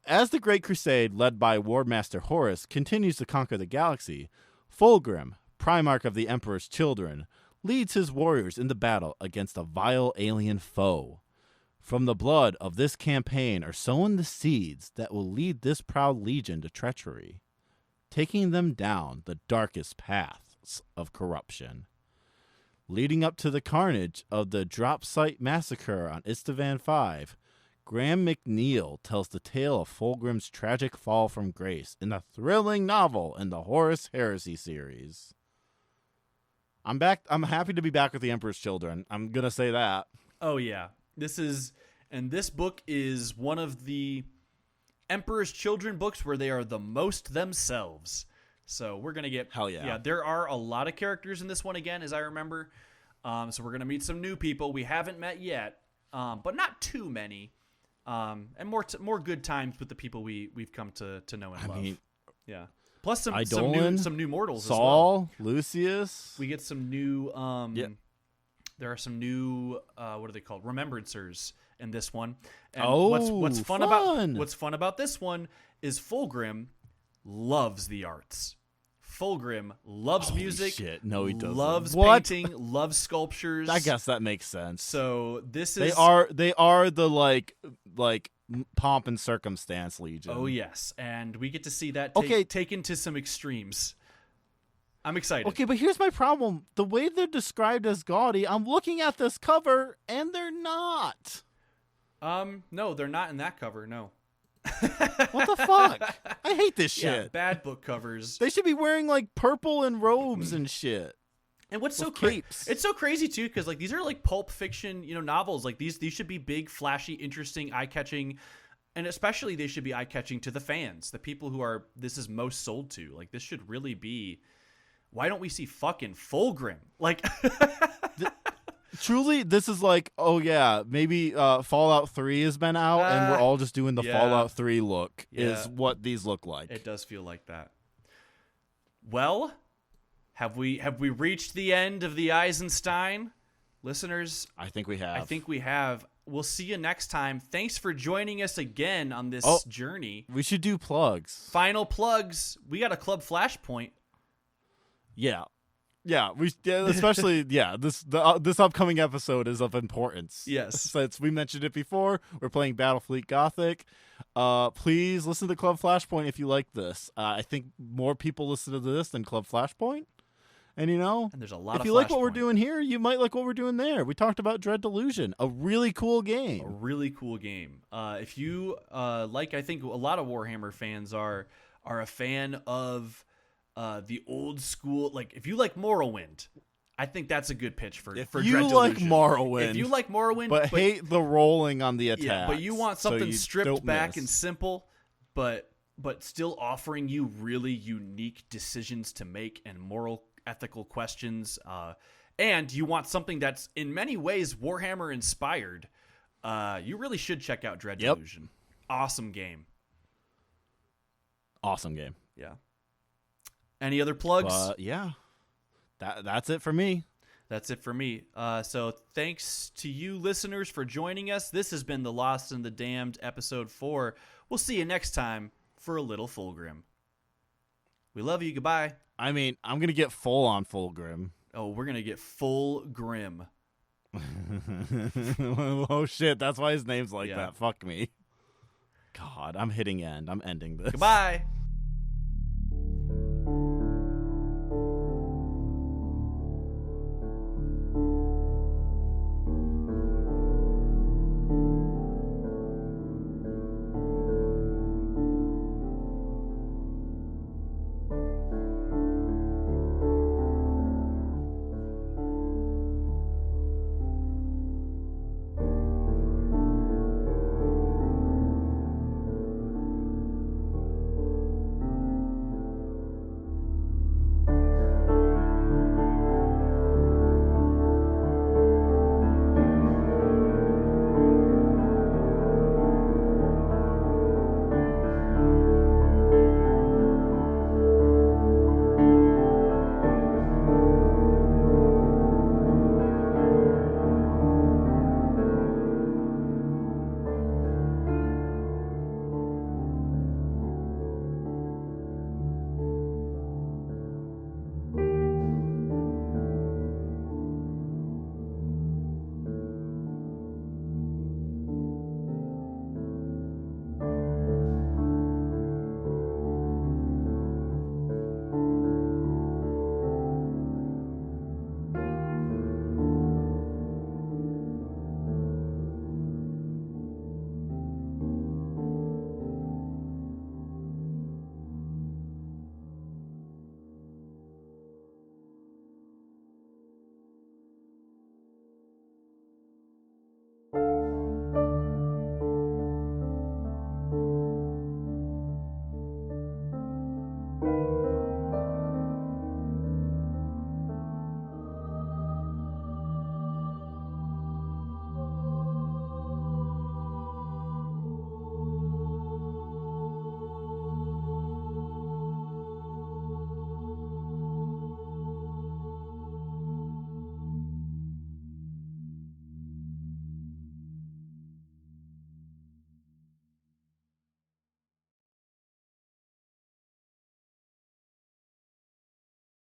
Speaker 4: As the Great Crusade, led by War Master Horus, continues to conquer the galaxy, Fulgrim, Primarch of the Emperor's Children, leads his warriors into battle against a vile alien foe. From the blood of this campaign are sown the seeds that will lead this proud legion to treachery, taking them down the darkest paths of corruption. Leading up to the carnage of the drop site massacre on Istavan 5, Graham McNeil tells the tale of Fulgrim's tragic fall from grace in the thrilling novel in the Horus Heresy series. I'm back. I'm happy to be back with the Emperor's Children. I'm going to say that.
Speaker 3: Oh, yeah. This book is one of the Emperor's Children books where they are the most themselves. So we're going to get...
Speaker 4: Hell yeah.
Speaker 3: Yeah, there are a lot of characters in this one, again, as I remember. So we're going to meet some new people we haven't met yet, but not too many. And more good times with the people we've come to know and love. Yeah. Plus some new mortals
Speaker 4: Saul,
Speaker 3: as well.
Speaker 4: Lucius.
Speaker 3: We get some new... There are some new... what are they called? Remembrancers in this one. And what's fun about this one is Fulgrim loves the arts. Fulgrim loves music.
Speaker 4: Shit. No, he doesn't.
Speaker 3: Loves painting. Loves sculptures.
Speaker 4: I guess that makes sense.
Speaker 3: So this is
Speaker 4: they are the like pomp and circumstance legion.
Speaker 3: Oh yes, and we get to see that taken to some extremes. I'm excited.
Speaker 4: Okay, but here's my problem: the way they're described as gaudy. I'm looking at this cover, and they're not.
Speaker 3: No, they're not in that cover. No.
Speaker 4: What the fuck? I hate this shit.
Speaker 3: Yeah, bad book covers.
Speaker 4: They should be wearing like purple and robes and shit.
Speaker 3: And what's so crazy? It's so crazy too, because like these are like pulp fiction, novels. Like these should be big, flashy, interesting, eye-catching, and especially they should be eye-catching to the fans, the people who are this is most sold to. Like this should really be. Why don't we see fucking Fulgrim? Like.
Speaker 4: Truly, this is like, oh yeah, maybe Fallout 3 has been out, and we're all just doing the Fallout 3 look, is what these look like.
Speaker 3: It does feel like that. Well, have we reached the end of the Eisenstein? Listeners?
Speaker 4: I think we have.
Speaker 3: We'll see you next time. Thanks for joining us again on this journey.
Speaker 4: We should do plugs.
Speaker 3: Final plugs. We got a Club Flashpoint.
Speaker 4: Yeah. Yeah, especially this upcoming episode is of importance.
Speaker 3: Yes,
Speaker 4: since we mentioned it before, we're playing Battlefleet Gothic. Please listen to Club Flashpoint if you like this. I think more people listen to this than Club Flashpoint, and and
Speaker 3: there's a lot.
Speaker 4: If you like what we're doing here, you might like what we're doing there. We talked about Dread Delusion, a really cool game.
Speaker 3: If you like, I think a lot of Warhammer fans are a fan of. The old school, like if you like Morrowind, I think that's a good pitch for Dread Delusion.
Speaker 4: If
Speaker 3: you like Morrowind,
Speaker 4: but hate the rolling on the attacks.
Speaker 3: Yeah, but you want something stripped back and simple, but still offering you really unique decisions to make and moral, ethical questions, and you want something that's in many ways Warhammer inspired, you really should check out Dread Delusion. Awesome game.
Speaker 4: Awesome game.
Speaker 3: Yeah. Any other plugs?
Speaker 4: Yeah. That's it for me.
Speaker 3: That's it for me. So thanks to you listeners for joining us. This has been The Lost and the Damned, episode 4. We'll see you next time for a little Fulgrim. We love you. Goodbye.
Speaker 4: I mean, I'm going to get full on Fulgrim.
Speaker 3: Oh, we're going to get full grim.
Speaker 4: Oh, shit. That's why his name's like that. Fuck me. God, I'm hitting end. I'm ending this.
Speaker 3: Goodbye.